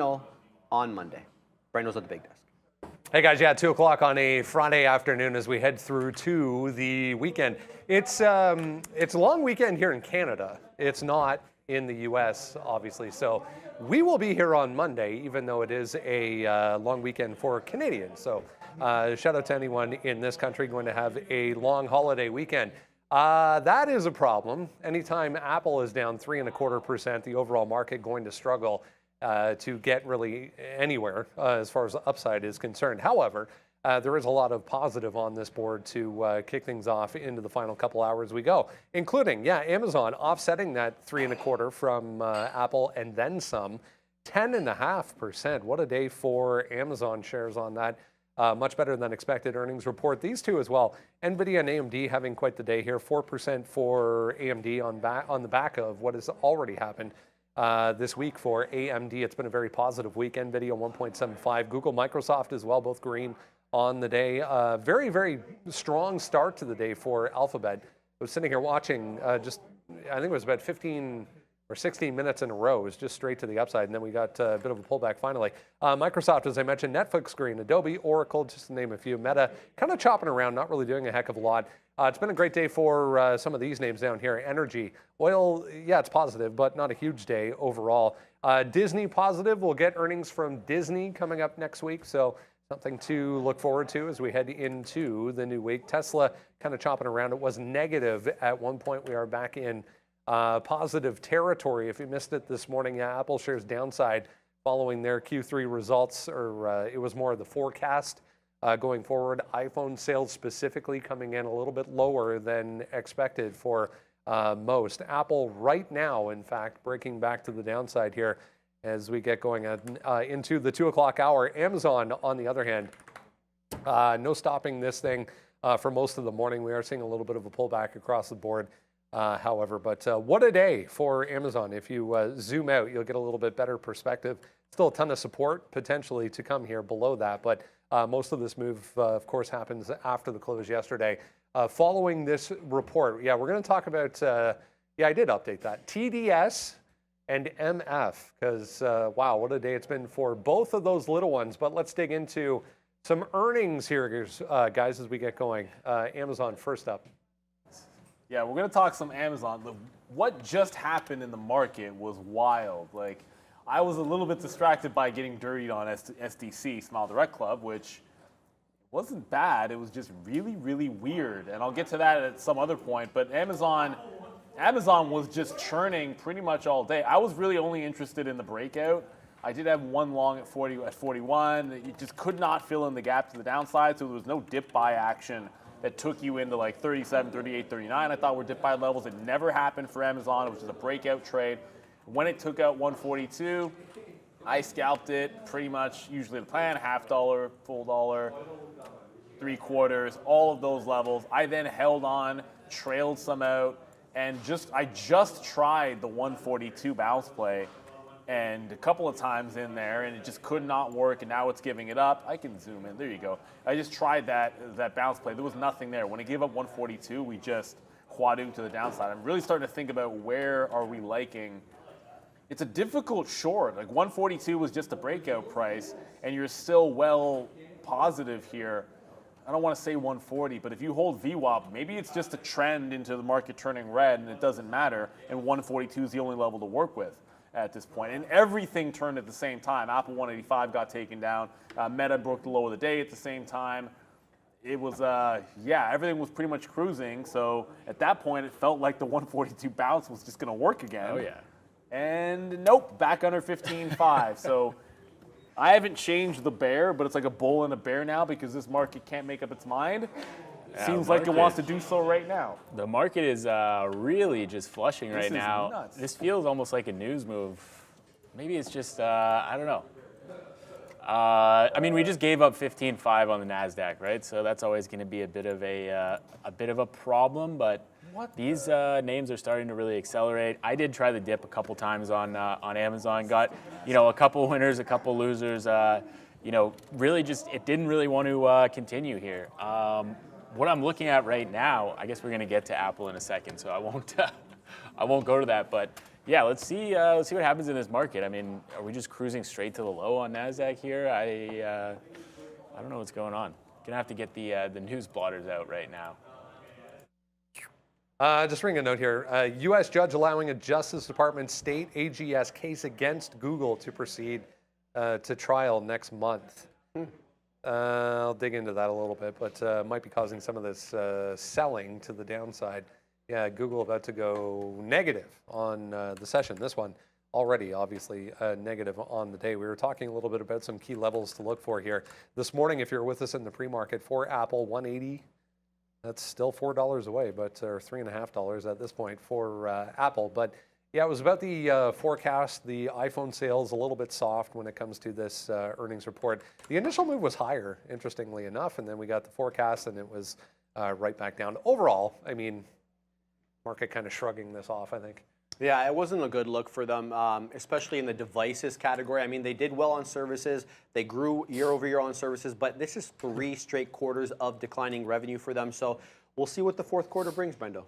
on Monday. Brandon's at the big desk. Hey guys, yeah, 2 o'clock on a Friday afternoon as we head through to the weekend. It's a long weekend here in Canada. It's not in the U.S., obviously. So we will be here on Monday, even though it is a long weekend for Canadians. So shout out to anyone in this country going to have a long holiday weekend. That is a problem. Anytime Apple is down 3.25%, the overall market going to struggle to get really anywhere as far as the upside is concerned. However, there is a lot of positive on this board to kick things off into the final couple hours we go, including, Amazon offsetting that 3.25 from Apple and then some, 10.5%. What a day for Amazon shares on that. Much better than expected earnings report. These two as well. NVIDIA and AMD having quite the day here. 4% for AMD on the back of what has already happened this week for AMD. It's been a very positive week. NVIDIA 1.75. Google, Microsoft as well, both green on the day. Very, very strong start to the day for Alphabet. I was sitting here watching I think it was about 15 or 16 minutes in a row. It was just straight to the upside, and then we got a bit of a pullback finally. Microsoft, as I mentioned, Netflix green, Adobe, Oracle, just to name a few. Meta, kind of chopping around, not really doing a heck of a lot. It's been a great day for some of these names down here. Energy, oil, it's positive, but not a huge day overall. Disney positive. We'll get earnings from Disney coming up next week, so something to look forward to as we head into the new week. Tesla kind of chopping around. It was negative at one point. We are back in positive territory. If you missed it this morning, Apple shares downside following their Q3 results, or it was more of the forecast going forward. iPhone sales specifically coming in a little bit lower than expected for most. Apple right now, in fact, breaking back to the downside here as we get going into the 2 o'clock hour. Amazon, on the other hand, no stopping this thing for most of the morning. We are seeing a little bit of a pullback across the board. However, but what a day for Amazon. If you zoom out, you'll get a little bit better perspective. Still a ton of support potentially to come here below that, but most of this move, of course, happens after the close yesterday. Following this report, we're going to talk about, I did update that, TDS and MF, because, wow, what a day it's been for both of those little ones. But let's dig into some earnings here, guys, as we get going. Amazon first up. Yeah, we're going to talk some Amazon. What just happened in the market was wild. Like, I was a little bit distracted by getting dirtied on SDC, Smile Direct Club, which wasn't bad. It was just really, really weird. And I'll get to that at some other point. But Amazon was just churning pretty much all day. I was really only interested in the breakout. I did have one long at 41. It just could not fill in the gap to the downside, so there was no dip buy action that took you into like 37, 38, 39. I thought were dip buy levels. It never happened for Amazon. It was just a breakout trade. When it took out 142, I scalped it pretty much usually the plan, $0.50, full dollar, 3/4, all of those levels. I then held on, trailed some out, and I just tried the 142 bounce play and a couple of times in there, and it just could not work, and now it's giving it up. I can zoom in. There you go. I just tried that bounce play. There was nothing there. When it gave up 142, we just quadruped to the downside. I'm really starting to think about where are we liking. It's a difficult short. Like 142 was just a breakout price, and you're still well positive here. I don't want to say 140, but if you hold VWAP, maybe it's just a trend into the market turning red, and it doesn't matter, and 142 is the only level to work with at this point. And everything turned at the same time. Apple 185 got taken down. Meta broke the low of the day at the same time. It was, everything was pretty much cruising. So at that point, it felt like the 142 bounce was just going to work again. Oh, yeah. And nope, back under 15.5. So I haven't changed the bear, but it's like a bull and a bear now because this market can't make up its mind. Seems like it wants to do so right now. The market is really just flushing right now. Nuts. This feels almost like a news move. Maybe it's just, I don't know. I mean, we just gave up 15.5 on the NASDAQ, right? So that's always going to be a bit of a problem. But these names are starting to really accelerate. I did try the dip a couple times on Amazon. Got a couple winners, a couple losers. Really just it didn't really want to continue here. What I'm looking at right now, I guess we're going to get to Apple in a second, so I won't go to that. But yeah, let's see what happens in this market. I mean, are we just cruising straight to the low on NASDAQ here? I don't know what's going on. Gonna have to get the news blotters out right now. Just reading a note here. U.S. judge allowing a Justice Department state AGS case against Google to proceed to trial next month. I'll dig into that a little bit, but might be causing some of this selling to the downside. Yeah, Google about to go negative on the session. This one already, obviously, negative on the day. We were talking a little bit about some key levels to look for here. This morning, if you're with us in the pre-market, for Apple, 180. That's still $4 away, but or $3.50 at this point for Apple. But yeah, it was about the forecast. The iPhone sales a little bit soft when it comes to this earnings report. The initial move was higher, interestingly enough, and then we got the forecast, and it was right back down. Overall, I mean, market kind of shrugging this off, I think. Yeah, it wasn't a good look for them, especially in the devices category. I mean, they did well on services. They grew year over year on services, but this is 3 straight quarters of declining revenue for them. So we'll see what the fourth quarter brings, Brendo.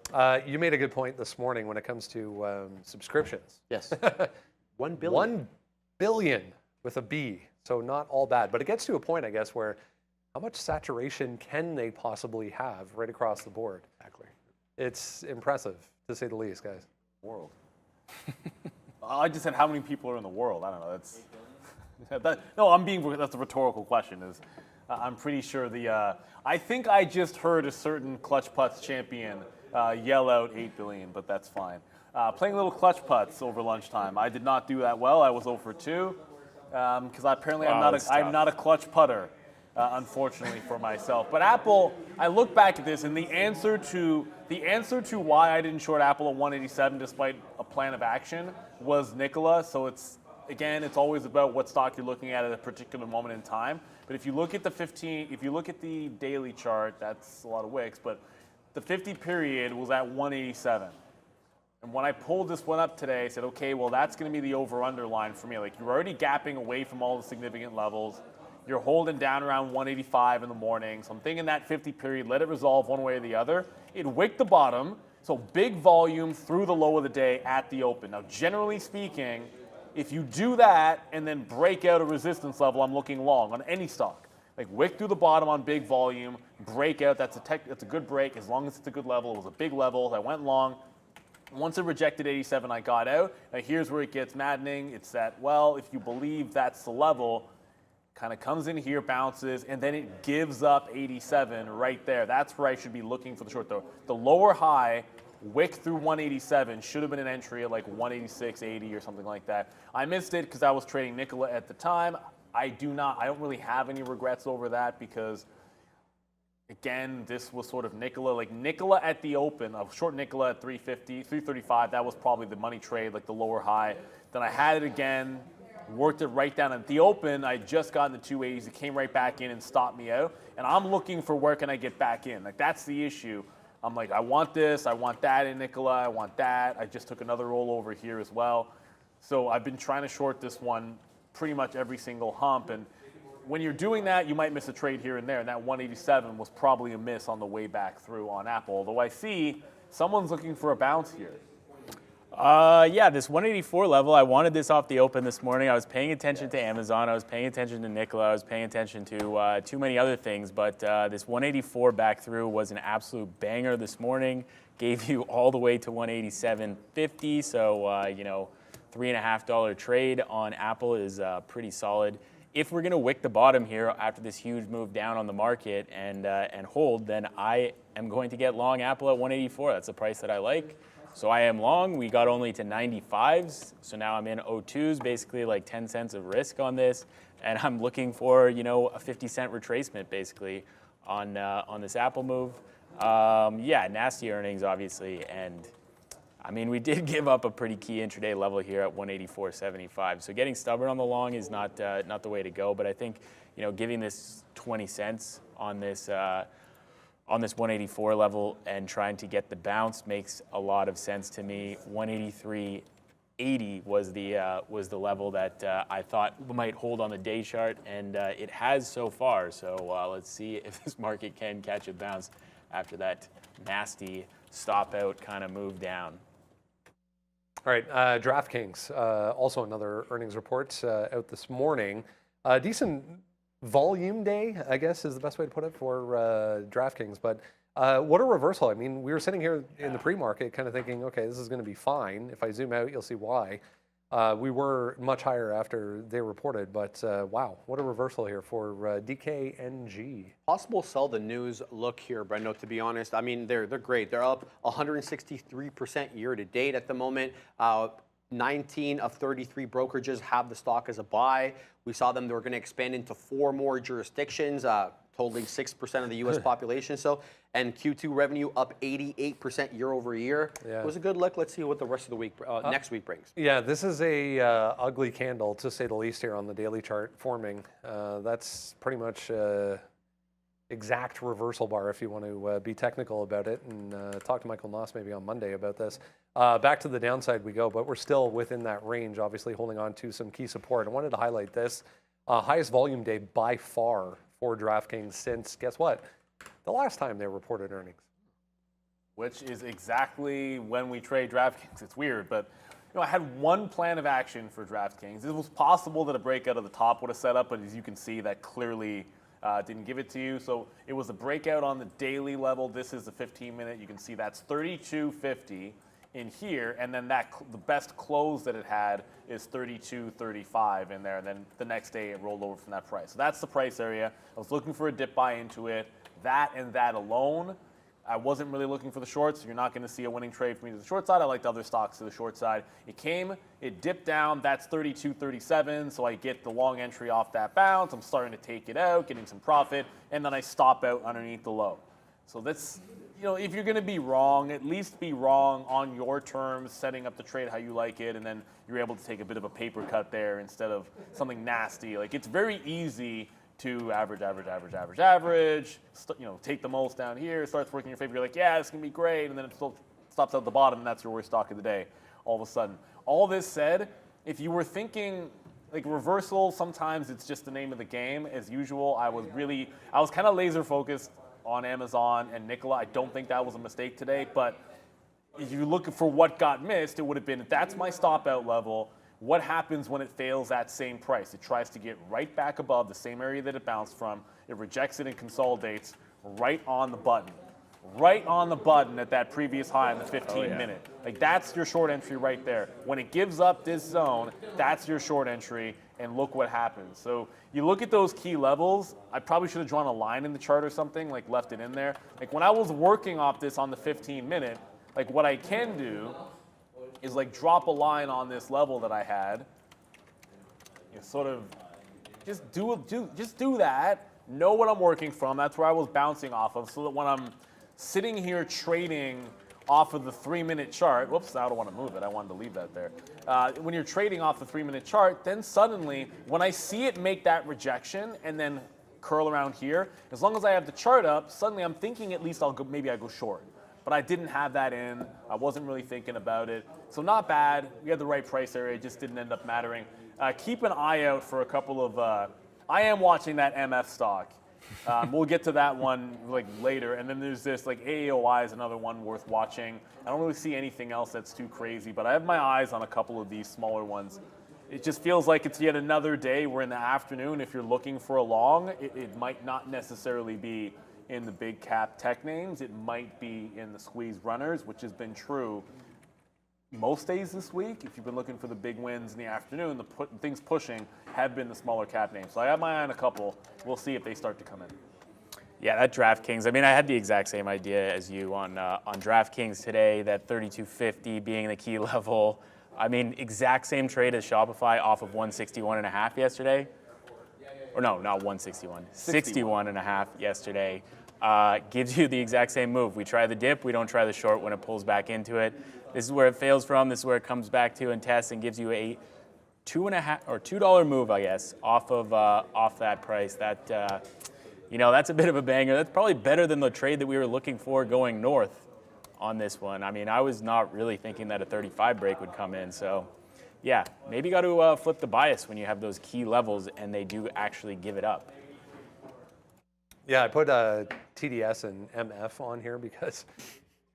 You made a good point this morning when it comes to subscriptions. Yes. 1 billion. 1 billion with a B, so not all bad. But it gets to a point, I guess, where how much saturation can they possibly have right across the board? Exactly. It's impressive, to say the least, guys. World. I just said how many people are in the world. I don't know. That's that's a rhetorical question. I'm pretty sure I think I just heard a certain clutch putts champion yell out 8 billion, but that's fine. Playing little clutch putts over lunchtime. I did not do that well. I was 0 for 2 because apparently I'm not a clutch putter. Unfortunately for myself. But Apple, I look back at this, and the answer to why I didn't short Apple at 187 despite a plan of action was Nikola. So it's always about what stock you're looking at a particular moment in time. But if you look at the daily chart, that's a lot of wicks, but the 50 period was at 187. And when I pulled this one up today, I said, okay, well, that's going to be the over-under line for me. Like, you're already gapping away from all the significant levels. You're holding down around 185 in the morning. So I'm thinking that 50 period, let it resolve one way or the other. It wicked the bottom, so big volume through the low of the day at the open. Now, generally speaking, if you do that and then break out a resistance level, I'm looking long on any stock. Like, wick through the bottom on big volume, break out, that's a good break as long as it's a good level. It was a big level. I went long. Once it rejected 87, I got out. Now, here's where it gets maddening. It's that, well, if you believe that's the level, kind of comes in here, bounces, and then it gives up 87 right there. That's where I should be looking for the short. The lower high, wick through 187, should have been an entry at like 186.80 or something like that. I missed it because I was trading Nikola at the time. I don't really have any regrets over that because, again, this was sort of Nikola. Like Nikola at the open, a short Nikola at 350, 335, that was probably the money trade, like the lower high. Then I had it again. Worked it right down at the open. I just got in the 280s. It came right back in and stopped me out. And I'm looking for where can I get back in. Like, that's the issue. I'm like, I want this. I want that in Nikola. I want that. I just took another roll over here as well. So I've been trying to short this one pretty much every single hump. And when you're doing that, you might miss a trade here and there. And that 187 was probably a miss on the way back through on Apple. Although I see someone's looking for a bounce here. Yeah, this 184 level, I wanted this off the open this morning. I was paying attention to Amazon. I was paying attention to Nikola. I was paying attention to too many other things. But this 184 back through was an absolute banger this morning. Gave you all the way to 187.50. So, $3.50 trade on Apple is pretty solid. If we're going to wick the bottom here after this huge move down on the market and hold, then I am going to get long Apple at 184. That's the price that I like. So I am long. We got only to 95s. So now I'm in 02s, basically like 10 cents of risk on this. And I'm looking for, a 50-cent retracement basically on this Apple move. Yeah, nasty earnings, obviously. And I mean, we did give up a pretty key intraday level here at 184.75. So getting stubborn on the long is not the way to go. But I think, giving this 20 cents on this 184 level and trying to get the bounce makes a lot of sense to me. 183.80 was the level that I thought might hold on the day chart, and it has so far. So let's see if this market can catch a bounce after that nasty stop out kind of move down. All right, DraftKings, also another earnings report out this morning. Decent volume day, I guess is the best way to put it for DraftKings. But what a reversal. I mean, we were sitting here in the pre-market kind of thinking, okay, this is going to be fine. If I zoom out, you'll see why. We were much higher after they reported, but wow, what a reversal here for DKNG. Possible sell the news look here, Brendo, to be honest. I mean, they're great. They're up 163% year to date at the moment. 19 of 33 brokerages have the stock as a buy. We saw them, they were going to expand into 4 more jurisdictions, totaling 6% of the U.S. population. So, and Q2 revenue up 88% year over year. Yeah. It was a good look. Let's see what the rest of the week, next week brings. Yeah, this is a ugly candle, to say the least, here on the daily chart forming. That's pretty much exact reversal bar, if you want to be technical about it, and talk to Michael Noss maybe on Monday about this. Back to the downside we go, but we're still within that range, obviously holding on to some key support. I wanted to highlight this. Highest volume day by far for DraftKings since, guess what? The last time they reported earnings. Which is exactly when we trade DraftKings. It's weird, but I had one plan of action for DraftKings. It was possible that a breakout of the top would have set up, but as you can see, that clearly didn't give it to you. So it was a breakout on the daily level. This is the 15-minute. You can see that's 32.50 in here, and then the best close that it had is 32.35 in there, and then the next day it rolled over from that price. So that's the price area. I was looking for a dip buy into it. That and that alone. I wasn't really looking for the shorts. You're not going to see a winning trade for me to the short side. I liked other stocks to the short side. It came, it dipped down. That's 32.37, so I get the long entry off that bounce. I'm starting to take it out, getting some profit, and then I stop out underneath the low. So that's, if you're going to be wrong, at least be wrong on your terms, setting up the trade how you like it, and then you're able to take a bit of a paper cut there instead of something nasty. Like, it's very easy to average, take the most down here, it starts working in your favor, you're like, yeah, this can be great, and then it still stops at the bottom, and that's your worst stock of the day all of a sudden. All this said, if you were thinking, like, reversal, sometimes it's just the name of the game. As usual, I was kind of laser focused on Amazon and Nikola. I don't think that was a mistake today, but if you're looking for what got missed, it would have been, that's my stop out level. What happens when it fails that same price? It tries to get right back above the same area that it bounced from. It rejects it and consolidates right on the button. Right on the button at that previous high in the 15-minute. Like, that's your short entry right there. When it gives up this zone, that's your short entry, and look what happens. So you look at those key levels. I probably should have drawn a line in the chart or something, like left it in there. Like, when I was working off this on the 15-minute, like, what I can do is like drop a line on this level that I had. Sort of just do that. Know what I'm working from. That's where I was bouncing off of, so that when I'm sitting here trading off of the 3-minute chart, whoops, I don't want to move it. I wanted to leave that there. When you're trading off the 3-minute chart, then suddenly when I see it make that rejection and then curl around here, as long as I have the chart up, suddenly I'm thinking at least maybe I go short. But I didn't have that in. I wasn't really thinking about it. So not bad. We had the right price area. It just didn't end up mattering. Keep an eye out for a couple of, I am watching that MF stock. We'll get to that one later. And then there's this, AAOI is another one worth watching. I don't really see anything else that's too crazy, but I have my eyes on a couple of these smaller ones. It just feels like it's yet another day where in the afternoon, if you're looking for a long, it might not necessarily be in the big cap tech names. It might be in the squeeze runners, which has been true most days this week. If you've been looking for the big wins in the afternoon, the things pushing have been the smaller cap names. So I have my eye on a couple. We'll see if they start to come in. Yeah, that DraftKings. I mean, I had the exact same idea as you on DraftKings today, that 32.50 being the key level. I mean, exact same trade as Shopify off of 161.5 yesterday. Or no, not 161, 61.5 yesterday. Gives you the exact same move. We try the dip, we don't try the short when it pulls back into it. This is where it fails from, this is where it comes back to and tests and gives you a $2 move, I guess, off that price. That that's a bit of a banger. That's probably better than the trade that we were looking for going north on this one. I mean, I was not really thinking that a 35 break would come in, so yeah, maybe got to flip the bias when you have those key levels and they do actually give it up. Yeah, I put TDS and MF on here because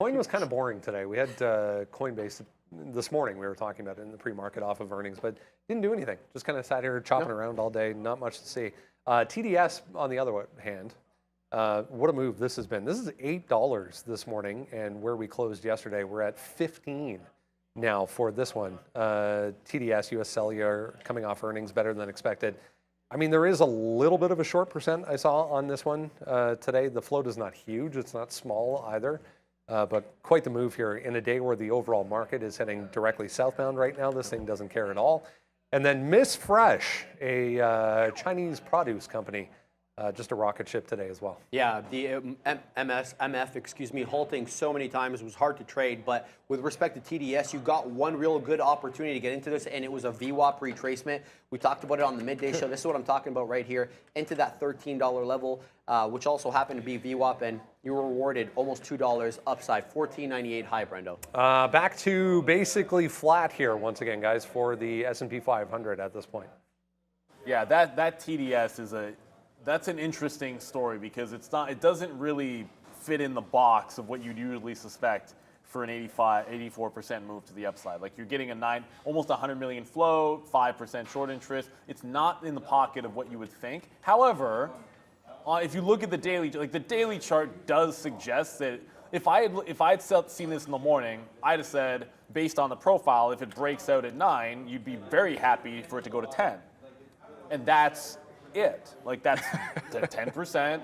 coin was kind of boring today. We had Coinbase this morning. We were talking about it in the pre-market off of earnings, but didn't do anything. Just kind of sat here chopping around all day. Not much to see. TDS, on the other hand, what a move this has been. This is $8 this morning, and where we closed yesterday, we're at 15 now for this one. TDS, US Cellular, coming off earnings better than expected. I mean, there is a little bit of a short percent I saw on this one today. The float is not huge. It's not small either, but quite the move here in a day where the overall market is heading directly southbound right now. This thing doesn't care at all. And then Miss Fresh, a Chinese produce company, just a rocket ship today as well. Yeah, the MF, halting so many times, it was hard to trade. But with respect to TDS, you got one real good opportunity to get into this, and it was a VWAP retracement. We talked about it on the midday show. This is what I'm talking about right here, into that $13 level, which also happened to be VWAP, and you were rewarded almost $2 upside, $14.98 high, Brendo. Back to basically flat here once again, guys, for the S&P 500 at this point. Yeah, that TDS is that's an interesting story because it doesn't really fit in the box of what you'd usually suspect for an 84% move to the upside. Like you're getting almost 100 million float, 5% short interest. It's not in the pocket of what you would think. However, if you look at the daily chart does suggest that if I had seen this in the morning, I'd have said, based on the profile, if it breaks out at 9, you'd be very happy for it to go to 10. And that's it. Like that's 10%.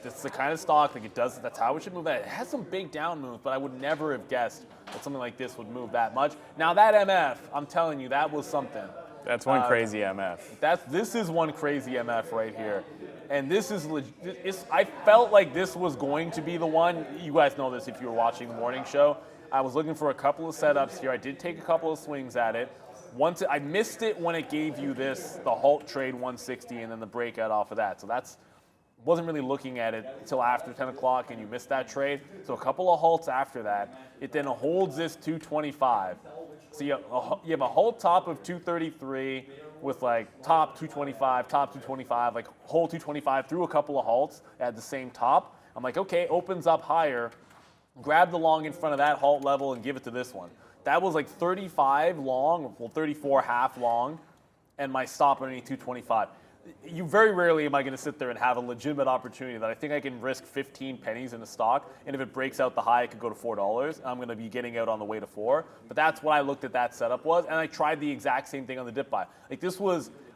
That's the kind of stock like it does. That's how it should move. It has some big down moves, but I would never have guessed that something like this would move that much. Now that MF, I'm telling you, that was something. That's one crazy MF. This is one crazy MF right here, and this is I felt like this was going to be the one. You guys know this if you were watching the morning show. I was looking for a couple of setups here. I did take a couple of swings at it. Once I missed it when it gave you the halt trade 160 and then the breakout off of that. So wasn't really looking at it until after 10 o'clock and you missed that trade. So a couple of halts after that. It then holds this 225. So you have a halt top of 233 with like top 225, like hold 225 through a couple of halts at the same top. I'm like, okay, opens up higher. Grab the long in front of that halt level and give it to this one. That was like 35 long, well 34 half long, and my stop underneath 225. You very rarely am I going to sit there and have a legitimate opportunity that I think I can risk 15 pennies in a stock, and if it breaks out the high, it could go to $4. I'm going to be getting out on the way to 4. But that's what I looked at that setup was, and I tried the exact same thing on the dip buy. Like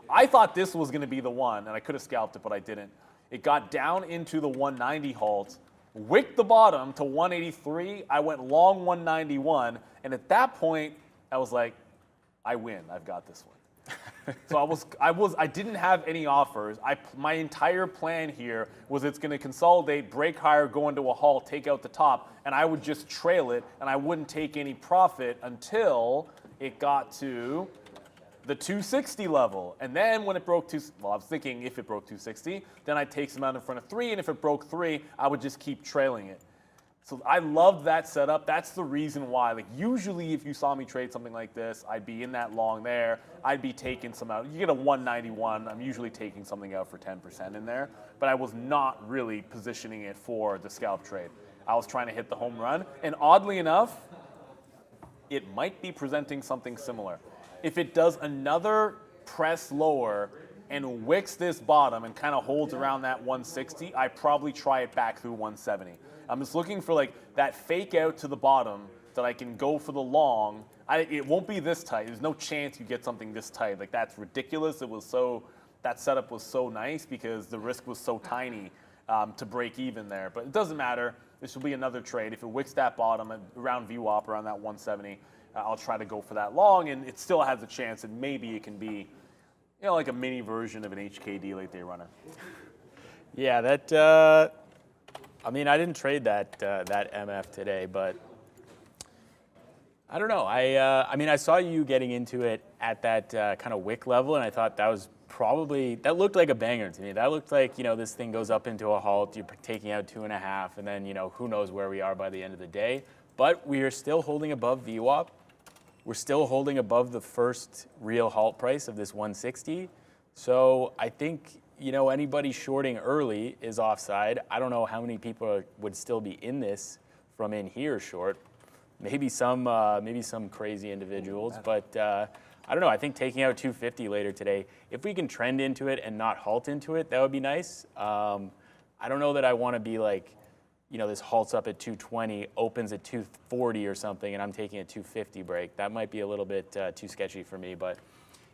I thought this was going to be the one, and I could have scalped it, but I didn't. It got down into the 190 halt, wicked the bottom to 183. I went long 191, and at that point, I was like, I win. I've got this one. So I didn't have any offers. My entire plan here was it's going to consolidate, break higher, go into a halt, take out the top, and I would just trail it, and I wouldn't take any profit until it got to the 260 level. And then when it broke I was thinking if it broke 260, then I'd take some out in front of 3, and if it broke 3, I would just keep trailing it. So I loved that setup. That's the reason why. Like usually if you saw me trade something like this, I'd be in that long there. I'd be taking some out. You get a 191, I'm usually taking something out for 10% in there. But I was not really positioning it for the scalp trade. I was trying to hit the home run. And oddly enough, it might be presenting something similar. If it does another press lower and wicks this bottom and kind of holds around that 160, I probably try it back through 170. I'm just looking for like that fake out to the bottom that I can go for the long. It won't be this tight. There's no chance you get something this tight. Like that's ridiculous. That setup was so nice because the risk was so tiny to break even there. But it doesn't matter. This will be another trade. If it wicks that bottom around VWAP around that 170, I'll try to go for that long, and it still has a chance that maybe it can be, like a mini version of an HKD late day runner. Yeah, that. I mean, I didn't trade that MF today, but I don't know. I mean, I saw you getting into it at that kind of wick level, and I thought that looked like a banger to me. That looked like, this thing goes up into a halt, you're taking out 2.5, and then, who knows where we are by the end of the day. But we are still holding above VWAP. We're still holding above the first real halt price of this 160. So I think, anybody shorting early is offside. I don't know how many people would still be in this from in here short, maybe some crazy individuals, but I don't know. I think taking out 250 later today, if we can trend into it and not halt into it, that would be nice. I don't know that I want to be like, this halts up at 220, opens at 240 or something, and I'm taking a 250 break. That might be a little bit too sketchy for me, but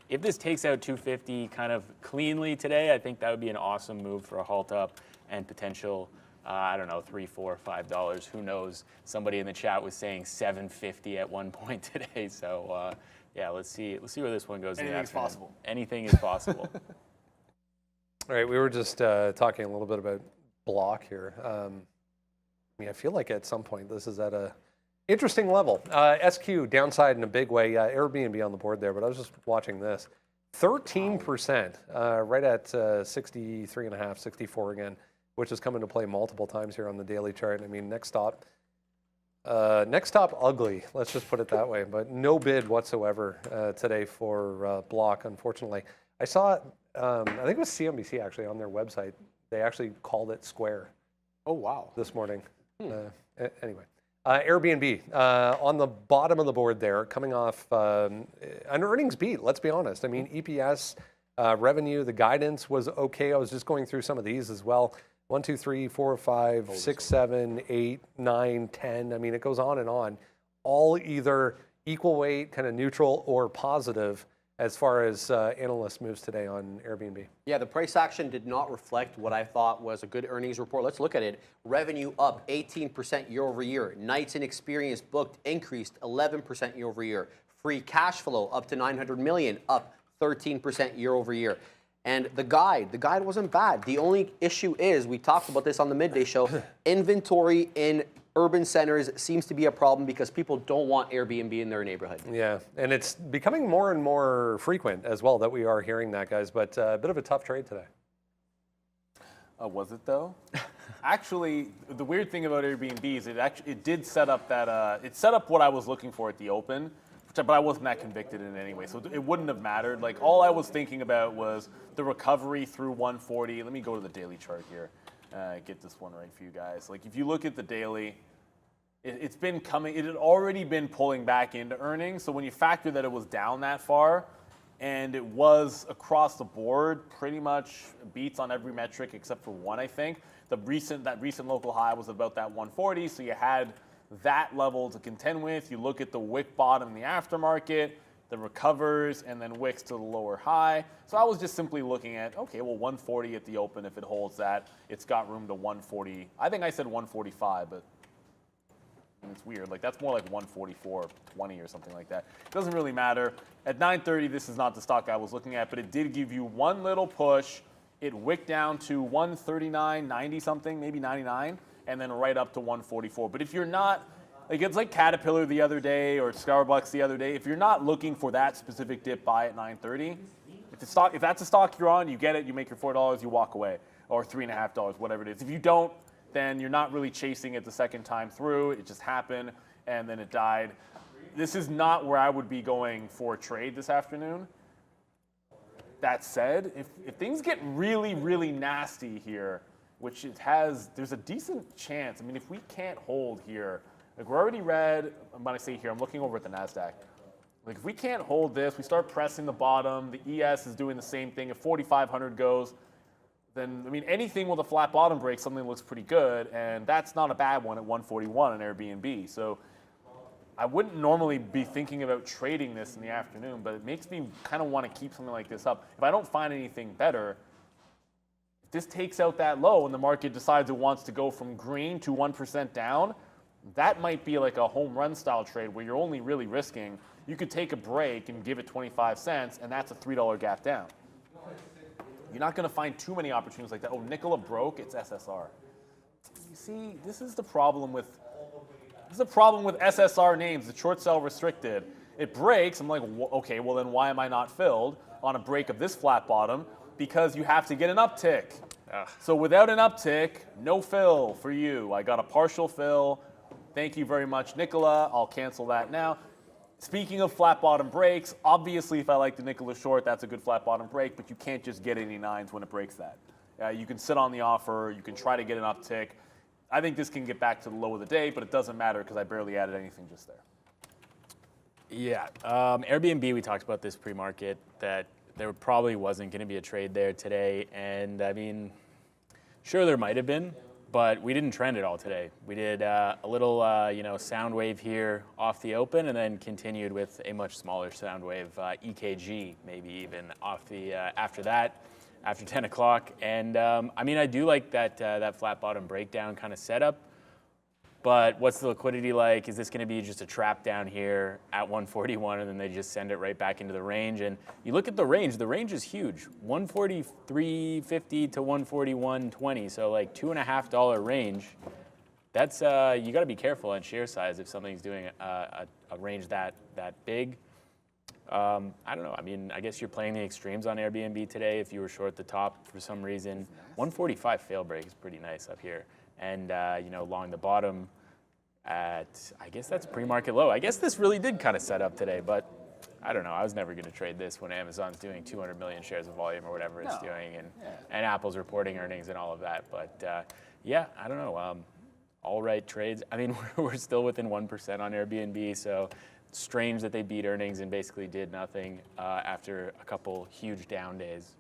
if this takes out 250 kind of cleanly today, I think that would be an awesome move for a halt up and potential, I don't know, $3, $4, $5. Who knows? Somebody in the chat was saying $7.50 at one point today. So yeah, let's see where this one goes. Anything's possible. Anything is possible. All right, we were just talking a little bit about block here. I feel like at some point this is at a interesting level. SQ downside in a big way. Airbnb on the board there, but I was just watching this. 13%, right at 63.5, 64 again, which has come into play multiple times here on the daily chart. I mean, next stop ugly, let's just put it that way, but no bid whatsoever today for block, unfortunately. I saw, I think it was CNBC actually on their website. They actually called it square. Oh, wow. This morning. Anyway. Airbnb on the bottom of the board there, coming off an earnings beat, let's be honest. I mean, EPS, revenue, the guidance was okay. I was just going through some of these as well. 1, 2, 3, 4, 5, 6, 7, 8, 9, 10. I mean, it goes on and on. All either equal weight, kind of neutral, or positive as far as analyst moves today on Airbnb. Yeah, the price action did not reflect what I thought was a good earnings report. Let's look at it. Revenue up 18% year over year. Nights and experience booked increased 11% year over year. Free cash flow up to $900 million, up 13% year over year. And the guide wasn't bad. The only issue is, we talked about this on the midday show, inventory in urban centers seems to be a problem because people don't want Airbnb in their neighborhood. Yeah, and it's becoming more and more frequent as well that we are hearing that, guys, but a bit of a tough trade today. Was it though? Actually, the weird thing about Airbnb is it did set up that, it set up what I was looking for at the open, but I wasn't that convicted in it anyway, so it wouldn't have mattered. Like, all I was thinking about was the recovery through 140. Let me go to the daily chart here. Get this one right for you guys. Like, if you look at the daily, it's been coming. It had already been pulling back into earnings. So when you factor that it was down that far, and it was across the board, pretty much beats on every metric except for one, I think. That recent local high was about that 140. So you had that level to contend with. You look at the wick bottom in the aftermarket, the recovers, and then wicks to the lower high. So I was just simply looking at, okay, well, 140 at the open, if it holds that, it's got room to 140. I think I said 145, but it's weird. Like, that's more like 144.20 or something like that. It doesn't really matter. At 9:30, this is not the stock I was looking at, but it did give you one little push. It wicked down to 139.90 something, maybe 99, and then right up to 144. But if you're not, like, it's like Caterpillar the other day or Starbucks the other day. If you're not looking for that specific dip, buy at 9:30. If that's a stock you're on, you get it, you make your $4, you walk away, or $3.50, whatever it is. If you don't, then you're not really chasing it the second time through. It just happened, and then it died. This is not where I would be going for a trade this afternoon. That said, if things get really, really nasty here, which it has, there's a decent chance. I mean, if we can't hold here, like, we're already red. When I say here, I'm looking over at the NASDAQ. Like, if we can't hold this, we start pressing the bottom. The ES is doing the same thing. If 4,500 goes, then, I mean, anything with a flat bottom break, something that looks pretty good, and that's not a bad one at 141 on Airbnb. So I wouldn't normally be thinking about trading this in the afternoon, but it makes me kind of want to keep something like this up. If I don't find anything better, if this takes out that low and the market decides it wants to go from green to 1% down, that might be like a home run style trade where you're only really risking, you could take a break and give it 25 cents, and that's a $3 gap down. You're not going to find too many opportunities like that. Oh, Nikola broke, it's SSR. You see, this is the problem with SSR names, the short sell restricted. It breaks, I'm like, okay, well then why am I not filled on a break of this flat bottom? Because you have to get an uptick. So without an uptick, no fill for you. I got a partial fill. Thank you very much, Nikola. I'll cancel that now. Speaking of flat bottom breaks, obviously if I like the Nikola short, that's a good flat bottom break, but you can't just get any nines when it breaks that. You can sit on the offer, you can try to get an uptick. I think this can get back to the low of the day, but it doesn't matter because I barely added anything just there. Yeah, Airbnb, we talked about this pre-market, that there probably wasn't going to be a trade there today. And I mean, sure, there might have been, but we didn't trend it all today. We did a little, sound wave here off the open, and then continued with a much smaller sound wave, EKG, maybe even off the after that, after 10 o'clock. And I mean, I do like that flat bottom breakdown kind of setup. But what's the liquidity like? Is this going to be just a trap down here at 141 and then they just send it right back into the range? And you look at the range is huge, 143.50 to 141.20. So like $2.50 range. That's you got to be careful on share size if something's doing a range that big. I don't know. I mean, I guess you're playing the extremes on Airbnb today. If you were short the top for some reason, 145 fail break is pretty nice up here. And along the bottom at, I guess that's pre-market low. I guess this really did kind of set up today, but I don't know. I was never going to trade this when Amazon's doing 200 million shares of volume or whatever it's doing, and Apple's reporting earnings and all of that. But I don't know. All right trades. I mean, we're still within 1% on Airbnb, so it's strange that they beat earnings and basically did nothing after a couple huge down days.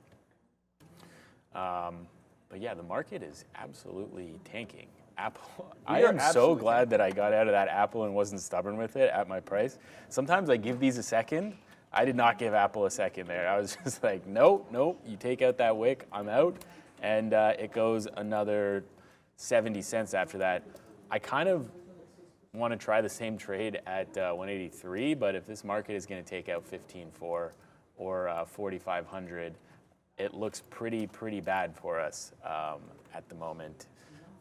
But yeah, the market is absolutely tanking. Apple, I am so glad that I got out of that Apple and wasn't stubborn with it at my price. Sometimes I give these a second. I did not give Apple a second there. I was just like, nope, you take out that wick, I'm out. And it goes another 70 cents after that. I kind of want to try the same trade at 183, but if this market is going to take out 15.4 or 4,500, it looks pretty bad for us at the moment.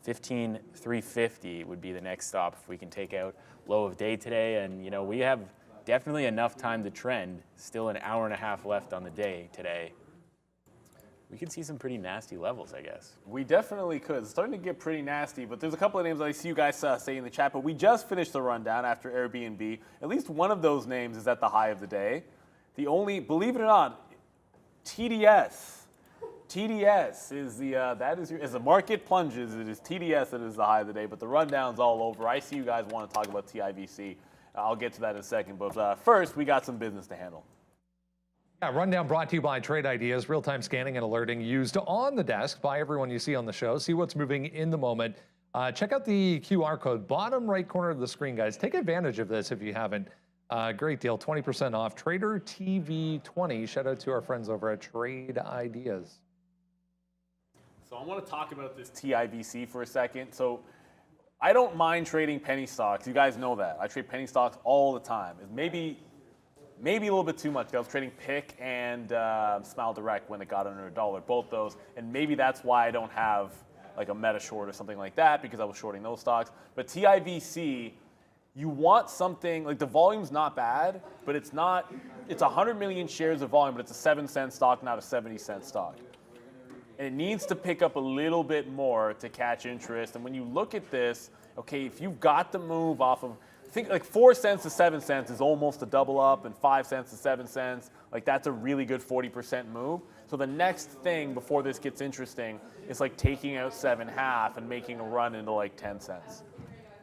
15,350 would be the next stop if we can take out low of day today. And we have definitely enough time to trend. Still an hour and a half left on the day today. We could see some pretty nasty levels, I guess. We definitely could. It's starting to get pretty nasty, but there's a couple of names I see you guys say in the chat, but we just finished the rundown after Airbnb. At least one of those names is at the high of the day. The only, believe it or not, TDS is as the market plunges, it is TDS that is the high of the day, but the rundown's all over. I see you guys want to talk about TIVC. I'll get to that in a second, but first we got some business to handle. Yeah, rundown brought to you by Trade Ideas, real-time scanning and alerting used on the desk by everyone you see on the show. See what's moving in the moment. Check out the QR code, bottom right corner of the screen, guys. Take advantage of this if you haven't. Great deal, 20% off. TraderTV20. Shout out to our friends over at Trade Ideas. So I want to talk about this TIVC for a second. So I don't mind trading penny stocks. You guys know that. I trade penny stocks all the time. It's maybe a little bit too much. I was trading PIC and Smile Direct when it got under $1, both those. And maybe that's why I don't have like a meta short or something like that, because I was shorting those stocks. But TIVC, you want something, like the volume's not bad, but it's 100 million shares of volume, but it's a 7-cent stock, not a 70-cent stock. And it needs to pick up a little bit more to catch interest. And when you look at this, okay, if you've got the move off of, think like 4 cents to 7 cents is almost a double up, and 5 cents to 7 cents, like that's a really good 40% move. So the next thing before this gets interesting is like taking out 7.5 and making a run into like 10 cents.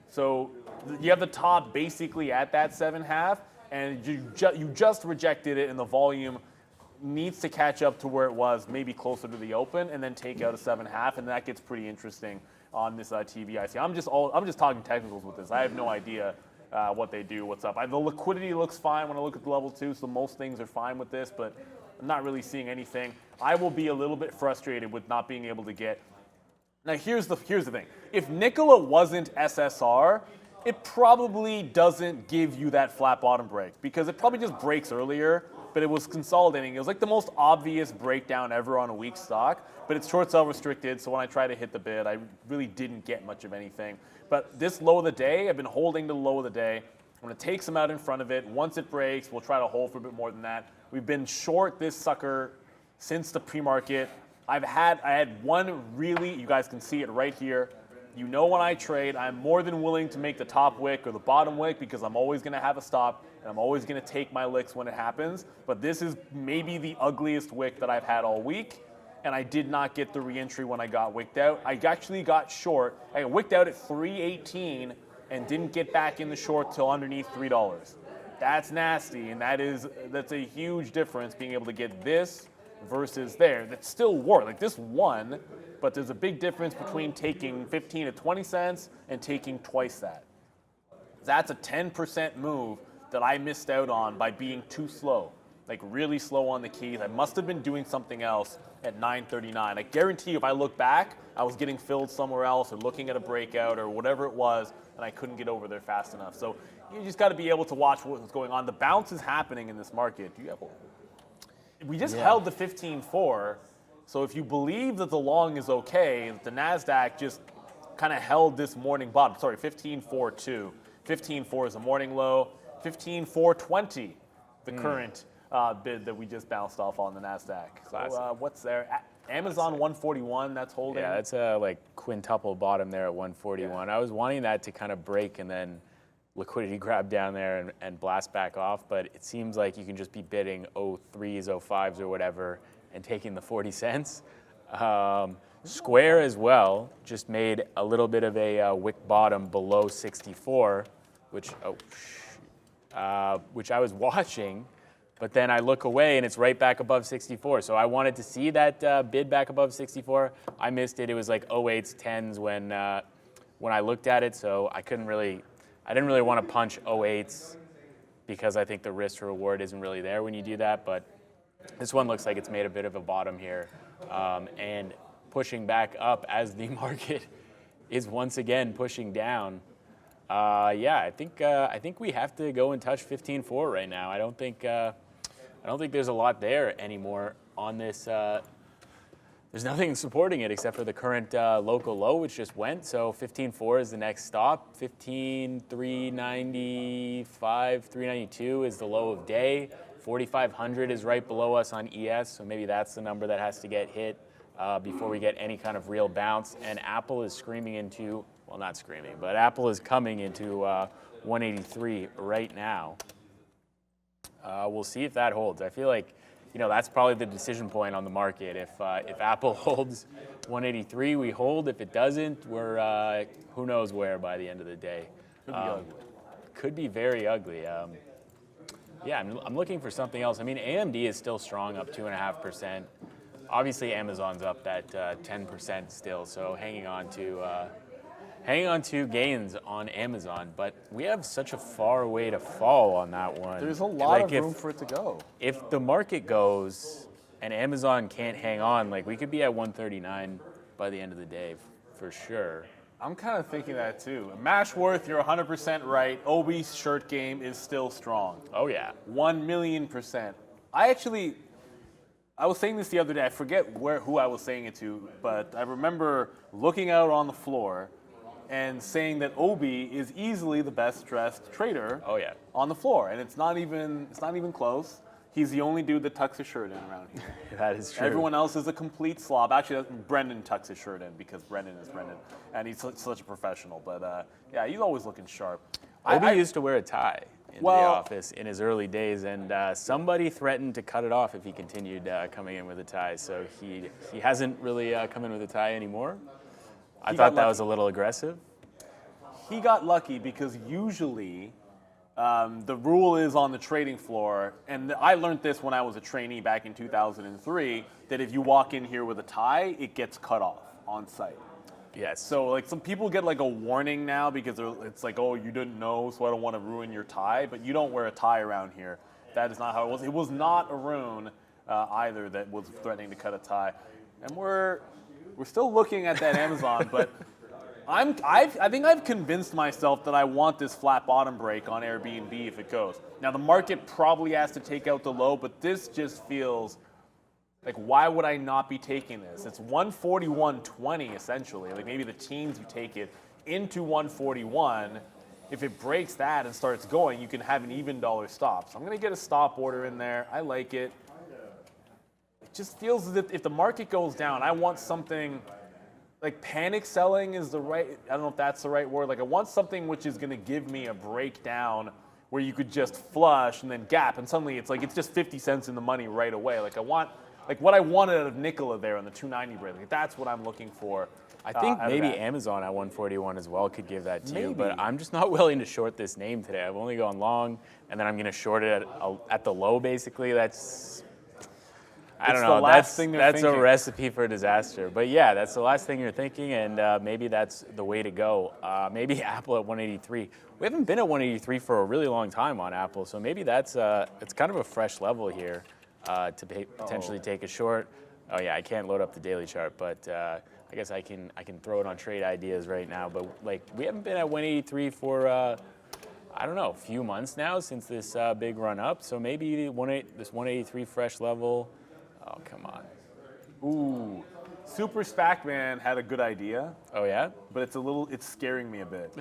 So you have the top basically at that 7.5, and you just rejected it, and the volume needs to catch up to where it was, maybe closer to the open, and then take out a 7.5, and that gets pretty interesting on this TVIC. I'm just talking technicals with this. I have no idea what they do, what's up. The liquidity looks fine when I look at the level 2, so most things are fine with this, but I'm not really seeing anything. I will be a little bit frustrated with not being able to get. Now here's the thing. If Nikola wasn't SSR, it probably doesn't give you that flat bottom break, because it probably just breaks earlier, but it was consolidating. It was like the most obvious breakdown ever on a weak stock, but it's short sell restricted, so when I try to hit the bid, I really didn't get much of anything. But this low of the day, I've been holding the low of the day. I'm gonna take some out in front of it. Once it breaks, we'll try to hold for a bit more than that. We've been short this sucker since the pre-market. I had one really, you guys can see it right here. You know when I trade, I'm more than willing to make the top wick or the bottom wick, because I'm always going to have a stop, and I'm always going to take my licks when it happens. But this is maybe the ugliest wick that I've had all week. and I did not get the re-entry when I got wicked out. I actually got short. I got wicked out at 318 and didn't get back in the short till underneath $3. That's nasty, and that's a huge difference being able to get this versus there. That still worked. Like this won, but there's a big difference between taking 15 to 20 cents and taking twice that. That's a 10% move that I missed out on by being too slow, like really slow on the keys. I must have been doing something else at 9:39. I guarantee you if I look back, I was getting filled somewhere else or looking at a breakout or whatever it was, and I couldn't get over there fast enough. So you just got to be able to watch what's going on. The bounce is happening in this market. We just held the 15.4, so if you believe that the long is okay, the NASDAQ just kind of held this morning bottom. Sorry, 15.42. 15.4 is the morning low. 15.420, the current bid that we just bounced off on the NASDAQ. So what's there? Amazon 141, that's holding. Yeah, that's a like quintuple bottom there at 141. I was wanting that to kind of break and then liquidity grab down there and blast back off, but it seems like you can just be bidding 03s, 05s or whatever and taking the 40 cents. Square as well just made a little bit of a wick bottom below 64, which I was watching, but then I look away and it's right back above 64. So I wanted to see that bid back above 64. I missed it. It was like 08s, 10s when I looked at it, so I didn't really want to punch 08s because I think the risk to reward isn't really there when you do that. But this one looks like it's made a bit of a bottom here and pushing back up as the market is once again pushing down. I think we have to go and touch 15.4 right now. I don't think there's a lot there anymore on this. There's nothing supporting it except for the current local low, which just went. So 15.4 is the next stop. 15.395, 392 is the low of day. 4,500 is right below us on ES, so maybe that's the number that has to get hit before we get any kind of real bounce. And Apple is screaming into, well, not screaming, but Apple is coming into 183 right now. We'll see if that holds. I feel like, that's probably the decision point on the market. If Apple holds 183, we hold. If it doesn't, we're who knows where by the end of the day. Could be ugly. Could be very ugly. I'm looking for something else. I mean, AMD is still strong, up 2.5%. Obviously, Amazon's up that 10% still, so hanging on to gains on Amazon, but we have such a far way to fall on that one. There's a lot of room for it to go. If the market goes and Amazon can't hang on, we could be at 139 by the end of the day for sure. I'm kind of thinking that too. Mashworth, you're 100% right. Obi's short game is still strong. Oh yeah. 1,000,000%. I was saying this the other day. I forget who I was saying it to, but I remember looking out on the floor and saying that Obi is easily the best dressed trader on the floor, and it's not even close. He's the only dude that tucks his shirt in around here. That is true. Everyone else is a complete slob. Actually, Brendan tucks his shirt in because Brendan is Brendan, and he's such a professional. But he's always looking sharp. Obi used to wear a tie in the office in his early days, and somebody threatened to cut it off if he continued coming in with a tie. So he hasn't really come in with a tie anymore. I thought that was a little aggressive. He got lucky because usually the rule is on the trading floor, and I learned this when I was a trainee back in 2003, that if you walk in here with a tie, it gets cut off on site. Yes. So some people get a warning now because it's oh, you didn't know, so I don't want to ruin your tie, but you don't wear a tie around here. That is not how it was. It was not Arun either that was threatening to cut a tie. And we're still looking at that Amazon, but I think I've convinced myself that I want this flat bottom break on Airbnb if it goes. Now the market probably has to take out the low, but this just feels like, why would I not be taking this? It's 141.20 essentially. Maybe the teens you take it into 141. If it breaks that and starts going, you can have an even dollar stop. So I'm going to get a stop order in there. I like it. It just feels as if the market goes down, I want something panic selling is I don't know if that's the right word. I want something which is going to give me a breakdown where you could just flush and then gap, and suddenly it's just 50 cents in the money right away. I like what I wanted out of Nikola there on the 290 break. Like, that's what I'm looking for. I think out of maybe that. Amazon at 141 as well could give that to you, Maybe. but I'm just not willing to short this name today. I've only gone long, and then I'm going to short it at the low, basically. That's, I don't It's know. the last thing they're That's a thinking. recipe for disaster. But yeah, that's the last thing you're thinking, and maybe that's the way to go. Maybe Apple at 183. We haven't been at 183 for a really long time on Apple, so maybe that's it's kind of a fresh level here to potentially take a short. Oh yeah, I can't load up the daily chart, but I guess I can throw it on trade ideas right now. But like we haven't been at 183 for I don't know, a few months now since this big run up. So maybe this 183 fresh level. Oh come on. Ooh, Super SPAC Man had a good idea, Oh yeah. but it's scaring me a bit.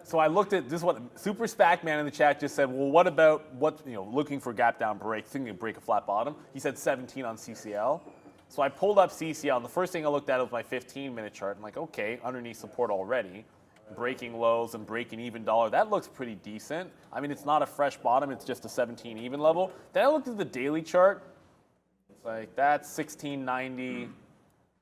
So I looked at this. What Super SPAC Man in the chat just said. Well, what about looking for gap down break, thinking of break a flat bottom? He said 17 on CCL. So I pulled up CCL, and the first thing I looked at was my 15-minute chart. I'm like, okay, underneath support already, breaking lows and breaking even dollar. That looks pretty decent. I mean, it's not a fresh bottom. It's just a 17 even level. Then I looked at the daily chart. It's like that's 1690.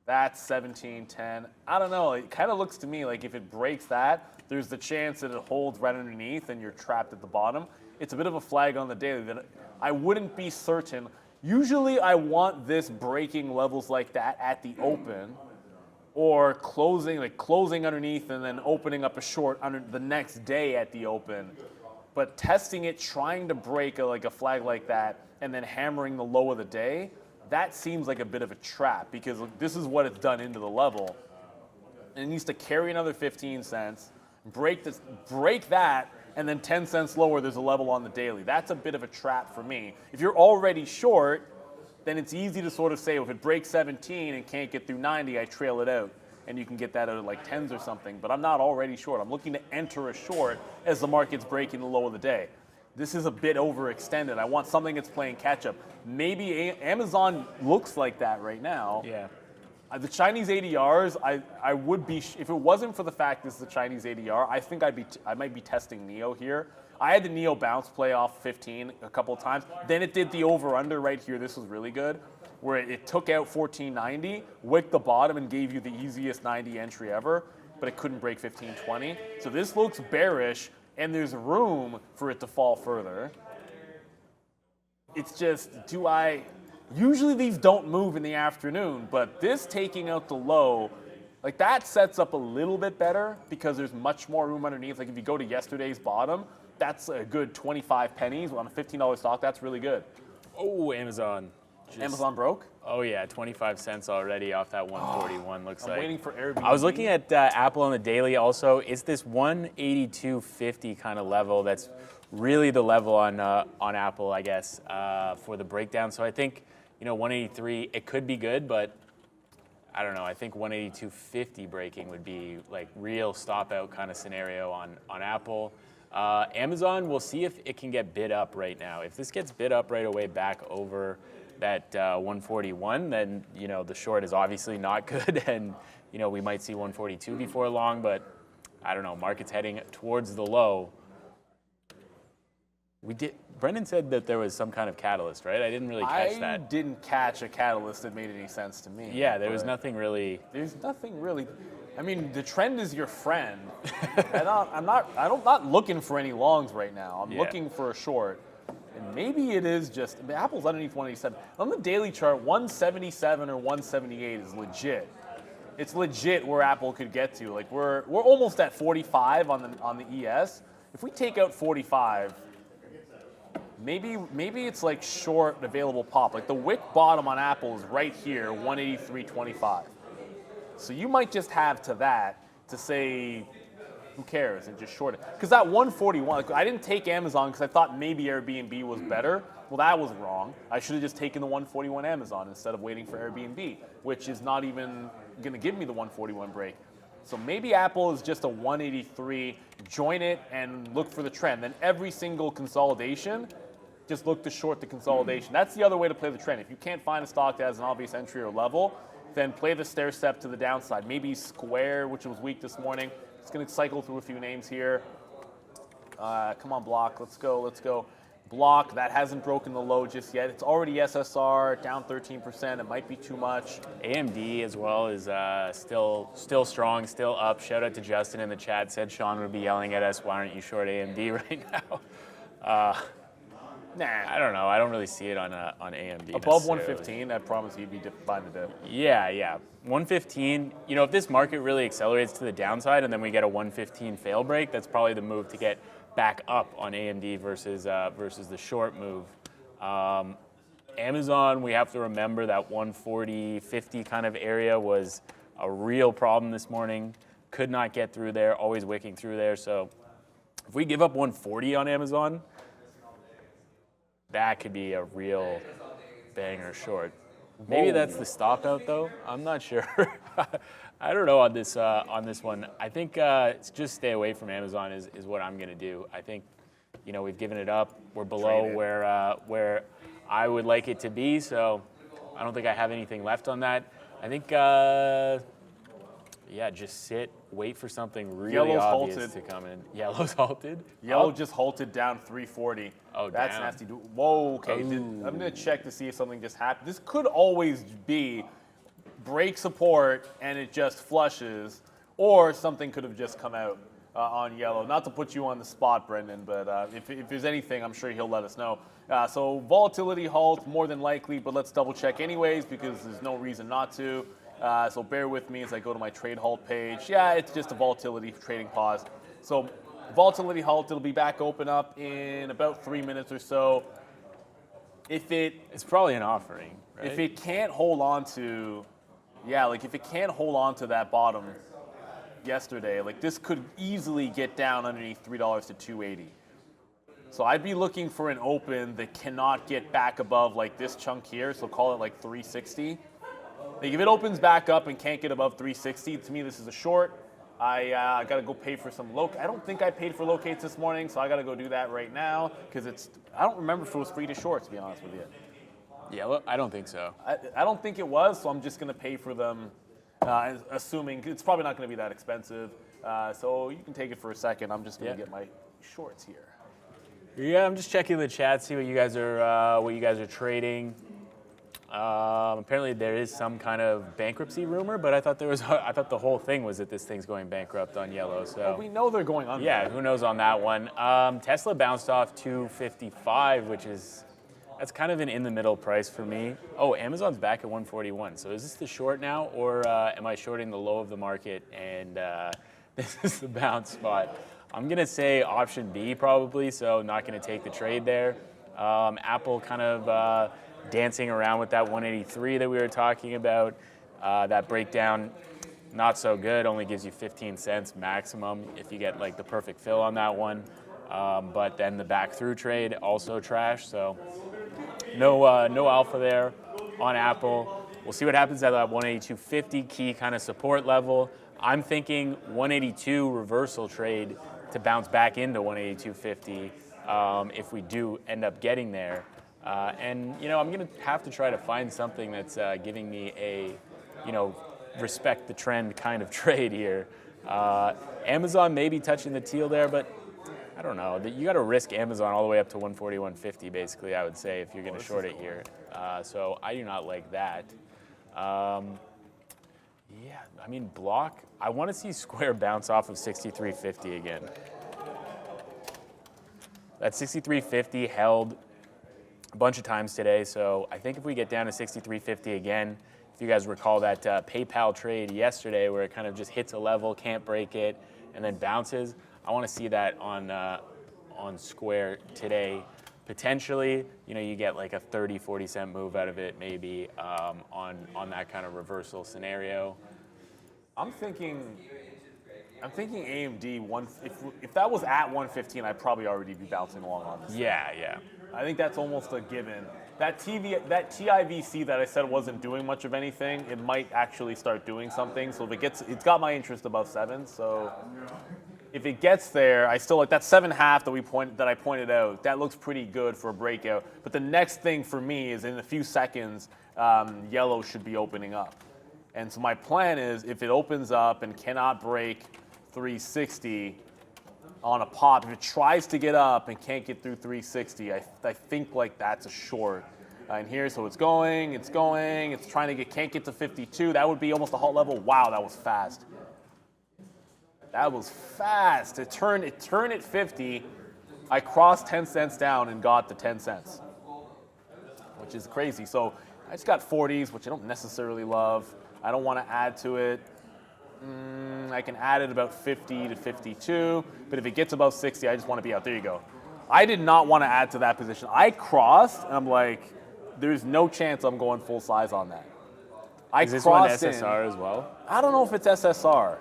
That's 1710. I don't know. It kind of looks to me like if it breaks that, there's the chance that it holds right underneath and you're trapped at the bottom. It's a bit of a flag on the daily that I wouldn't be certain. Usually I want this breaking levels like that at the open or closing underneath and then opening up a short under the next day at the open. But testing it, trying to break a flag like that and then hammering the low of the day, that seems like a bit of a trap because this is what it's done into the level. And it needs to carry another 15 cents, break that, and then 10 cents lower, there's a level on the daily. That's a bit of a trap for me. If you're already short, then it's easy to sort of say, well, if it breaks 17 and can't get through 90, I trail it out. And you can get that out at like 10s or something. But I'm not already short. I'm looking to enter a short as the market's breaking the low of the day. This is a bit overextended. I want something that's playing catch up. Maybe Amazon looks like that right now. Yeah. The Chinese ADRs, I would be, if it wasn't for the fact this is the Chinese ADR, I think I might be testing NEO here. I had the NEO bounce play off 15 a couple of times. Then it did the over-under right here. This was really good, where it took out 1490, wicked the bottom, and gave you the easiest 90 entry ever, but it couldn't break 1520. So this looks bearish, and there's room for it to fall further. It's just, usually these don't move in the afternoon, but this taking out the low, like that sets up a little bit better because there's much more room underneath. Like if you go to yesterday's bottom, that's a good 25 pennies on a $15 stock. That's really good. Oh, Amazon. Amazon broke? Oh yeah, 25 cents already off that 141 looks I'm like. waiting for Airbnb. I was looking at Apple on the daily also. It's this 182.50 kind of level that's really the level on Apple, I guess, for the breakdown. So I think, 183, it could be good, but I don't know. I think 182.50 breaking would be like real stop out kind of scenario on Apple. Amazon, we'll see if it can get bid up right now. If this gets bid up right away back over that 141, then the short is obviously not good, and we might see 142 before long. But I don't know. Market's heading towards the low. Brendan said that there was some kind of catalyst, right? I didn't really catch that. I didn't catch a catalyst that made any sense to me. Yeah, there was nothing really. There's nothing really. I mean, the trend is your friend. I'm not looking for any longs right now. I'm looking for a short. And maybe it is just, Apple's underneath 187. On the daily chart, 177 or 178 is legit. It's legit where Apple could get to. Like we're almost at 45 on the ES. If we take out 45, maybe it's like short available pop. Like the wick bottom on Apple is right here, 183.25. So you might just have to that to say, who cares, and just short it. Because that 141, I didn't take Amazon because I thought maybe Airbnb was better. Well, that was wrong. I should have just taken the 141 Amazon instead of waiting for Airbnb, which is not even going to give me the 141 break. So maybe Apple is just a 183, join it and look for the trend. Then every single consolidation, just look to short the consolidation. That's the other way to play the trend. If you can't find a stock that has an obvious entry or level, then play the stair step to the downside. Maybe Square, which was weak this morning. It's going to cycle through a few names here. Come on, Block. Let's go. Block, that hasn't broken the low just yet. It's already SSR, down 13%. It might be too much. AMD as well is still strong, still up. Shout out to Justin in the chat. Said Sean would be yelling at us, why aren't you short AMD right now? Nah. I don't know. I don't really see it on AMD. Above necessarily. 115, I promise he'd be fine to do. Yeah. 115, if this market really accelerates to the downside and then we get a 115 fail break, that's probably the move to get back up on AMD versus the short move. Amazon, we have to remember that 140, 50 kind of area was a real problem this morning. Could not get through there, always wicking through there. So if we give up 140 on Amazon, that could be a real banger short. Maybe that's the stop out though. I'm not sure. I don't know on this one. I think just stay away from Amazon is what I'm going to do. I think we've given it up. We're below where I would like it to be. So I don't think I have anything left on that. I think just sit, wait for something really Yellow's obvious halted. to come in. Yellow's halted. Yellow just halted down 340. Oh, that's down. nasty. Whoa, okay. I'm going to check to see if something just happened. This could always be break support and it just flushes, or something could have just come out on yellow. Not to put you on the spot, Brendan, but if there's anything, I'm sure he'll let us know. So volatility halt, more than likely, but let's double check anyways because there's no reason not to. So bear with me as I go to my trade halt page. Yeah, it's just a volatility trading pause. So volatility halt, it'll be back open up in about 3 minutes or so. It's probably an offering, right? If it can't hold on to, if it can't hold on to that bottom yesterday, this could easily get down underneath $3 to 280. So I'd be looking for an open that cannot get back above this chunk here, so call it 360. If it opens back up and can't get above 360, to me this is a short. I got to go pay for some I don't think I paid for locates this morning, so I got to go do that right now because I don't remember if it was free to short, to be honest with you. Yellow? I don't think so. I don't think it was, so I'm just going to pay for them, assuming it's probably not going to be that expensive. So you can take it for a second. I'm just going to get my shorts here. Yeah, I'm just checking the chat, see what you guys are trading. Apparently there is some kind of bankruptcy rumor, but I thought the whole thing was that this thing's going bankrupt on yellow. So well, we know they're going under. Yeah, who knows on that one. Tesla bounced off 255, that's kind of an in-the-middle price for me. Oh, Amazon's back at 141. So is this the short now, or am I shorting the low of the market and this is the bounce spot? I'm going to say option B probably, so not going to take the trade there. Apple kind of dancing around with that 183 that we were talking about. That breakdown, not so good, only gives you 15 cents maximum if you get the perfect fill on that one. But then the back through trade, also trash, so no alpha there on Apple. We'll see what happens at that 182.50 key kind of support level. I'm thinking 182 reversal trade to bounce back into 182.50 if we do end up getting there. And I'm going to have to try to find something that's giving me a, respect the trend kind of trade here. Amazon may be touching the teal there, but I don't know. You got to risk Amazon all the way up to 141.50, basically, I would say, if you're going to short it here. So I do not like that. Block. I want to see Square bounce off of 63.50 again. That 63.50 held a bunch of times today, so I think if we get down to 63.50 again, if you guys recall that PayPal trade yesterday where it kind of just hits a level, can't break it, and then bounces, I want to see that on Square today. Potentially, you get a 30, 40 cent move out of it maybe on that kind of reversal scenario. I'm thinking AMD, if that was at 115, I'd probably already be bouncing along on this. Yeah. I think that's almost a given. That TIVC that I said wasn't doing much of anything, it might actually start doing something. So if it's got my interest above 7. So if it gets there, I still like that 7.5 that I pointed out. That looks pretty good for a breakout. But the next thing for me is in a few seconds, yellow should be opening up. And so my plan is if it opens up and cannot break 360, on a pop. If it tries to get up and can't get through 360, I think like that's a short. In here, so it's going, it's trying to get, can't get to 52. That would be almost a halt level. Wow, that was fast. That was fast. It turned at 50. I crossed 10 cents down and got the 10 cents, which is crazy. So I just got 40s, which I don't necessarily love. I don't want to add to it. I can add it about 50 to 52, but if it gets above 60, I just want to be out. There you go. I did not want to add to that position. I crossed, and I'm like, there's no chance I'm going full size on that. Is this one SSR as well? I don't know if it's SSR.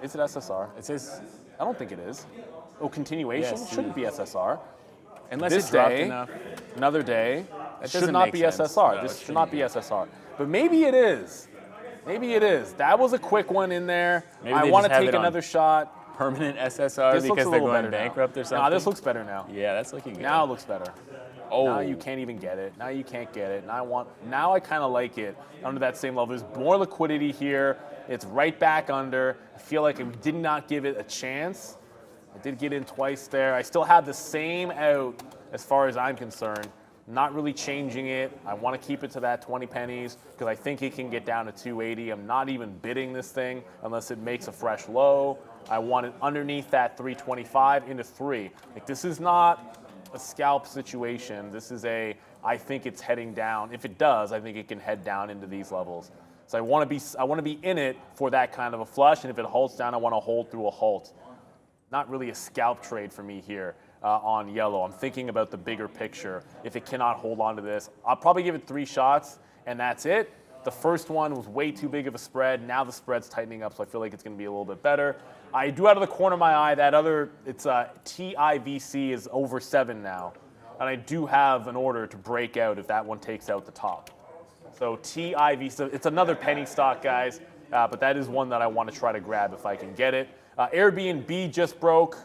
Is it SSR? It says. I don't think it is. Oh, continuation? Yes, It shouldn't be SSR. Unless This it dropped day, enough. another day, That should doesn't not make be sense. SSR. No, This it should not be shouldn't SSR. But maybe it is. Maybe it is. That was a quick one in there. Maybe I they want to just have take it on another shot. Permanent SSR This looks because a they're little going better bankrupt now. or something? Nah, this looks better now. Yeah, that's looking good. Now it looks better. Oh. Now you can't even get it. Now you can't get it. Now I kind of like it under that same level. There's more liquidity here. It's right back under. I feel like I did not give it a chance. I did get in twice there. I still have the same out as far as I'm concerned. Not really changing it. I want to keep it to that 20 pennies because I think it can get down to 280. I'm not even bidding this thing unless it makes a fresh low. I want it underneath that 325 into 3. Like, this is not a scalp situation. This is I think it's heading down. If it does, I think it can head down into these levels. So I want to be in it for that kind of a flush, and if it halts down, I want to hold through a halt. Not really a scalp trade for me here on yellow. I'm thinking about the bigger picture. If it cannot hold on to this, I'll probably give it 3 shots, and that's it. The first one was way too big of a spread. Now the spread's tightening up, so I feel like it's going to be a little bit better. I do out of the corner of my eye that it's TIVC is over 7 now, and I do have an order to break out if that one takes out the top. So TIVC, it's another penny stock, guys, but that is one that I want to try to grab if I can get it. Airbnb just broke.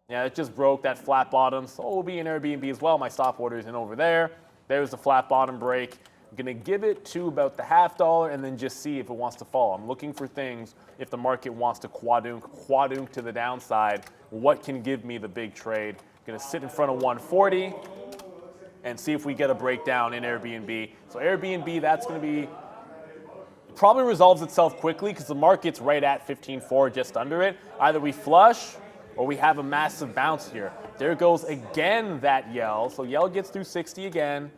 Yeah, it just broke that flat bottom. So it will be an Airbnb as well. My stop order is in over there. There's the flat bottom break. I'm going to give it to about the $0.50 and then just see if it wants to fall. I'm looking for things if the market wants to quadunk to the downside. What can give me the big trade? Going to sit in front of 140 and see if we get a breakdown in Airbnb. So Airbnb, that's going to be probably resolves itself quickly because the market's right at 15.4, just under it. Either we flush or we have a massive bounce here. There goes again that Yell. So Yell gets through 60 again.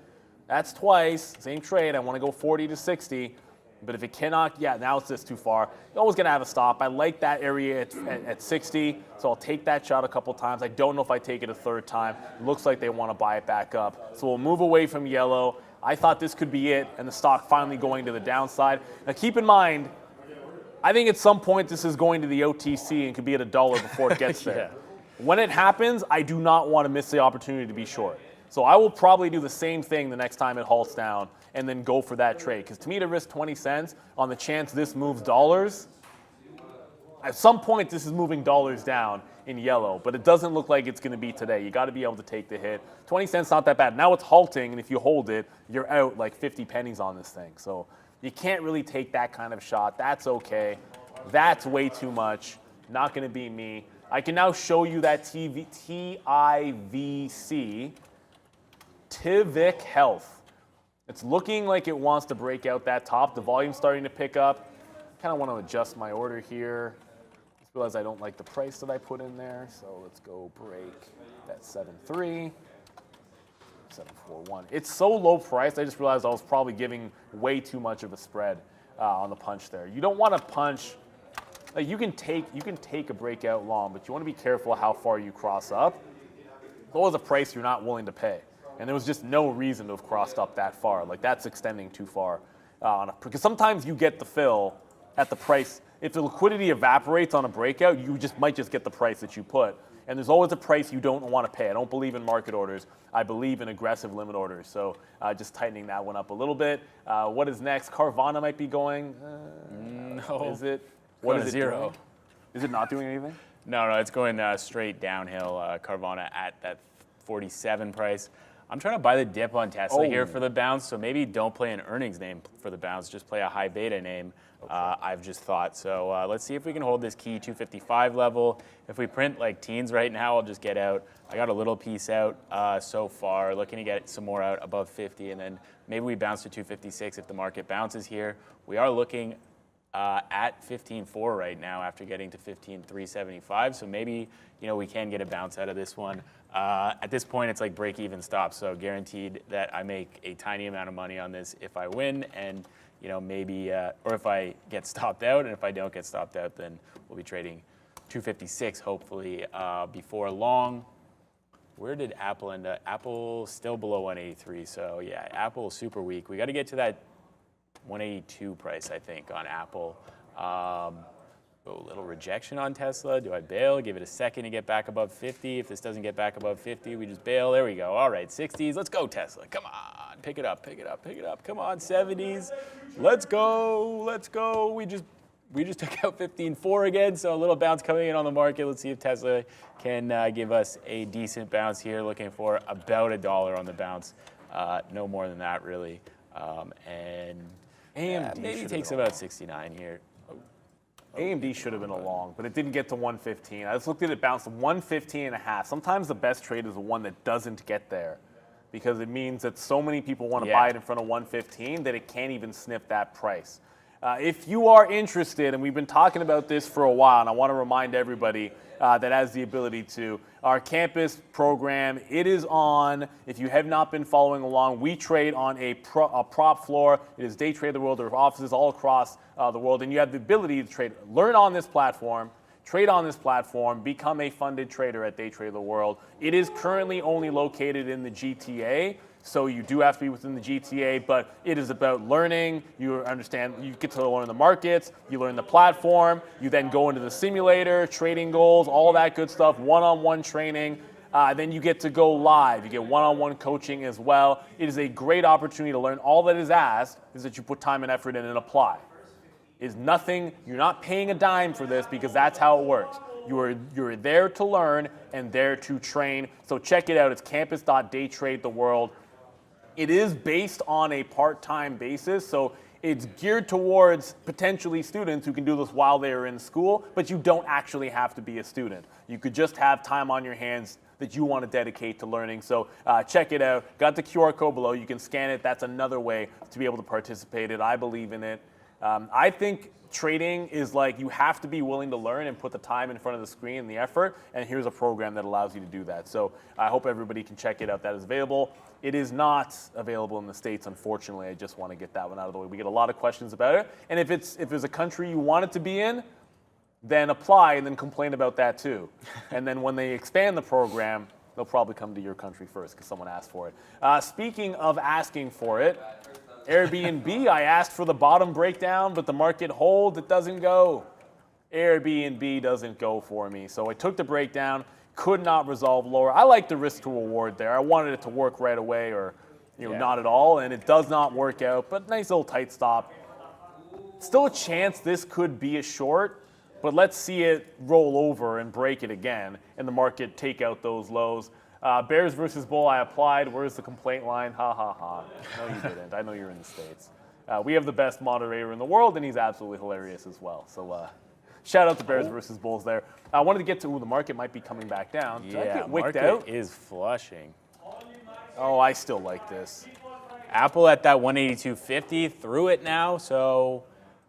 That's twice. Same trade. I want to go 40 to 60. But if it cannot, yeah, now it's just too far. You're always going to have a stop. I like that area at 60, so I'll take that shot a couple times. I don't know if I take it a third time. It looks like they want to buy it back up. So we'll move away from yellow. I thought this could be it, and the stock finally going to the downside. Now keep in mind, I think at some point this is going to the OTC and could be at $1 before it gets there. Yeah. When it happens, I do not want to miss the opportunity to be short. So I will probably do the same thing the next time it halts down and then go for that trade. Because to me, to risk 20 cents on the chance this moves dollars, at some point this is moving dollars down in yellow, but it doesn't look like it's going to be today. You got to be able to take the hit. 20 cents not that bad. Now it's halting, and if you hold it, you're out like 50 pennies on this thing. So you can't really take that kind of shot. That's okay. That's way too much. Not going to be me. I can now show you that TIVC, Tibc Health. It's looking like it wants to break out that top. The volume's starting to pick up. Kind of want to adjust my order here. Just realized I don't like the price that I put in there. So let's go break that 7.3, 7.41. It's so low priced. I just realized I was probably giving way too much of a spread on the punch there. You don't want to punch. Like you can take a breakout long, but you want to be careful how far you cross up. What was a price you're not willing to pay? And there was just no reason to have crossed up that far. Like that's extending too far. Because sometimes you get the fill at the price. If the liquidity evaporates on a breakout, you might just get the price that you put. And there's always a price you don't want to pay. I don't believe in market orders. I believe in aggressive limit orders. So just tightening that one up a little bit. What is next? Carvana might be going. No. Is it? What What is is it zero? doing? Is it not doing anything? No, it's going straight downhill. Carvana at that 47 price. I'm trying to buy the dip on Tesla here for the bounce, so maybe don't play an earnings name for the bounce, just play a high beta name, I've just thought. So let's see if we can hold this key 255 level. If we print like teens right now, I'll just get out. I got a little piece out so far, looking to get some more out above 50, and then maybe we bounce to 256 if the market bounces here. We are looking at 15.4 right now after getting to 15.375, so maybe we can get a bounce out of this one. At this point, it's like break-even stop, so guaranteed that I make a tiny amount of money on this if I win, and maybe, or if I get stopped out, and if I don't get stopped out, then we'll be trading 256 hopefully before long. Where did Apple end up? Apple still below 183, so yeah, Apple is super weak. We got to get to that 182 price, I think, on Apple. A little rejection on Tesla. Do I bail? Give it a second to get back above 50. If this doesn't get back above 50, we just bail. There we go. All right, 60s. Let's go, Tesla. Come on. Pick it up, pick it up, pick it up. Come on, 70s. Let's go. Let's go. We just took out 15.4 again, so a little bounce coming in on the market. Let's see if Tesla can give us a decent bounce here. Looking for about $1 on the bounce. No more than that, really. And AMD maybe takes about 69 here. AMD should have been a long, but it didn't get to 115. I just looked at it bounce to 115.5. Sometimes the best trade is the one that doesn't get there, because it means that so many people want to buy it in front of 115 that it can't even sniff that price. If you are interested, and we've been talking about this for a while, and I want to remind everybody that has the ability to, our campus program, it is on. If you have not been following along, we trade on a prop floor. It is Day Trade the World. There are offices all across the world, and you have the ability to trade, learn on this platform, trade on this platform, become a funded trader at Day Trade the World. It is currently only located in the GTA, so you do have to be within the GTA, but it is about learning. You understand, you get to learn the markets, you learn the platform, you then go into the simulator, trading goals, all that good stuff, one-on-one training. Then you get to go live. You get one-on-one coaching as well. It is a great opportunity to learn. All that is asked is that you put time and effort in and apply. Is nothing, you're not paying a dime for this, because that's how it works. You're there to learn and there to train. So check it out. It's campus.daytradetheworld. It is based on a part-time basis, so it's geared towards potentially students who can do this while they are in school, but you don't actually have to be a student. You could just have time on your hands that you want to dedicate to learning. So check it out. Got the QR code below. You can scan it. That's another way to be able to participate in it. I believe in it. I think trading is like, you have to be willing to learn and put the time in front of the screen and the effort, and here's a program that allows you to do that. So I hope everybody can check it out. That is available. It is not available in the States, unfortunately. I just want to get that one out of the way. We get a lot of questions about it, and if there's a country you want it to be in, then apply and then complain about that too. And then when they expand the program, they'll probably come to your country first because someone asked for it. Speaking of asking for it, Airbnb, I asked for the bottom breakdown, but the market holds, it doesn't go. Airbnb doesn't go for me. So I took the breakdown, could not resolve lower. I like the risk to reward there. I wanted it to work right away, or not at all, and it does not work out, but nice little tight stop. Still a chance this could be a short, but let's see it roll over and break it again, and the market take out those lows. Bears versus Bull, I applied. Where's the complaint line? Ha, ha, ha. No, you didn't. I know you're in the States. We have the best moderator in the world, and he's absolutely hilarious as well. So shout out to Bears versus Bulls there. I wanted to get to the market might be coming back down. Did I get wicked out? Market is flushing. Oh, I still like this. Apple at that 182.50, through it now, so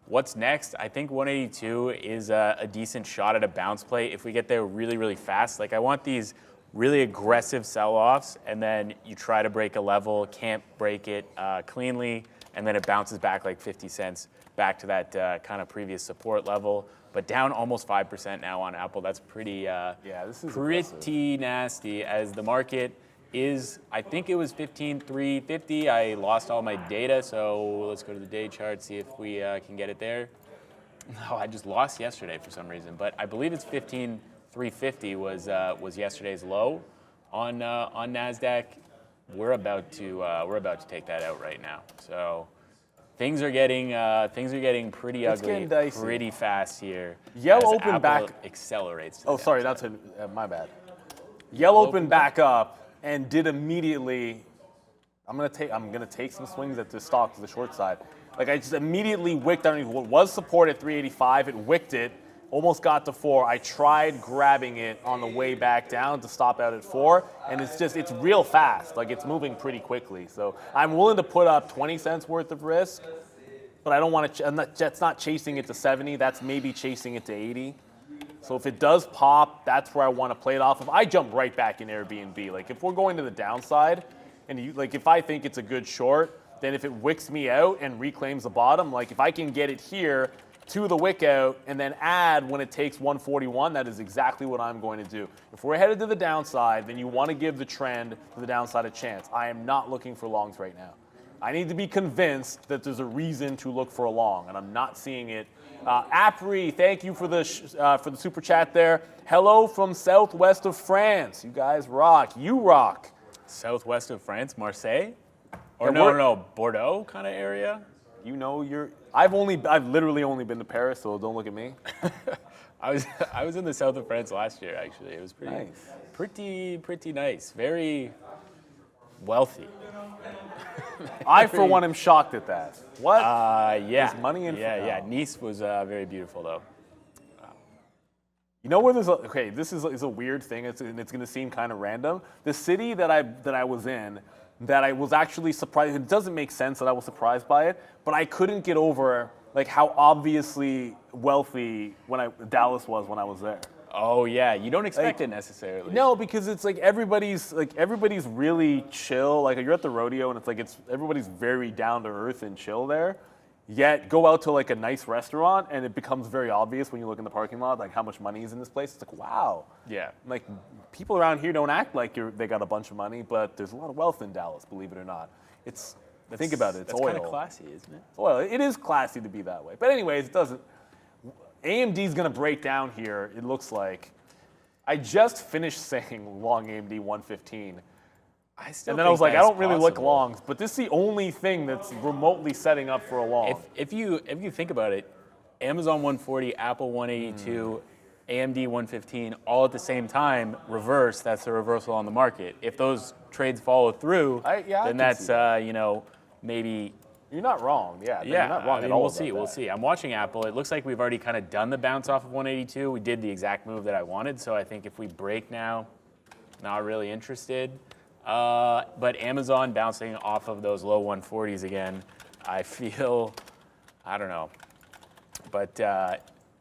what's next? I think 182 is a decent shot at a bounce play if we get there really, really fast. Like, I want these really aggressive sell-offs, and then you try to break a level, can't break it cleanly, and then it bounces back like 50 cents back to that kind of previous support level. But down almost 5% now on Apple. That's pretty, this is pretty aggressive. nasty, as the market is, I think it was 15,350. I lost all my data, so let's go to the day chart, see if we can get it there. No, I just lost yesterday for some reason, but I believe it's 15,350 was yesterday's low on NASDAQ. We're about to take that out right now. So things are getting pretty It's ugly, getting dicey. pretty fast here. Yellow as opened Apple back. accelerates. Oh, sorry, that's my bad. Yellow opened back up and did immediately I'm gonna take some swings at this stock to the short side. Like I just immediately wicked underneath what was support at 385. It wicked it, almost got to 4. I tried grabbing it on the way back down to stop out at 4, and it's real fast. Like it's moving pretty quickly. So I'm willing to put up 20 cents worth of risk, but I don't want to. That's not chasing it to 70. That's maybe chasing it to 80. So if it does pop, that's where I want to play it off of. I jump right back in Airbnb. Like if we're going to the downside, and if I think it's a good short, then if it wicks me out and reclaims the bottom, like if I can get it here to the wick out and then add when it takes 141, that is exactly what I'm going to do. If we're headed to the downside, then you want to give the trend to the downside a chance. I am not looking for longs right now. I need to be convinced that there's a reason to look for a long, and I'm not seeing it. Apri, thank you for the super chat there. Hello from southwest of France. You guys rock. You rock. Southwest of France, Marseille? Or Yeah, no, Bordeaux kind of area? You know, I've literally only been to Paris, so don't look at me. I was in the south of France last year, actually. It was Nice. pretty nice. Very wealthy. I, for one, am shocked at that. What? Yeah. There's money in Yeah. Nice was very beautiful, though. You know where this is a weird thing, it's going to seem kind of random. The city that I was in, that I was actually surprised, it doesn't make sense that I was surprised by it, but I couldn't get over like how obviously wealthy Dallas was when I was there. Oh, yeah. You don't expect it necessarily. No, because it's like everybody's really chill. Like you're at the rodeo and everybody's very down to earth and chill there. Yet go out to like a nice restaurant and it becomes very obvious when you look in the parking lot like how much money is in this place. It's like, wow. Yeah. Like people around here don't act like they got a bunch of money, but there's a lot of wealth in Dallas, believe it or not. Think about it. It's that's oil. kind of classy, isn't it? Well, it is classy to be that way. But anyways, it doesn't. AMD's going to break down here, it looks like. I just finished saying long AMD 115. And then I was like, I don't really look longs, but this is the only thing that's remotely setting up for a long. If you think about it, Amazon 140, Apple 182, AMD 115, all at the same time, reverse, that's a reversal on the market. If those trades follow through, then that's, maybe... You're not wrong, yeah. Yeah, you're not wrong at all. We'll see. I'm watching Apple. It looks like we've already kind of done the bounce off of 182. We did the exact move that I wanted, so I think if we break now, not really interested. But Amazon bouncing off of those low 140s again, I feel, I don't know. But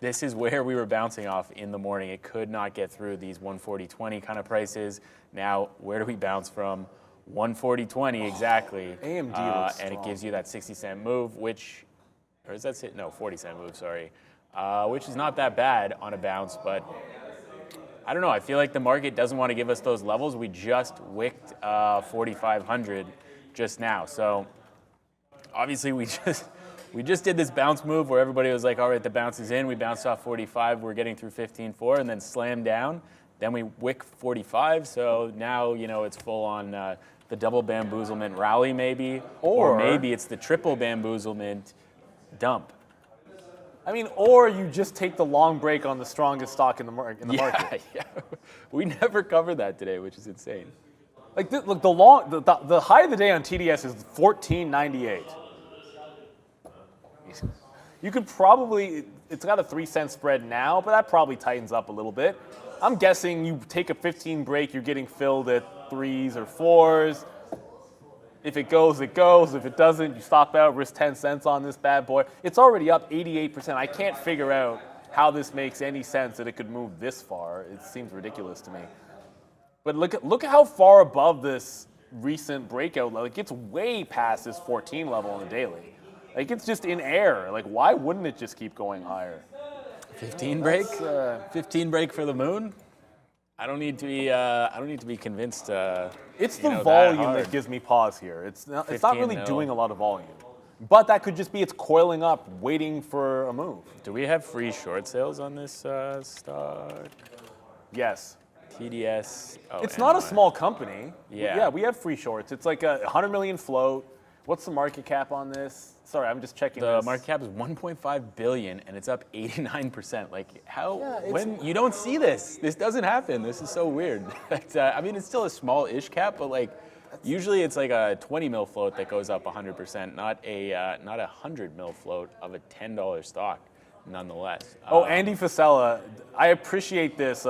this is where we were bouncing off in the morning. It could not get through these 140.20 kind of prices. Now, where do we bounce from? 140.20 exactly. AMD looks and it gives you that 60-cent move, or is that it? No, 40-cent move, sorry. Which is not that bad on a bounce, but I don't know. I feel like the market doesn't want to give us those levels. We just wicked 4,500 just now. So obviously we just did this bounce move where everybody was like, all right, the bounce is in. We bounced off 45. We're getting through 15.4 and then slammed down. Then we wick 45. So now, it's full on the double bamboozlement rally maybe. Or maybe it's the triple bamboozlement dump. I mean, or you just take the long break on the strongest stock in the market. Yeah. We never covered that today, which is insane. Like, look, the high of the day on TDS is 14.98. You could probably, it's got a 3-cent spread now, but that probably tightens up a little bit. I'm guessing you take a 15 break, you're getting filled at 3s or 4s. If it goes, it goes. If it doesn't, you stop out, risk 10 cents on this bad boy. It's already up 88%. I can't figure out how this makes any sense that it could move this far. It seems ridiculous to me. But look at how far above this recent breakout level. Like, it's way past this 14 level on the daily. Like, it's just in air. Like, why wouldn't it just keep going higher? 15 break? 15 break for the moon? I don't need to be convinced. It's the volume that gives me pause here. It's not really doing a lot of volume. But that could just be it's coiling up, waiting for a move. Do we have free short sales on this stock? Yes. TDS. Oh, it's not a small company. Yeah. We have free shorts. It's like a 100 million float. What's the market cap on this? Sorry, I'm just checking The this. market cap is 1.5 billion and it's up 89%. Like when you don't see this doesn't happen. This is so weird. I mean, it's still a small-ish cap, but like Usually it's like a 20 mil float that goes up 100%, not a 100 mil float of a $10 stock, nonetheless. Oh, Andy Fasella, I appreciate this.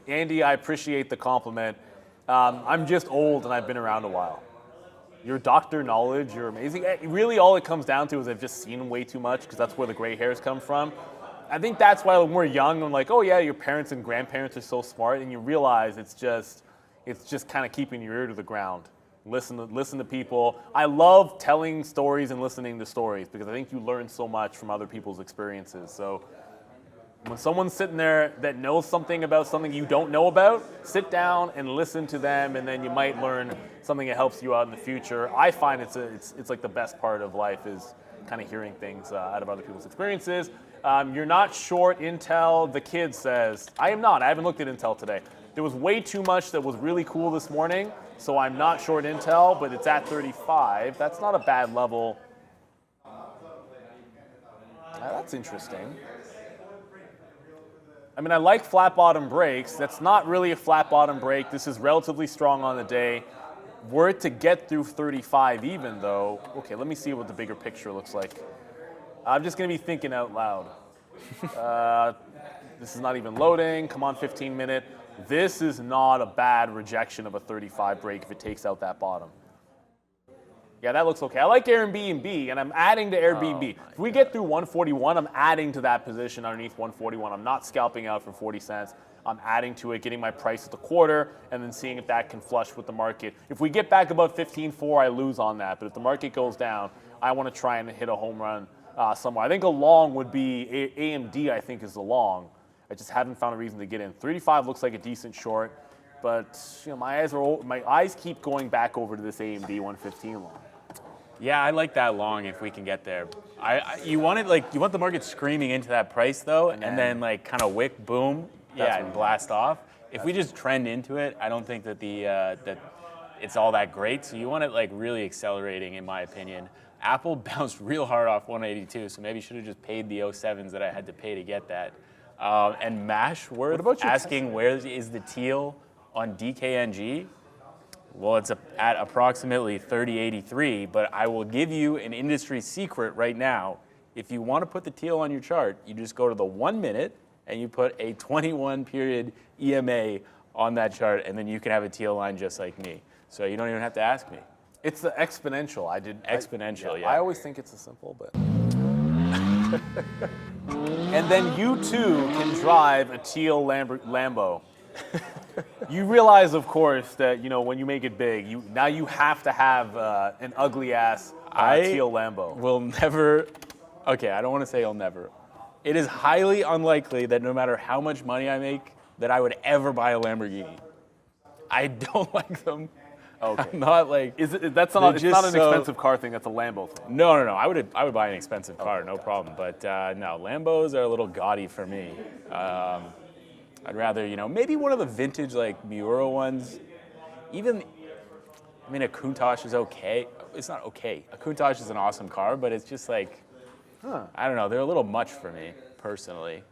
Andy, I appreciate the compliment. I'm just old and I've been around a while. Your doctor knowledge, you're amazing. Really, all it comes down to is I've just seen way too much because that's where the gray hairs come from. I think that's why when we're young, I'm like, oh yeah, your parents and grandparents are so smart, and you realize it's just kind of keeping your ear to the ground. Listen to people. I love telling stories and listening to stories because I think you learn so much from other people's experiences. So when someone's sitting there that knows something about something you don't know about, sit down and listen to them, and then you might learn something that helps you out in the future. I find it's like the best part of life is kind of hearing things out of other people's experiences. You're not short Intel, the kid says. I am not. I haven't looked at Intel today. There was way too much that was really cool this morning, so I'm not short Intel, but it's at 35. That's not a bad level. That's interesting. I mean, I like flat bottom breaks. That's not really a flat bottom break. This is relatively strong on the day. Were it to get through 35 even though, okay, let me see what the bigger picture looks like. I'm just gonna be thinking out loud. This is not even loading. Come on, 15-minute. This is not a bad rejection of a 35 break if it takes out that bottom. Yeah, that looks okay. I like Airbnb, and I'm adding to Airbnb. If we get through 141, I'm adding to that position underneath 141. I'm not scalping out for 40 cents. I'm adding to it, getting my price at the quarter, and then seeing if that can flush with the market. If we get back above 15.4, I lose on that. But if the market goes down, I want to try and hit a home run somewhere. I think a long would be AMD, I think, is the long. I just haven't found a reason to get in. 35 looks like a decent short, but you know, my eyes keep going back over to this AMD 115 long. Yeah, I like that long if we can get there. You want the market screaming into that price though, and then like kind of wick boom, and blast off. If we just trend into it, I don't think that that it's all that great. So you want it like really accelerating, in my opinion. Apple bounced real hard off 182, so maybe should have just paid the 07s that I had to pay to get that. And Mashworth asking where is the teal on DKNG? Well, it's at approximately 3083, but I will give you an industry secret right now. If you want to put the teal on your chart, you just go to the 1 minute and you put a 21 period EMA on that chart, and then you can have a teal line just like me. So you don't even have to ask me. It's the exponential. Exponential, yeah. I always think it's a simple, but. And then you too can drive a teal Lambo. You realize, of course, that when you make it big, now you have to have an ugly ass teal Lambo. Will never. Okay, I don't want to say I'll never. It is highly unlikely that no matter how much money I make, that I would ever buy a Lamborghini. I don't like them. Okay. I'm not like. It's not an expensive car thing. That's a Lambo thing. No. I would buy an expensive car, no problem. But no, Lambos are a little gaudy for me. I'd rather, maybe one of the vintage like Miura ones. A Countach is okay. It's not okay. A Countach is an awesome car, but it's just like, I don't know. They're a little much for me personally.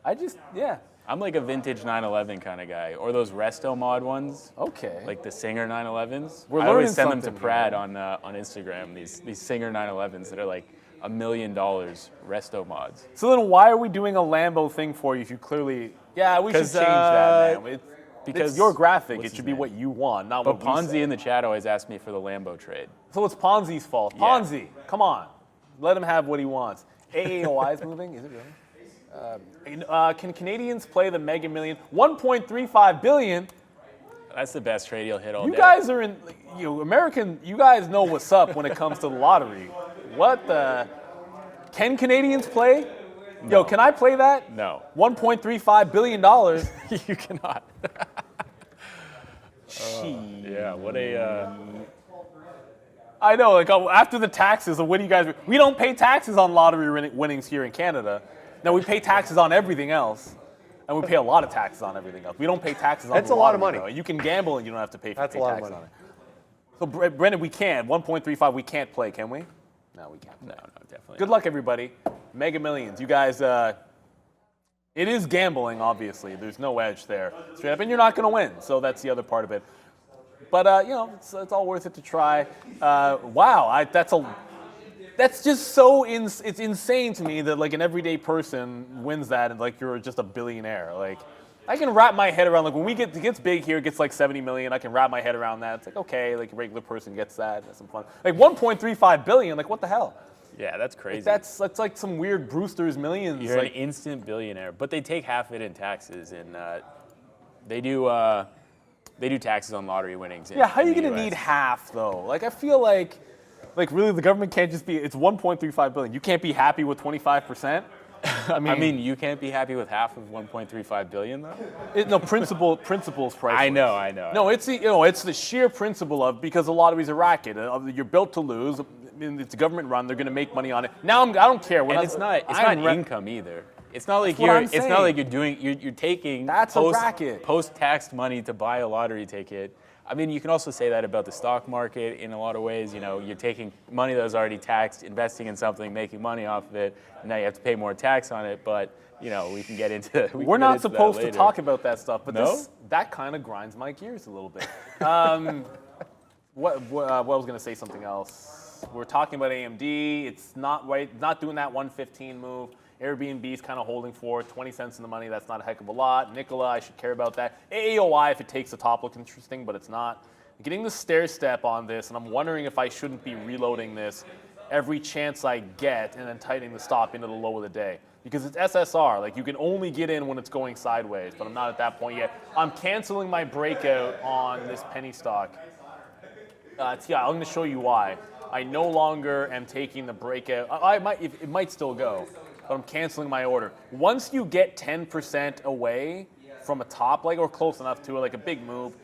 I'm like a vintage 911 kind of guy, or those Resto mod ones. Okay. Like the Singer 911s. We're I learning always send them to something Prad on Instagram. These Singer 911s that are like $1 million Resto mods. So then, why are we doing a Lambo thing for you if you clearly? Yeah, we should change that, man. Because it's your graphic. It should be what you want, not what we Ponzi say. in the chat always asks me for the Lambo trade. So it's Ponzi's fault. Yeah. Ponzi, come on, let him have what he wants. AAOI is moving. Is it really? Can Canadians play the Mega Million? 1.35 billion. That's the best trade you'll hit all day. You guys are in American. You guys know what's up when it comes to the lottery. What the? Can Canadians play? No. Yo, can I play that? No. $1.35 billion. You cannot. Yeah, what a... I know, like after the taxes, what do you guys... We don't pay taxes on lottery winnings here in Canada. No, we pay taxes on everything else. And we pay a lot of taxes on everything else. We don't pay taxes on That's the a lot of lottery, money. though. You can gamble and you don't have to pay That's a lot of taxes money. on it. So, Brendan, we can. 1.35, we can't play, can we? No, we can't. No, definitely Good luck, everybody. Mega Millions. You guys, it is gambling, obviously. There's no edge there. Straight up, and you're not going to win. So that's the other part of it. But you know, it's all worth it to try. Wow, that's just so it's insane to me that like an everyday person wins that and like you're just a billionaire. Like I can wrap my head around like when it gets big here, it gets like 70 million. I can wrap my head around that. It's like okay, like a regular person gets that. That's some fun. Like 1.35 billion. Like what the hell? Yeah, that's crazy. Like, that's like some weird Brewster's Millions. You're like, an instant billionaire, but they take half of it in taxes, and they do taxes on lottery winnings. Yeah, how are you in the going to US. need half, though? Like, I feel like really the government can't just be, it's 1.35 billion. You can't be happy with 25%? I mean, you can't be happy with half of 1.35 billion, though? No, principles priceless. I know. No, it's the sheer principle of, because the lottery's a racket. You're built to lose. I mean, it's a government run. They're going to make money on it. Now I don't care. And it's not income either. It's not like you're taking That's a racket. post-taxed money to buy a lottery ticket. I mean, you can also say that about the stock market in a lot of ways. You know, you're taking money that was already taxed, investing in something, making money off of it, and now you have to pay more tax on it. But you know, we can get into. We're not supposed to talk about that stuff, but No? that kind of grinds my gears a little bit. What I was going to say something else. We're talking about AMD. It's not right. Not doing that 115 move. Airbnb is kind of holding for 20 cents in the money. That's not a heck of a lot. Nikola, I should care about that. AAOI, if it takes the top, looks interesting, but it's not. I'm getting the stair step on this, and I'm wondering if I shouldn't be reloading this every chance I get and then tightening the stop into the low of the day. Because it's SSR. Like, you can only get in when it's going sideways, but I'm not at that point yet. I'm canceling my breakout on this penny stock. I'm going to show you why. I no longer am taking the breakout. It might still go, but I'm canceling my order. Once you get 10% away from a top leg or close enough to it, like a big move,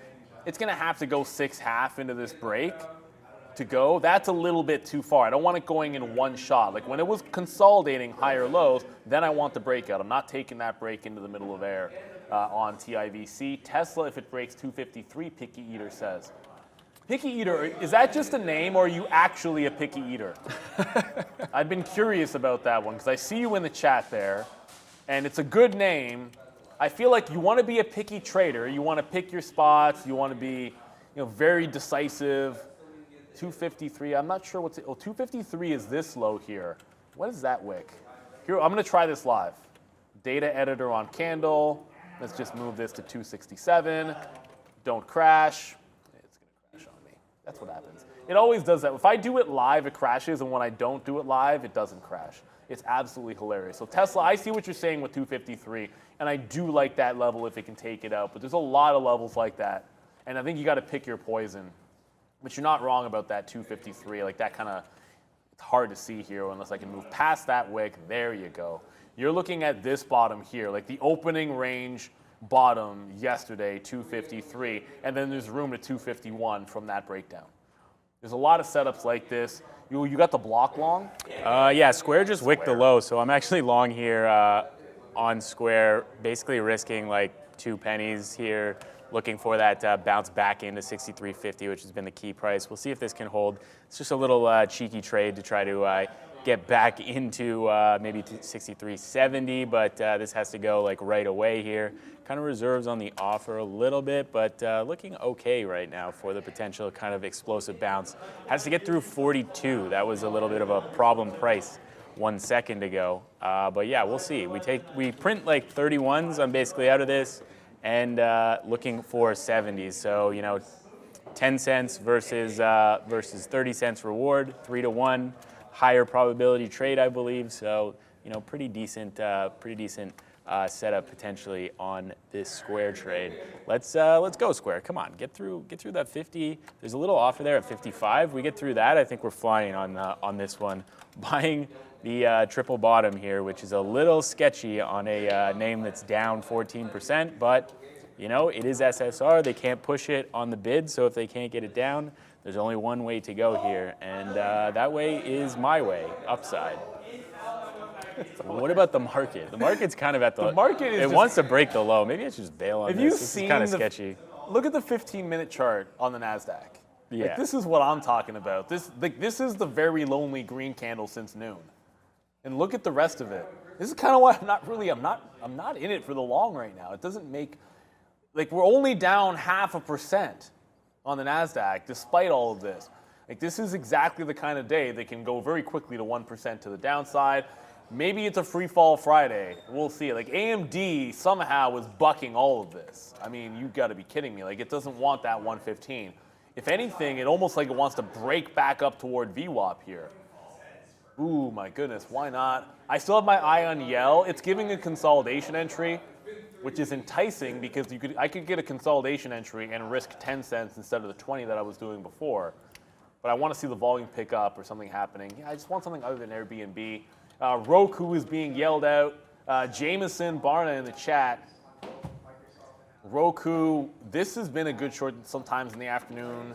it's going to have to go 6.5 into this break to go. That's a little bit too far. I don't want it going in one shot. Like when it was consolidating higher lows, then I want the breakout. I'm not taking that break into the middle of air on TIVC. Tesla, if it breaks 253, Picky Eater says. Picky Eater, is that just a name or are you actually a picky eater? I've been curious about that one because I see you in the chat there and it's a good name. I feel like you want to be a picky trader. You want to pick your spots. You want to be very decisive. 253, I'm not sure what's it. Oh, 253 is this low here. What is that wick? Here, I'm going to try this live. Data editor on candle. Let's just move this to 267. Don't crash. That's what happens. It always does that. If I do it live, it crashes, and when I don't do it live, it doesn't crash. It's absolutely hilarious. So Tesla, I see what you're saying with 253, and I do like that level if it can take it out, but there's a lot of levels like that, and I think you got to pick your poison. But you're not wrong about that 253. Like that kind of, it's hard to see here unless I can move past that wick. There you go. You're looking at this bottom here, like the opening range bottom yesterday, 253, and then there's room to 251 from that breakdown. There's a lot of setups like this. You got the block long? Yeah, Square just wicked the low, so I'm actually long here on Square, basically risking like 2 pennies here, looking for that bounce back into 63.50, which has been the key price. We'll see if this can hold. It's just a little cheeky trade to try to get back into maybe 63.70, but this has to go like right away here. Kind of reserves on the offer a little bit, but looking okay right now for the potential kind of explosive bounce. Has to get through 42. That was a little bit of a problem price 1 second ago. But yeah, we'll see. We print like 31s. I'm basically out of this and looking for 70s. So 10 cents versus 30 cents reward, 3-to-1. Higher probability trade, I believe. So, pretty decent setup potentially on this Square trade. Let's go Square. Come on, get through that 50. There's a little offer there at 55. We get through that, I think we're flying on this one. Buying the triple bottom here, which is a little sketchy on a name that's down 14%, but it is SSR. They can't push it on the bid, so if they can't get it down, there's only one way to go here, and that way is my way, upside. What about the market? The market's kind of at the market is it wants to break the low. Maybe I should just bail on this. This is kind of sketchy. Look at the 15-minute chart on the NASDAQ. Yeah. Like, this is what I'm talking about. This is the very lonely green candle since noon. And look at the rest of it. This is kind of why I'm not in it for the long right now. It doesn't make, like, we're only down 0.5%. on the NASDAQ, despite all of this. Like, this is exactly the kind of day that can go very quickly to 1% to the downside. Maybe it's a free fall Friday. We'll see. Like, AMD somehow is bucking all of this. I mean, you've got to be kidding me. Like, it doesn't want that 115. If anything, it almost like it wants to break back up toward VWAP here. Ooh, my goodness, why not? I still have my eye on Yell. It's giving a consolidation entry, which is enticing because I could get a consolidation entry and risk 10 cents instead of the 20 that I was doing before. But I want to see the volume pick up or something happening. Yeah, I just want something other than Airbnb. Roku is being yelled out. Jameson Barna in the chat. Roku, this has been a good short sometimes in the afternoon.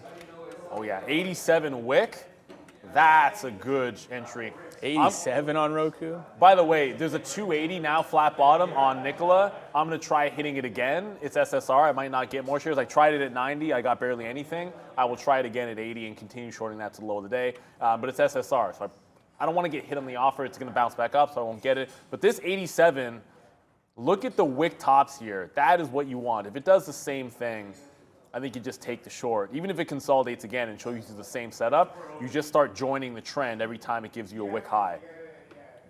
Oh yeah, 87 wick. That's a good entry. 87 on Roku? By the way, there's a 280 now flat bottom on Nikola. I'm going to try hitting it again. It's SSR. I might not get more shares. I tried it at 90. I got barely anything. I will try it again at 80 and continue shorting that to the low of the day. But it's SSR, so I don't want to get hit on the offer. It's going to bounce back up, so I won't get it. But this 87, look at the wick tops here. That is what you want. If it does the same thing, I think you just take the short. Even if it consolidates again and shows you the same setup, you just start joining the trend every time it gives you a wick high.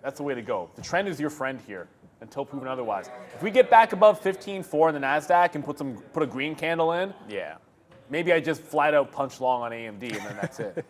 That's the way to go. The trend is your friend here until proven otherwise. If we get back above 15.4 in the NASDAQ and put a green candle in, Yeah. maybe I just flat out punch long on AMD and then that's it.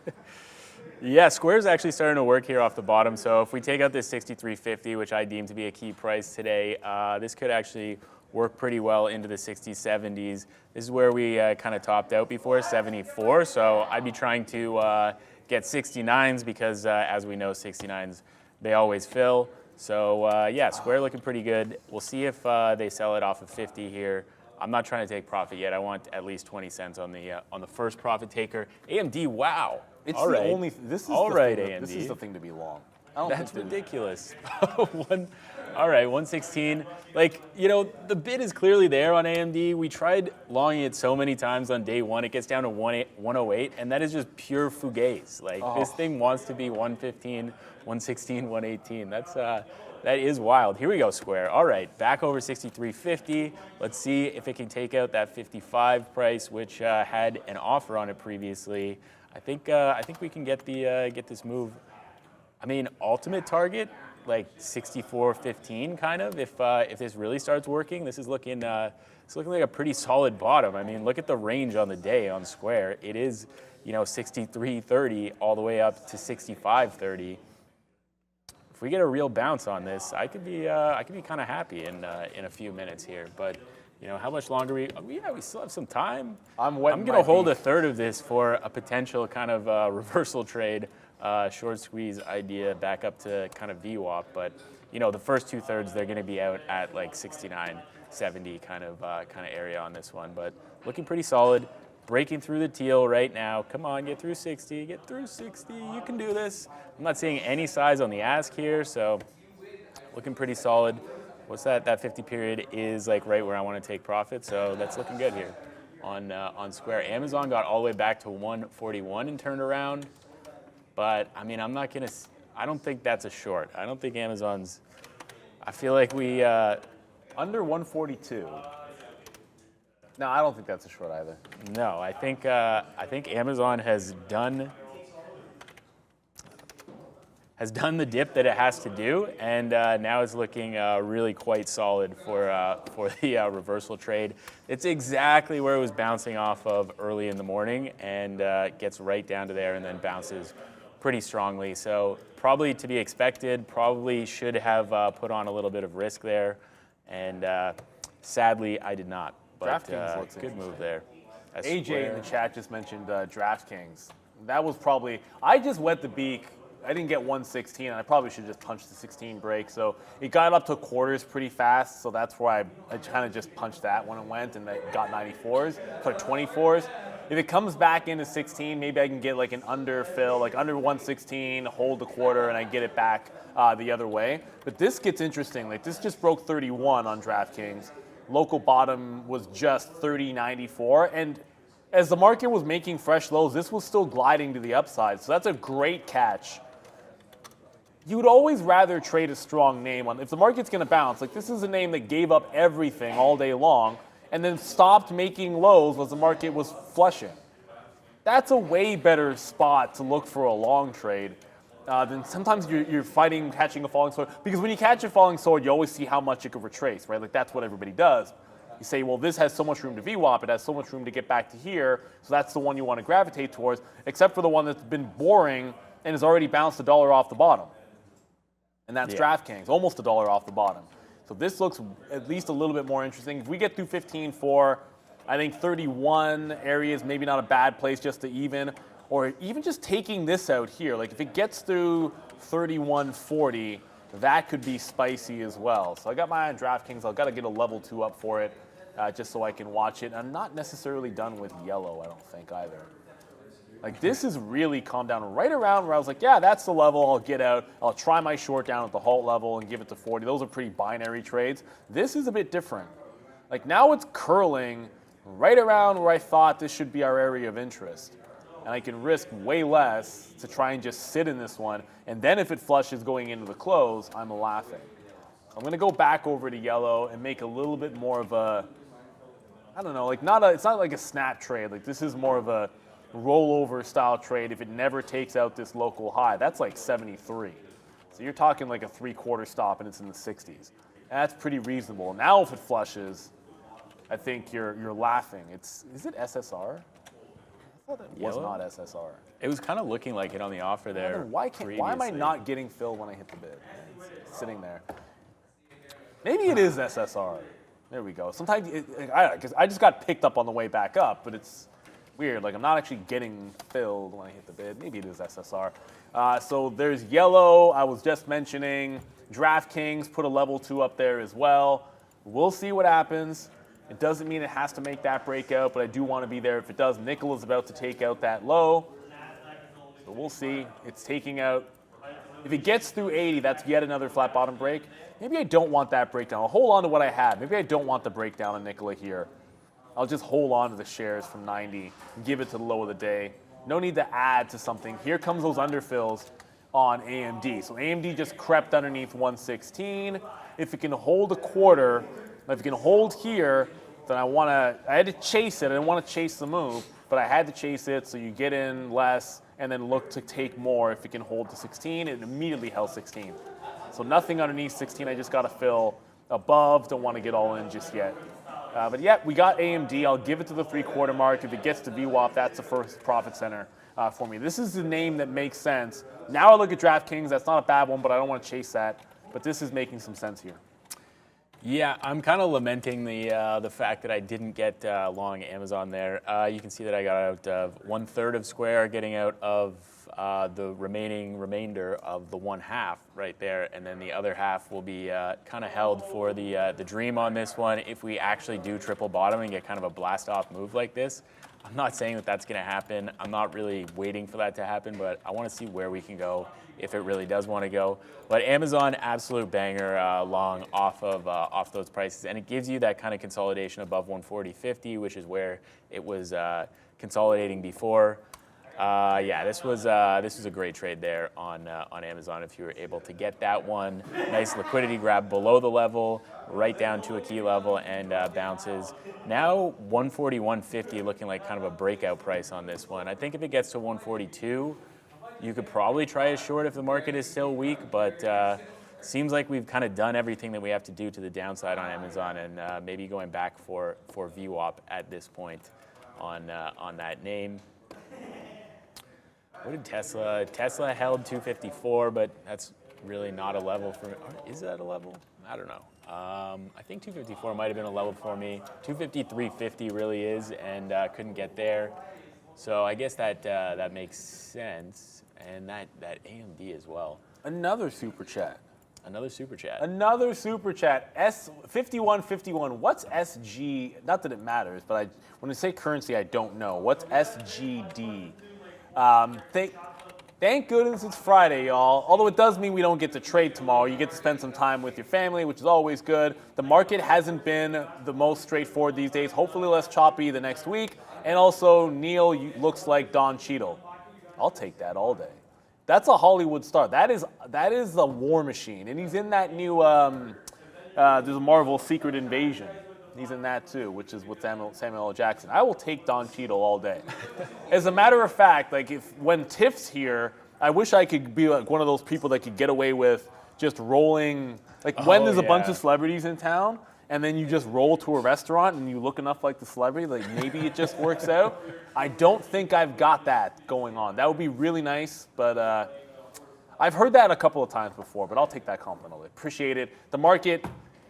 Yeah, Square's actually starting to work here off the bottom. So if we take out this 63.50, which I deem to be a key price today, this could actually work pretty well into the 60s, 70s. This is where we kind of topped out before, 74. So I'd be trying to get 69s because, as we know, 69s, they always fill. So yeah, Square looking pretty good. We'll see if they sell it off of 50 here. I'm not trying to take profit yet. I want at least 20 cents on the first profit taker. AMD, wow. It's all the right. only. This is all the right, thing AMD. This is the thing to be long. That's ridiculous. All right, 116. Like, you know, the bid is clearly there on AMD. We tried longing it so many times on day one. It gets down to 108, and that is just pure fugazi. Like, this thing wants to be 115, 116, 118. That is wild. Here we go, Square. All right, back over 63.50. Let's see if it can take out that 55 price, which had an offer on it previously. I think we can get this move. I mean, ultimate target, like 64.15 kind of. If this really starts working, this is looking it's looking like a pretty solid bottom. I mean, look at the range on the day on Square. It is, you know, 63.30 all the way up to 65.30. If we get a real bounce on this, I could be kind of happy in a few minutes here. But you know, how much longer we still have some time. I'm going to hold a third of this for a potential kind of reversal trade, short squeeze idea back up to kind of VWAP. But you know, the first 2/3 they're going to be out at like 69.70 kind of area on this one. But looking pretty solid. Breaking through the teal right now. Come on, get through 60. Get through 60. You can do this. I'm not seeing any size on the ask here, so looking pretty solid. What's that? That 50 period is like right where I want to take profit, so that's looking good here on Square. Amazon got all the way back to 141 and turned around, but I mean, I don't think that's a short. I don't think Amazon's. I feel like we under 142. No, I don't think that's a short either. No, I think Amazon has done the dip that it has to do, and now it's looking really quite solid for the reversal trade. It's exactly where it was bouncing off of early in the morning, and gets right down to there, and then bounces pretty strongly. So probably to be expected. Probably should have put on a little bit of risk there, and sadly I did not. But good move there. AJ in the chat just mentioned DraftKings. That was probably, I just wet the beak. I didn't get 116, and I probably should just punch the 16 break. So it got up to quarters pretty fast, so that's why I kind of just punched that when it went, and it got 94s, so 24s. If it comes back into 16, maybe I can get like an underfill, like under 116, hold the quarter, and I get it back the other way. But this gets interesting. Like this just broke 31 on DraftKings. Local bottom was just 30.94, and as the market was making fresh lows, this was still gliding to the upside. So that's a great catch. You would always rather trade a strong name on, if the market's going to bounce, like this is a name that gave up everything all day long and then stopped making lows as the market was flushing. that's a way better spot to look for a long trade then sometimes you're fighting catching a falling sword. Because when you catch a falling sword, you always see how much it could retrace, right? Like that's what everybody does. You say, well, this has so much room to VWAP, it has so much room to get back to here, so that's the one you want to gravitate towards, except for the one that's been boring and has already bounced $1 off the bottom. And that's DraftKings, almost $1 off the bottom. So this looks at least a little bit more interesting. If we get through 15.4, I think 31 area is maybe not a bad place just to even, or even just taking this out here. Like if it gets through 31.40, that could be spicy as well. So I got my eye on DraftKings. I've got to get a level 2 up for it just so I can watch it. I'm not necessarily done with yellow, I don't think either. Like this is really calmed down right around where I was like, yeah, that's the level I'll get out. I'll try my short down at the halt level and give it to 40. Those are pretty binary trades. This is a bit different. Like now it's curling right around where I thought this should be our area of interest. And I can risk way less to try and just sit in this one. And then if it flushes going into the close, I'm laughing. I'm going to go back over to yellow and make a little bit more of a, I don't know, like it's not like a snap trade. Like this is more of a rollover style trade if it never takes out this local high. That's like 73. So you're talking like a 3/4 stop and it's in the 60s. That's pretty reasonable. Now if it flushes, I think you're laughing. Is it SSR? I thought it was not SSR. It was kind of looking like it on the offer there. Why am I not getting filled when I hit the bid? It's sitting there. Maybe it is SSR. There we go. Sometimes, because I just got picked up on the way back up, but it's weird. Like I'm not actually getting filled when I hit the bid. Maybe it is SSR. So there's yellow. I was just mentioning DraftKings put a level 2 up there as well. We'll see what happens. It doesn't mean it has to make that breakout, but I do want to be there if it does. Nikola's about to take out that low. So we'll see. It's taking out. If it gets through 80, that's yet another flat bottom break. Maybe I don't want that breakdown. I'll hold on to what I had. Maybe I don't want the breakdown on Nikola here. I'll just hold on to the shares from 90 and give it to the low of the day. No need to add to something. Here comes those underfills on AMD. So AMD just crept underneath 116. If it can hold a quarter, if it can hold here, then I had to chase it. I didn't want to chase the move, but I had to chase it, so you get in less and then look to take more if it can hold to 16. It immediately held 16. So nothing underneath 16. I just got to fill above. Don't want to get all in just yet. But yeah, we got AMD. I'll give it to the 3/4 mark. If it gets to VWAP, that's the first profit center for me. This is the name that makes sense. Now I look at DraftKings. That's not a bad one, but I don't want to chase that. But this is making some sense here. Yeah, I'm kind of lamenting the fact that I didn't get long Amazon there. You can see that I got out of 1/3 of Square, getting out of the remainder of the 1/2 right there, and then the other half will be kind of held for the dream on this one. If we actually do triple bottom and get kind of a blast off move like this, I'm not saying that that's going to happen. I'm not really waiting for that to happen, but I want to see where we can go if it really does want to go. But Amazon, absolute banger long off those prices, and it gives you that kind of consolidation above 140.50, which is where it was consolidating before. Yeah, this was a great trade there on Amazon if you were able to get that one. Nice liquidity grab below the level, right down to a key level, and bounces. Now 141.50 looking like kind of a breakout price on this one. I think if it gets to 142, you could probably try a short if the market is still weak, but seems like we've kind of done everything that we have to do to the downside on Amazon, and maybe going back for VWAP at this point on that name. What did Tesla? Tesla held 254, but that's really not a level for me. Is that a level? I don't know. I think 254 might have been a level for me. 253.50 really is, and couldn't get there. So I guess that makes sense, and that AMD as well. Another super chat. Another super chat. Another super chat. S5151. What's SG? Not that it matters, but when I say currency, I don't know. What's SGD? Thank goodness it's Friday, y'all. Although it does mean we don't get to trade tomorrow. You get to spend some time with your family, which is always good. The market hasn't been the most straightforward these days. Hopefully less choppy the next week. And also, Neil looks like Don Cheadle. I'll take that all day. That's a Hollywood star. That is a war machine. And he's in that new, there's a Marvel Secret Invasion. He's in that too, which is with Samuel L. Jackson. I will take Don Cheadle all day. As a matter of fact, like when Tiff's here, I wish I could be like one of those people that could get away with just rolling. Like when there's a bunch of celebrities in town, and then you just roll to a restaurant and you look enough like the celebrity, like maybe it just works out. I don't think I've got that going on. That would be really nice, but I've heard that a couple of times before, but I'll take that compliment. I appreciate it. The market,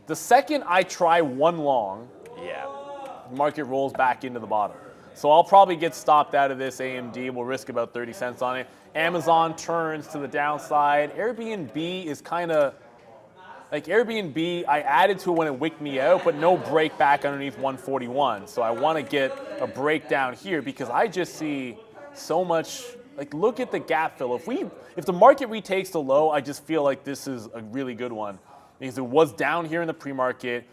the second I try one long, the market rolls back into the bottom. So I'll probably get stopped out of this AMD. We'll risk about 30 cents on it. Amazon turns to the downside. Airbnb is kind of, like Airbnb, I added to it when it wicked me out, but no break back underneath 141. So I want to get a breakdown here because I just see so much, like look at the gap fill. If the market retakes the low, I just feel like this is a really good one because it was down here in the pre-market.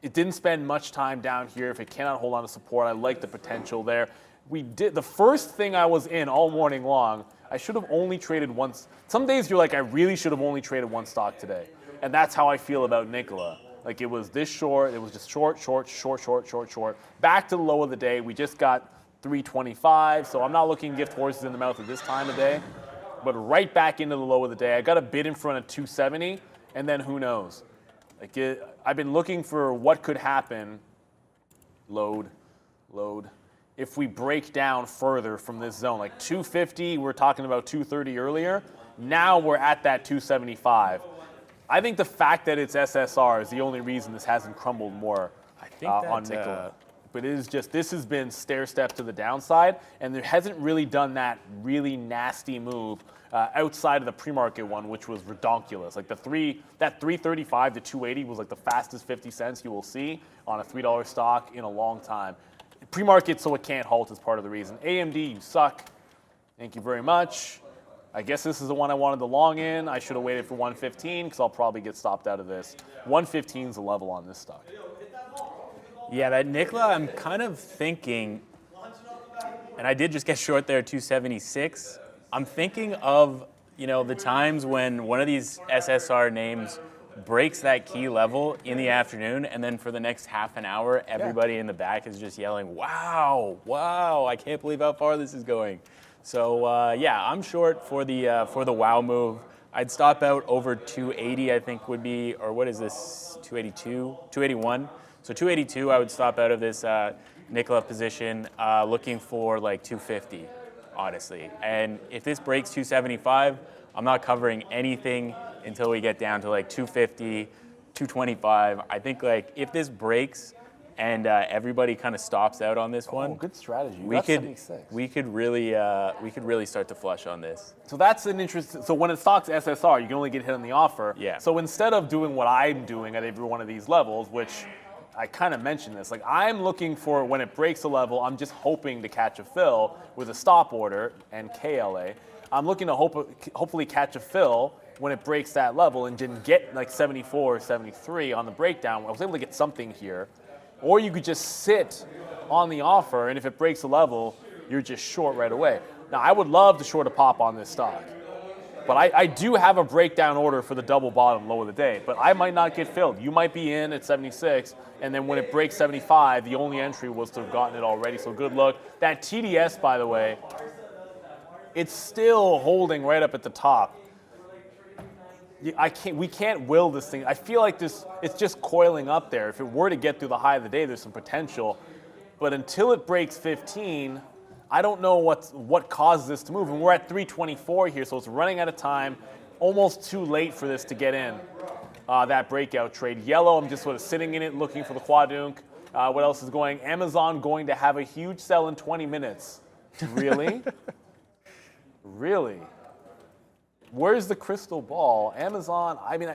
It didn't spend much time down here. If it cannot hold on to support, I like the potential there. The first thing I was in all morning long, I should have only traded once. Some days you're like, I really should have only traded one stock today. And that's how I feel about Nikola. Like it was this short, it was just short. Back to the low of the day. We just got 325, so I'm not looking gift horses in the mouth at this time of day. But right back into the low of the day. I got a bid in front of 270, and then who knows? Like I've been looking for what could happen. Load. If we break down further from this zone, like 250, we're talking about 230 earlier. Now we're at that 275. I think the fact that it's SSR is the only reason this hasn't crumbled more on Nikola. But it is just, this has been stair step to the downside, and there hasn't really done that really nasty move outside of the pre-market one, which was redonkulous. Like that 335 to 280 was like the fastest 50 cents you will see on a $3 stock in a long time. Pre-market, so it can't halt is part of the reason. AMD, you suck. Thank you very much. I guess this is the one I wanted to long in. I should have waited for 115 because I'll probably get stopped out of this. 115 is the level on this stock. Yeah, that Nikola, I'm kind of thinking, and I did just get short there, 276. I'm thinking of, the times when one of these SSR names breaks that key level in the afternoon, and then for the next half an hour, everybody in the back is just yelling, wow, I can't believe how far this is going. So I'm short for the wow move. I'd stop out over 280, I think would be, or what is this, 282, 281. So 282, I would stop out of this Nikola position, looking for like 250, honestly. And if this breaks 275, I'm not covering anything until we get down to like 250, 225. I think like if this breaks and everybody kind of stops out on this one, good strategy. We could really start to flush on this. So that's an interesting. So when it stocks SSR, you can only get hit on the offer. Yeah. So instead of doing what I'm doing at every one of these levels, which I kind of mentioned this, like I'm looking for when it breaks a level, I'm just hoping to catch a fill with a stop order and KLA. I'm looking to hopefully catch a fill when it breaks that level and didn't get like 74 or 73 on the breakdown. I was able to get something here. Or you could just sit on the offer, and if it breaks a level, you're just short right away. Now, I would love to short a pop on this stock. But I do have a breakdown order for the double bottom low of the day. But I might not get filled. You might be in at 76, and then when it breaks 75, the only entry was to have gotten it already. So good luck. That TDS, by the way, it's still holding right up at the top. We can't will this thing. I feel like it's just coiling up there. If it were to get through the high of the day, there's some potential. But until it breaks 15, I don't know what causes this to move. And we're at 324 here, so it's running out of time. Almost too late for this to get in, that breakout trade. Yellow, I'm just sort of sitting in it, looking for the quadunk. What else is going? Amazon going to have a huge sell in 20 minutes. Really? Really? Where's the crystal ball? Amazon, I mean,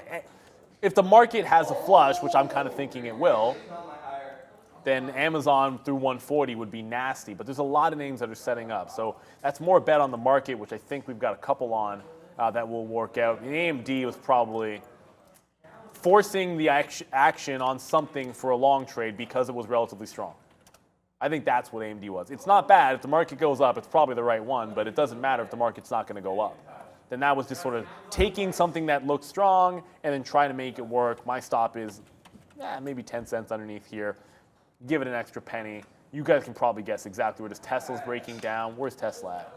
if the market has a flush, which I'm kind of thinking it will, then Amazon through 140 would be nasty. But there's a lot of names that are setting up. So that's more bet on the market, which I think we've got a couple on that will work out. And AMD was probably forcing the action on something for a long trade because it was relatively strong. I think that's what AMD was. It's not bad. If the market goes up, it's probably the right one, but it doesn't matter if the market's not going to go up. Then that was just sort of taking something that looked strong and then trying to make it work. My stop is maybe 10 cents underneath here. give it an extra penny. You guys can probably guess exactly where this Tesla's breaking down. Where's Tesla at?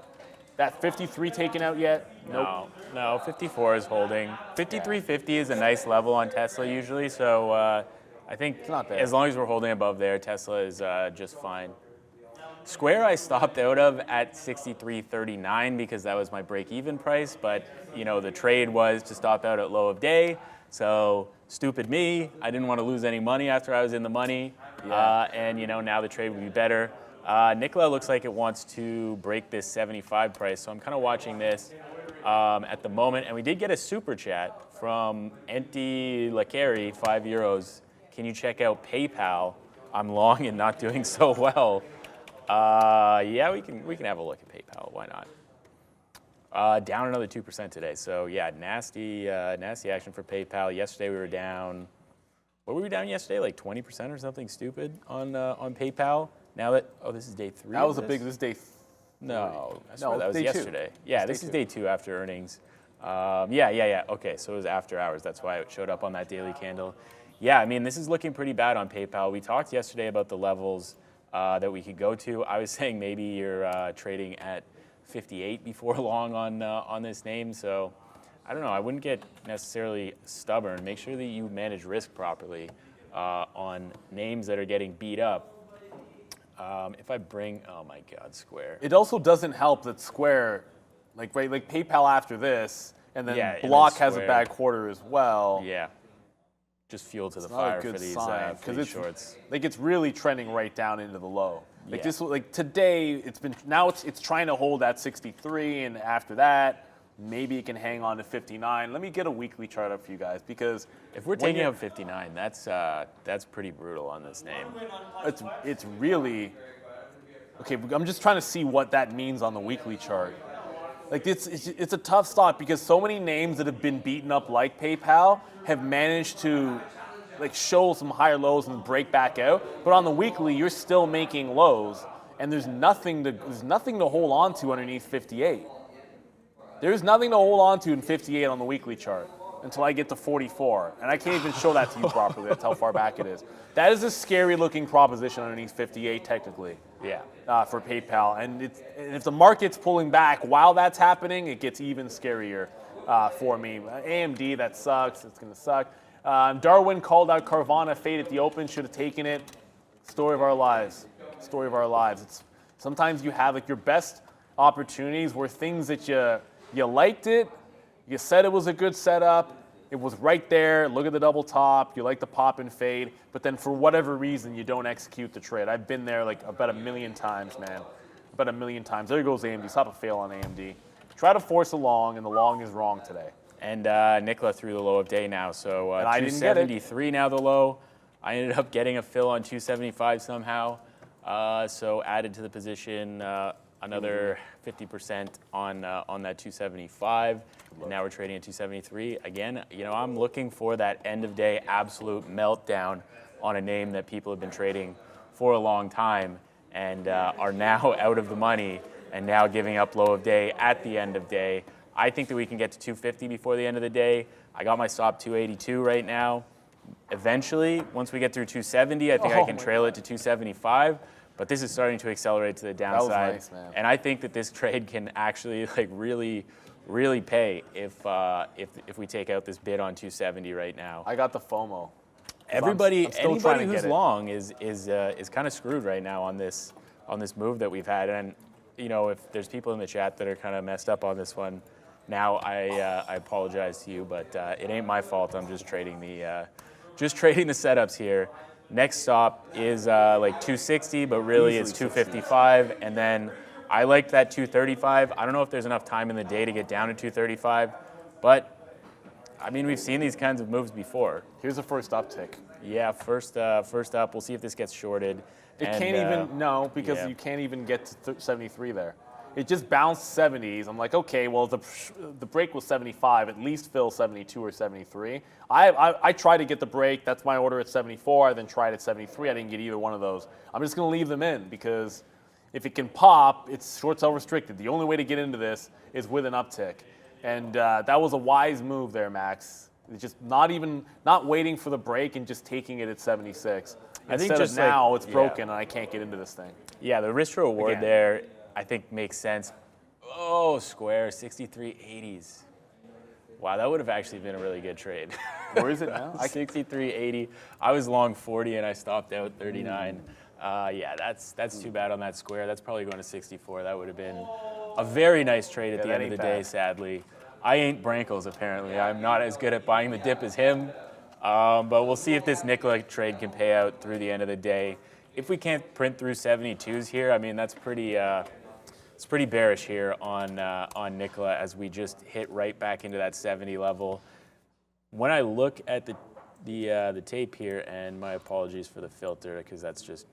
That 53 taken out yet? Nope. No, 54 is holding. 53.50 is a nice level on Tesla usually, so I think It's not bad. as long as we're holding above there, Tesla is just fine. Square I stopped out of at 63.39 because that was my break-even price, but the trade was to stop out at low of day, so stupid me. I didn't want to lose any money after I was in the money, and now the trade would be better. Nikola looks like it wants to break this 75 price, so I'm kind of watching this at the moment. And we did get a super chat from Enti Lakari, €5. Can you check out PayPal? I'm long and not doing so well. Yeah, we can have a look at PayPal. Why not? Down another 2% today. So yeah, nasty action for PayPal. Yesterday we were down. What were we down yesterday? Like 20% or something stupid on PayPal. Now that this is day 3. That was a big. This is day. No, I swear that was day 2. yesterday. Yeah, this is day 2 after earnings. Yeah. Okay, so it was after hours. That's why it showed up on that daily candle. Yeah, I mean, this is looking pretty bad on PayPal. We talked yesterday about the levels that we could go to. I was saying maybe you're trading at 58 before long on this name. So I don't know. I wouldn't get necessarily stubborn. Make sure that you manage risk properly on names that are getting beat up. If I bring, oh my God, Square. It also doesn't help that Square, like PayPal after this, and then Yeah, and then Block has a Square. bad quarter as well. Yeah, just fuel to the Not fire a good for these sign for shorts. it's really trending right down into the low. Yeah. Today it's trying to hold at 63, and after that maybe it can hang on to 59. Let me get a weekly chart up for you guys because If we're when taking you're- out 59, that's pretty brutal on this name. it's really okay. I'm just trying to see what that means on the weekly chart. Like it's a tough stock because so many names that have been beaten up like PayPal have managed to show some higher lows and break back out. But on the weekly, you're still making lows, and there's nothing to hold on to underneath 58. There's nothing to hold on to in 58 on the weekly chart until I get to 44, and I can't even show that to you properly. That's how far back it is. That is a scary-looking proposition underneath 58, technically. Yeah. For PayPal, and if the market's pulling back while that's happening, it gets even scarier for me. AMD, that sucks. It's going to suck. Darwin called out Carvana fade at the open. Should have taken it. Story of our lives. Story of our lives. It's sometimes you have your best opportunities where things that you liked it, you said it was a good setup. It was right there. Look at the double top. You like the pop and fade, but then for whatever reason, you don't execute the trade. I've been there about a million times, man. About a million times. There goes AMD. Stop a fail on AMD. Try to force a long, and the long is wrong today. And Nikola through the low of day now. So And I didn't get it. 273 now the low. I ended up getting a fill on 275 somehow. So added to the position another 50% on that 275. And now we're trading at 273. Again, I'm looking for that end of day absolute meltdown on a name that people have been trading for a long time and are now out of the money and now giving up low of day at the end of day. I think that we can get to 250 before the end of the day. I got my stop 282 right now. Eventually, once we get through 270, I think I can trail it to 275. But this is starting to accelerate to the downside. nice, man. And I think that this trade can actually really pay if we take out this bid on 270 right now. I got the FOMO. Anybody trying to who's get it. long is kind of screwed right now on this move that we've had. And if there's people in the chat that are kind of messed up on this one, now I apologize to you, but it ain't my fault. I'm just trading the setups here. Next stop is 260, but really it's 255, and then I liked that 235. I don't know if there's enough time in the day to get down to 235, but I mean we've seen these kinds of moves before. Here's the first uptick. Yeah, first up. We'll see if this gets shorted. It can't even, because yeah. you can't even get to 73 there. It just bounced 70s. I'm like, okay, well, the break was 75. At least fill 72 or 73. I tried to get the break. That's my order at 74. I then tried at 73. I didn't get either one of those. I'm just going to leave them in because if it can pop, it's short sell restricted. The only way to get into this is with an uptick. And that was a wise move there, Max. It's just not waiting for the break and just taking it at 76. I think Instead just of now like- it's broken and I can't get into this thing. Yeah, the risk to reward Again. there, I think makes sense. Oh, square, 63.80s. Wow, that would have actually been a really good trade. Where is it now? 63.80. I was long 40 and I stopped out 39. Yeah, that's too bad on that square. That's probably going to 64. That would have been a very nice trade at the that end of the ain't day, bad. sadly. I ain't Brankles, apparently. I'm not as good at buying the dip as him. But we'll see if this Nikola trade can pay out through the end of the day. If we can't print through 72s here, I mean, that's pretty it's pretty bearish here on Nikola as we just hit right back into that 70 level. When I look at the tape here, and my apologies for the filter because that's just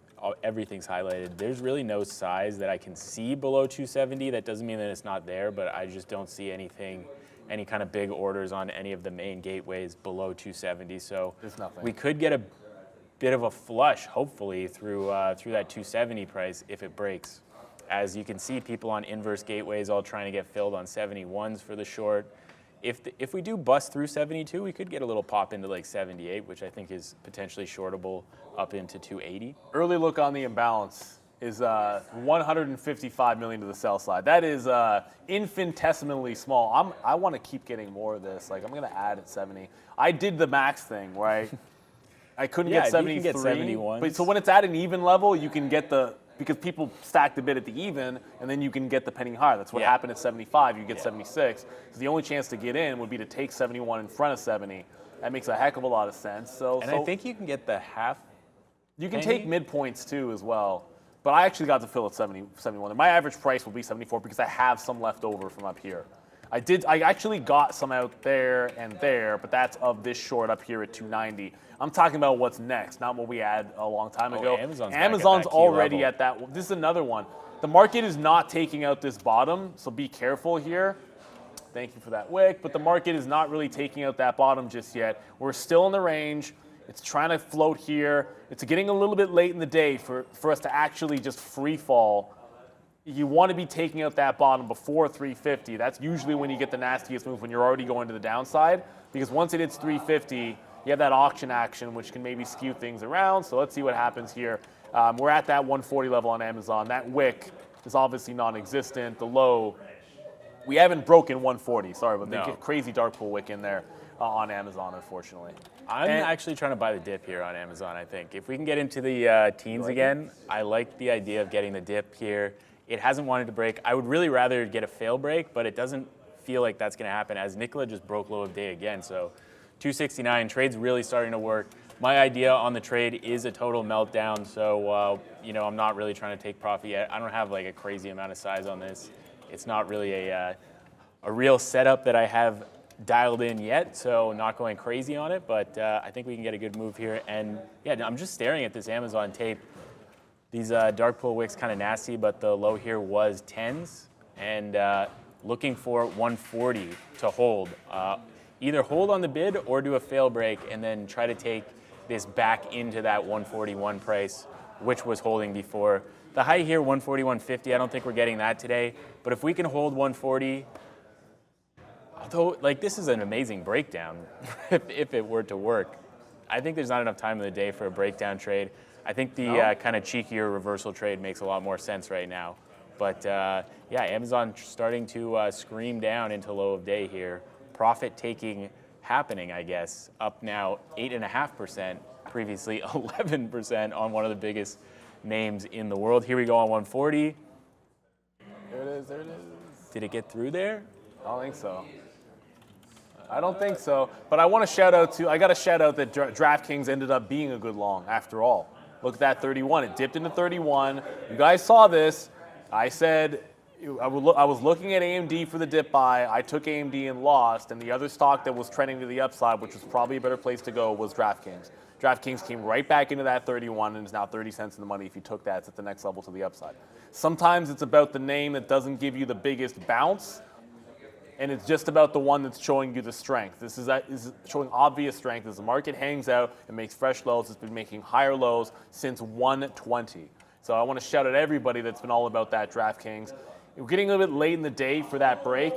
everything's highlighted. There's really no size that I can see below 270. That doesn't mean that it's not there, but I just don't see anything, any kind of big orders on any of the main gateways below 270. So There's nothing. we could get a bit of a flush, hopefully, through that 270 price if it breaks. As you can see, people on inverse gateways all trying to get filled on 71s for the short. If we do bust through 72, we could get a little pop into like 78, which I think is potentially shortable up into 280. Early look on the imbalance is 155 million to the sell side. That is infinitesimally small. I want to keep getting more of this. Like I'm going to add at 70. I did the max thing where I couldn't Yeah, get you 73. can get 71s. But so when it's at an even level, you can get because people stacked a bit at the even, and then you can get the penny higher. That's what happened at 75. You get 76. So the only chance to get in would be to take 71 in front of 70. That makes a heck of a lot of sense. So I think you can get the half. you can penny? take midpoints too as well. But I actually got to fill at 70, 71. My average price will be 74 because I have some left over from up here. I actually got some out there and there, but that's of this short up here at 290. I'm talking about what's next, not what we had a long time ago. Amazon's back at Amazon's that key already level. at that. This is another one. The market is not taking out this bottom, so be careful here. Thank you for that wick, but the market is not really taking out that bottom just yet. We're still in the range. It's trying to float here. It's getting a little bit late in the day for us to actually just free fall. You want to be taking out that bottom before 350. That's usually when you get the nastiest move, when you're already going to the downside, because once it hits 350, you have that auction action, which can maybe skew things around. So let's see what happens here. We're at that 140 level on Amazon. That wick is obviously non-existent. The low, we haven't broken 140, sorry, but No. the crazy dark pool wick in there on Amazon, unfortunately. I'm And- actually trying to buy the dip here on Amazon, I think. If we can get into the teens again, I like the idea of getting the dip here. It hasn't wanted to break. I would really rather get a fail break, but it doesn't feel like that's going to happen as Nikola just broke low of day again. So 269, trade's really starting to work. My idea on the trade is a total meltdown, so I'm not really trying to take profit yet. I don't have like a crazy amount of size on this. It's not really a real setup that I have dialed in yet, so not going crazy on it, but I think we can get a good move here. And yeah, I'm just staring at this Amazon tape. These dark pool wicks kind of nasty, but the low here was 10s, and looking for 140 to hold. Either hold on the bid or do a fail break and then try to take this back into that 141 price, which was holding before. The high here, 141.50, I don't think we're getting that today, but if we can hold 140, although like this is an amazing breakdown if it were to work, I think there's not enough time in the day for a breakdown trade. I think the kind of cheekier reversal trade makes a lot more sense right now. But yeah, Amazon starting to scream down into low of day here. Profit taking happening, I guess. Up now 8.5%, previously 11% on one of the biggest names in the world. Here we go on 140. There it is, there it is. Did it get through there? I don't think so. I don't think so. But I want to shout out I got to shout out that DraftKings ended up being a good long after all. Look at that 31. It dipped into 31. You guys saw this. I said I was looking at AMD for the dip buy. I took AMD and lost. And the other stock that was trending to the upside, which was probably a better place to go, was DraftKings. DraftKings came right back into that 31 and is now 30 cents in the money. If you took that, it's at the next level to the upside. Sometimes it's about the name that doesn't give you the biggest bounce, and it's just about the one that's showing you the strength. This is showing obvious strength. As the market hangs out and makes fresh lows, it's been making higher lows since 120. So I want to shout out everybody that's been all about that DraftKings. We're getting a little bit late in the day for that break.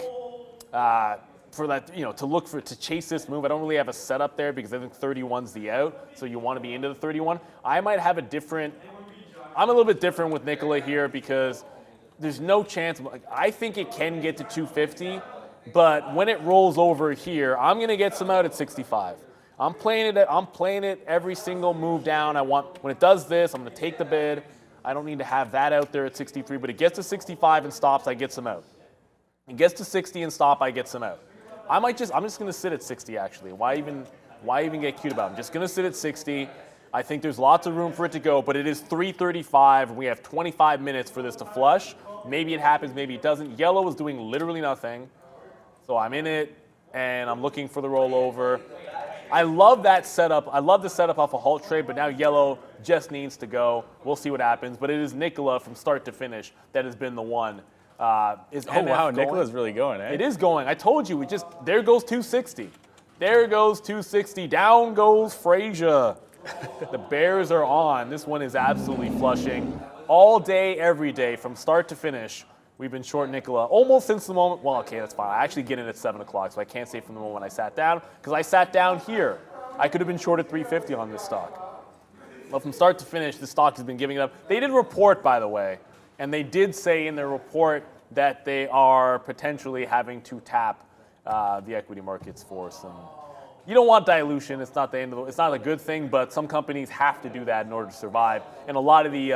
for that, to look to chase this move. I don't really have a setup there because I think 31's the out, so you want to be into the 31. I might have I'm a little bit different with Nikola here because there's no chance. I think it can get to 250, but when it rolls over here, I'm going to get some out at 65. I'm playing it every single move down. When it does this, I'm going to take the bid. I don't need to have that out there at 63, but it gets to 65 and stops, I get some out. It gets to 60 and stop, I get some out. I'm just going to sit at 60 actually. Why even get cute about it? I'm just going to sit at 60. I think there's lots of room for it to go, but it is 3:35 and we have 25 minutes for this to flush. Maybe it happens, maybe it doesn't. Yellow is doing literally nothing. So I'm in it and I'm looking for the rollover. I love that setup. I love the setup off a halt trade, but now yellow just needs to go. We'll see what happens. But it is Nikola from start to finish that has been the one. Is MF wow, going? Nikola's really going, eh? It is going. I told you. There goes 260. There goes 260. Down goes Frazier. The Bears are on. This one is absolutely flushing. All day, every day, from start to finish, we've been short Nikola almost since the moment. Well, okay, that's fine. I actually get in at 7 o'clock, so I can't say from the moment I sat down, because I sat down here. I could have been short at 350 on this stock. But from start to finish, the stock has been giving it up. They did report, by the way, and they did say in their report that they are potentially having to tap the equity markets for some. You don't want dilution. It's not the end of it's not a good thing, but some companies have to do that in order to survive. And a lot of the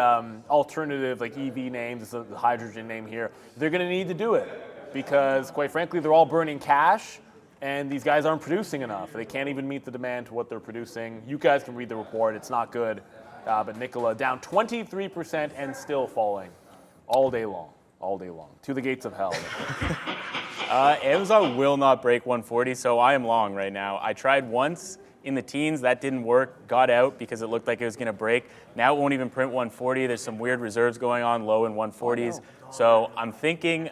alternative, like EV names, it's the hydrogen name here, they're going to need to do it because, quite frankly, they're all burning cash, and these guys aren't producing enough. They can't even meet the demand to what they're producing. You guys can read the report. It's not good. But Nikola down 23% and still falling all day long, to the gates of hell. Amazon will not break 140, so I am long right now. I tried once in the teens, that didn't work, got out because it looked like it was going to break. Now it won't even print 140. There's some weird reserves going on, low in 140s. So I'm thinking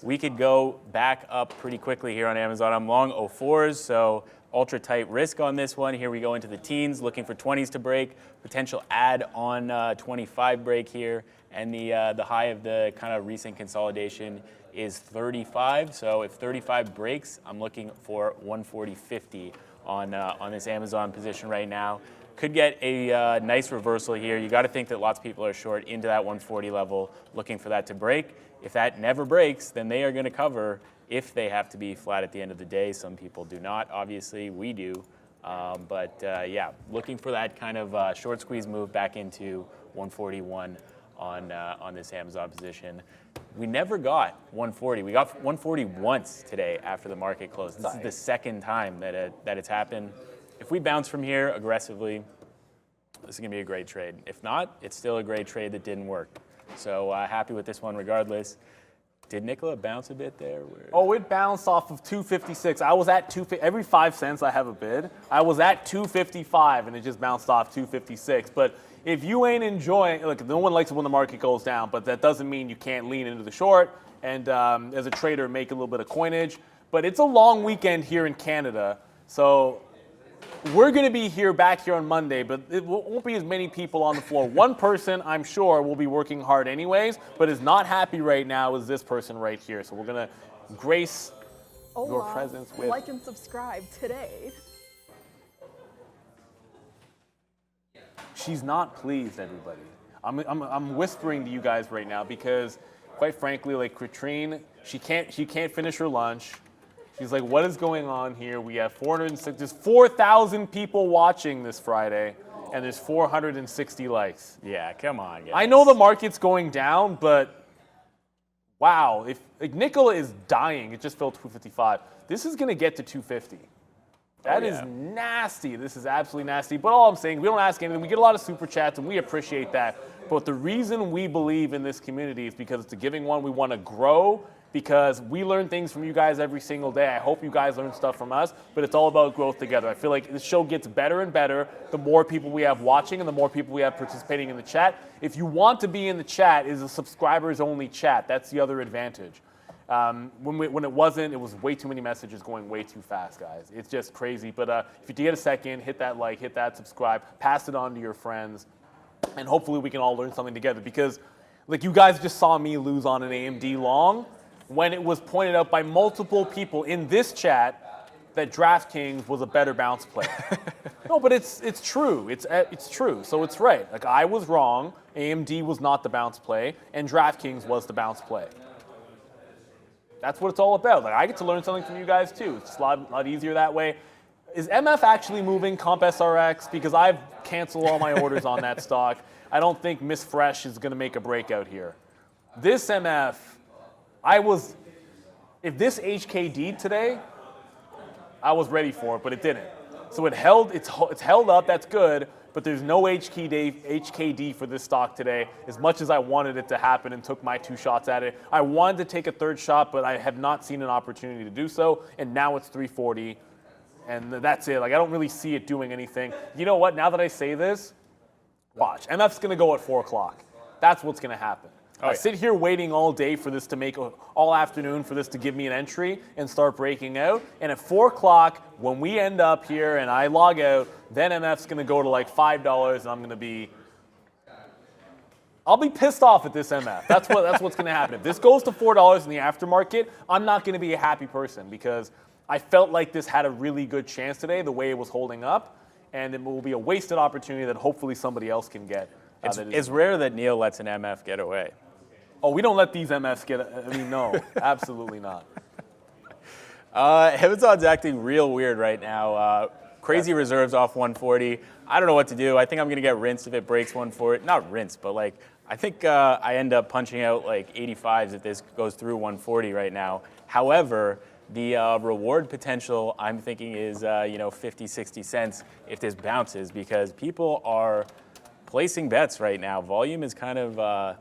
we could go back up pretty quickly here on Amazon. I'm long 04s, so ultra tight risk on this one. Here we go into the teens, looking for 20s to break, potential add on 25 break here, and the high of the kind of recent consolidation is 35. So if 35 breaks, I'm looking for 140.50 on this Amazon position right now. Could get a nice reversal here. You got to think that lots of people are short into that 140 level, looking for that to break. If that never breaks, then they are going to cover if they have to be flat at the end of the day. Some people do not, obviously, we do. Yeah, looking for that kind of short squeeze move back into 141 on this Amazon position. We never got 140. We got 140 once today after the market closed. This is the second time that it's happened. If we bounce from here aggressively, this is going to be a great trade. If not, it's still a great trade that didn't work. So happy with this one regardless. Did Nikola bounce a bit there? Oh, it bounced off of 256. I was at 250. Every 5 cents I have a bid. I was at 255 and it just bounced off 256. But if you ain't enjoying, look, no one likes it when the market goes down, but that doesn't mean you can't lean into the short and as a trader make a little bit of coinage. But it's a long weekend here in Canada, so we're going to be back here on Monday, but it won't be as many people on the floor. One person, I'm sure, will be working hard anyways, but is not happy right now as this person right here. So we're going to grace your presence with... Like and subscribe today. She's not pleased, everybody. I'm whispering to you guys right now because, quite frankly, like Katrine, she can't finish her lunch. She's like, what is going on here? We have 4,000 people watching this Friday, and there's 460 likes. Yeah, come on, guys. I know the market's going down, but wow, if Nikola is dying, it just fell 255. This is going to get to 250. That is nasty. This is absolutely nasty. But all I'm saying, we don't ask anything. We get a lot of super chats, and we appreciate that. But the reason we believe in this community is because it's a giving one. We want to grow because we learn things from you guys every single day. I hope you guys learn stuff from us, but it's all about growth together. I feel like this show gets better and better the more people we have watching and the more people we have participating in the chat. If you want to be in the chat, it's a subscribers-only chat. That's the other advantage. When it wasn't, it was way too many messages going way too fast, guys. It's just crazy. But if you get a second, hit that like, hit that subscribe, pass it on to your friends, and hopefully we can all learn something together. Because like you guys just saw me lose on an AMD long. when it was pointed out by multiple people in this chat that DraftKings was a better bounce play. No, but it's true. It's true. So it's right. Like, I was wrong. AMD was not the bounce play, and DraftKings was the bounce play. That's what it's all about. Like, I get to learn something from you guys too. It's a lot easier that way. Is MF actually moving Comp SRX? Because I've canceled all my orders on that stock. I don't think Miss Fresh is going to make a breakout here. This MF, if this HKD today, I was ready for it, but it didn't. So it's held up, that's good, but there's no HKD for this stock today, as much as I wanted it to happen and took my 2 shots at it. I wanted to take a 3rd shot, but I have not seen an opportunity to do so, and now it's 340, and that's it. Like, I don't really see it doing anything. You know what? Now that I say this, watch. MF's going to go at 4 o'clock. That's what's going to happen. I sit here waiting all day for this to all afternoon for this to give me an entry and start breaking out. And at 4 o'clock, when we end up here and I log out, then MF's going to go to like $5, and I'll be pissed off at this MF. That's what's going to happen. If this goes to $4 in the aftermarket, I'm not going to be a happy person, because I felt like this had a really good chance today, the way it was holding up, and it will be a wasted opportunity that hopefully somebody else can get. It's rare that Neil lets an MF get away. Oh, we don't let these MFs no, absolutely not. Amazon's acting real weird right now. Crazy reserves off 140. I don't know what to do. I think I'm going to get rinsed if it breaks 140. Not rinsed, but like, I think I end up punching out like 85s if this goes through 140 right now. However, the reward potential, I'm thinking, is 50, 60 cents if this bounces, because people are placing bets right now. Volume is kind of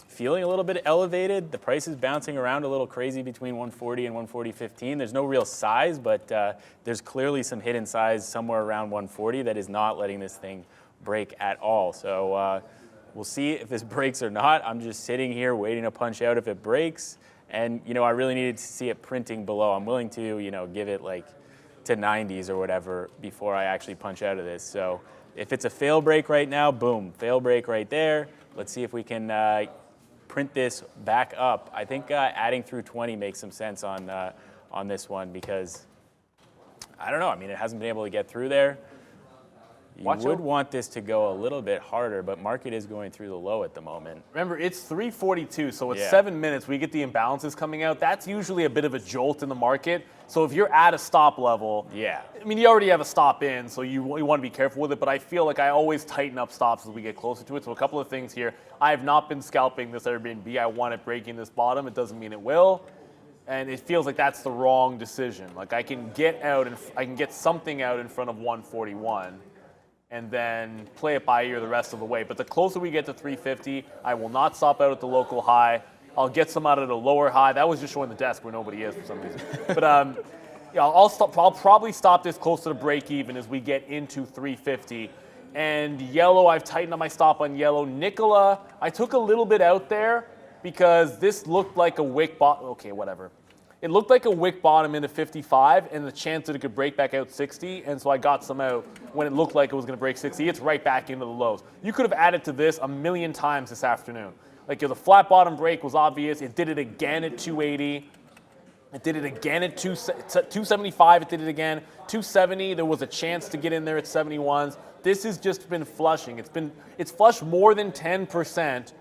feeling a little bit elevated. The price is bouncing around a little crazy between 140 and 140.15. There's no real size, but there's clearly some hidden size somewhere around 140 that is not letting this thing break at all. So we'll see if this breaks or not. I'm just sitting here waiting to punch out if it breaks. And, I really needed to see it printing below. I'm willing to, give it like to 90s or whatever before I actually punch out of this. So if it's a fail break right now, boom, fail break right there. Let's see if we can print this back up. I think adding through 20 makes some sense on this one, because I don't know. I mean, it hasn't been able to get through there. You would want this to go a little bit harder, but market is going through the low at the moment. Remember, it's 342, so it's 7 minutes. We get the imbalances coming out. That's usually a bit of a jolt in the market. So if you're at a stop level, I mean, you already have a stop in, so you want to be careful with it. But I feel like I always tighten up stops as we get closer to it. So a couple of things here. I have not been scalping this Airbnb. I want it breaking this bottom. It doesn't mean it will. And it feels like that's the wrong decision. Like, I can get out and I can get something out in front of 141. And then play it by ear the rest of the way. But the closer we get to 350, I will not stop out at the local high. I'll get some out at a lower high. That was just showing the desk where nobody is for some reason. But I'll probably stop this close to the break even as we get into 350. And yellow, I've tightened up my stop on yellow. Nikola, I took a little bit out there because this looked like a wick bottom. Okay, whatever. It looked like a wick bottom into 55 and the chance that it could break back out 60, and so I got some out when it looked like it was going to break 60. It's right back into the lows. You could have added to this a million times this afternoon. Like, the flat bottom break was obvious. It did it again at 280. It did it again at 275. It did it again. 270, there was a chance to get in there at 71s. This has just been flushing. It's flushed more than 10%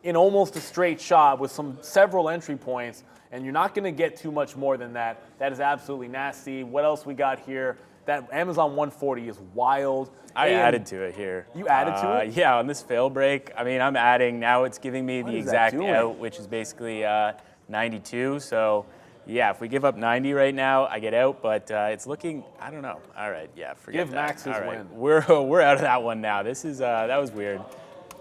in almost a straight shot with several entry points. And you're not going to get too much more than that. That is absolutely nasty. What else we got here? That Amazon 140 is wild. I added to it here. You added to it? Yeah, on this fail break. I mean, I'm adding. Now it's giving me the exact out, which is basically 92. So, yeah, if we give up 90 right now, I get out. But it's looking, I don't know. All right, yeah, forget Give that. Max his win. We're out of that one now. This is that was weird.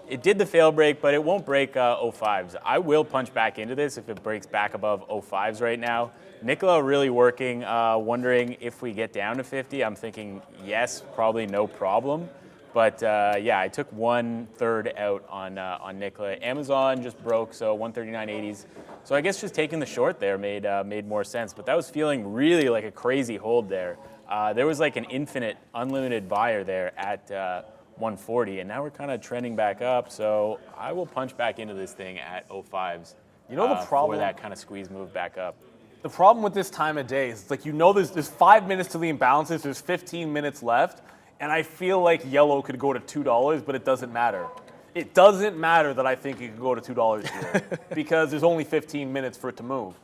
It did the fail break, but it won't break 05s. I will punch back into this if it breaks back above 05s right now. Nikola really working, wondering if we get down to 50. I'm thinking yes, probably no problem. But yeah, I took 1/3 out on Nikola. Amazon just broke, so 139.80s. So I guess just taking the short there made more sense. But that was feeling really like a crazy hold there. There was like an infinite, unlimited buyer there at 140, and now we're kind of trending back up, so I will punch back into this thing at 05s You know the problem? for that kind of squeeze move back up. The problem with this time of day is it's like, there's 5 minutes to the imbalances, there's 15 minutes left, and I feel like yellow could go to $2, but it doesn't matter. It doesn't matter that I think it could go to $2 here because there's only 15 minutes for it to move.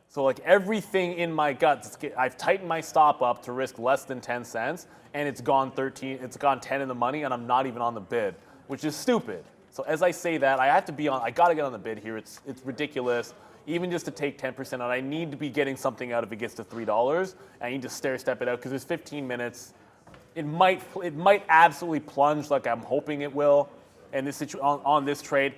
So like everything in my gut, I've tightened my stop up to risk less than 10 cents, and it's gone 10 in the money, and I'm not even on the bid, which is stupid. So as I say that, I gotta get on the bid here. It's ridiculous. Even just to take 10% out, I need to be getting something out if it gets to $3. I need to stair step it out because there's 15 minutes. It might absolutely plunge like I'm hoping it will, and on this trade.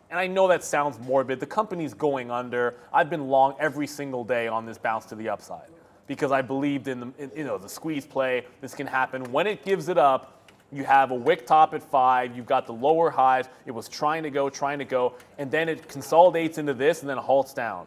And I know that sounds morbid. The company's going under. I've been long every single day on this bounce to the upside because I believed in the squeeze play. This can happen. When it gives it up, you have a wick top at 5. You've got the lower highs. It was trying to go, and then it consolidates into this and then halts down.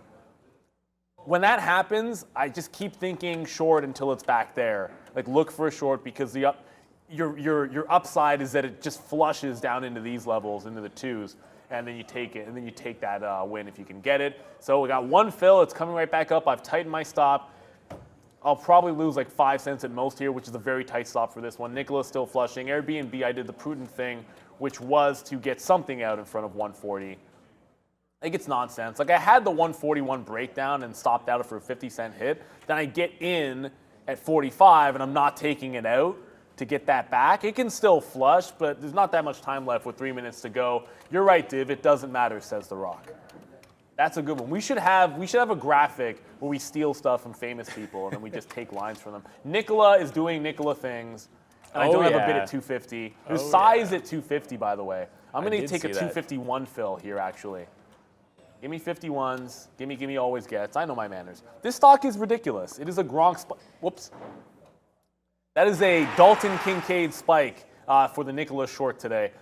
When that happens, I just keep thinking short until it's back there. Like look for a short because your upside is that it just flushes down into these levels, into the 2s, and then you take it, and then you take that win if you can get it. So we got one fill. It's coming right back up. I've tightened my stop. I'll probably lose like 5 cents at most here, which is a very tight stop for this one. Nikola's still flushing. Airbnb, I did the prudent thing, which was to get something out in front of 140. I think it's nonsense. Like I had the 141 breakdown and stopped out for a 50-cent hit. Then I get in at 45 and I'm not taking it out to get that back. It can still flush, but there's not that much time left with 3 minutes to go. You're right, Div. It doesn't matter, says The Rock. That's a good one. We should have a graphic where we steal stuff from famous people and then we just take lines from them. Nikola is doing Nikola things, and I don't have a bid at 250. There's size at 250, by the way. I'm going to take a 251 fill here, actually. Give me 51s. Give me always gets. I know my manners. This stock is ridiculous. It is a Gronk spike. Whoops. That is a Dalton Kincaid spike for the Nikola short today.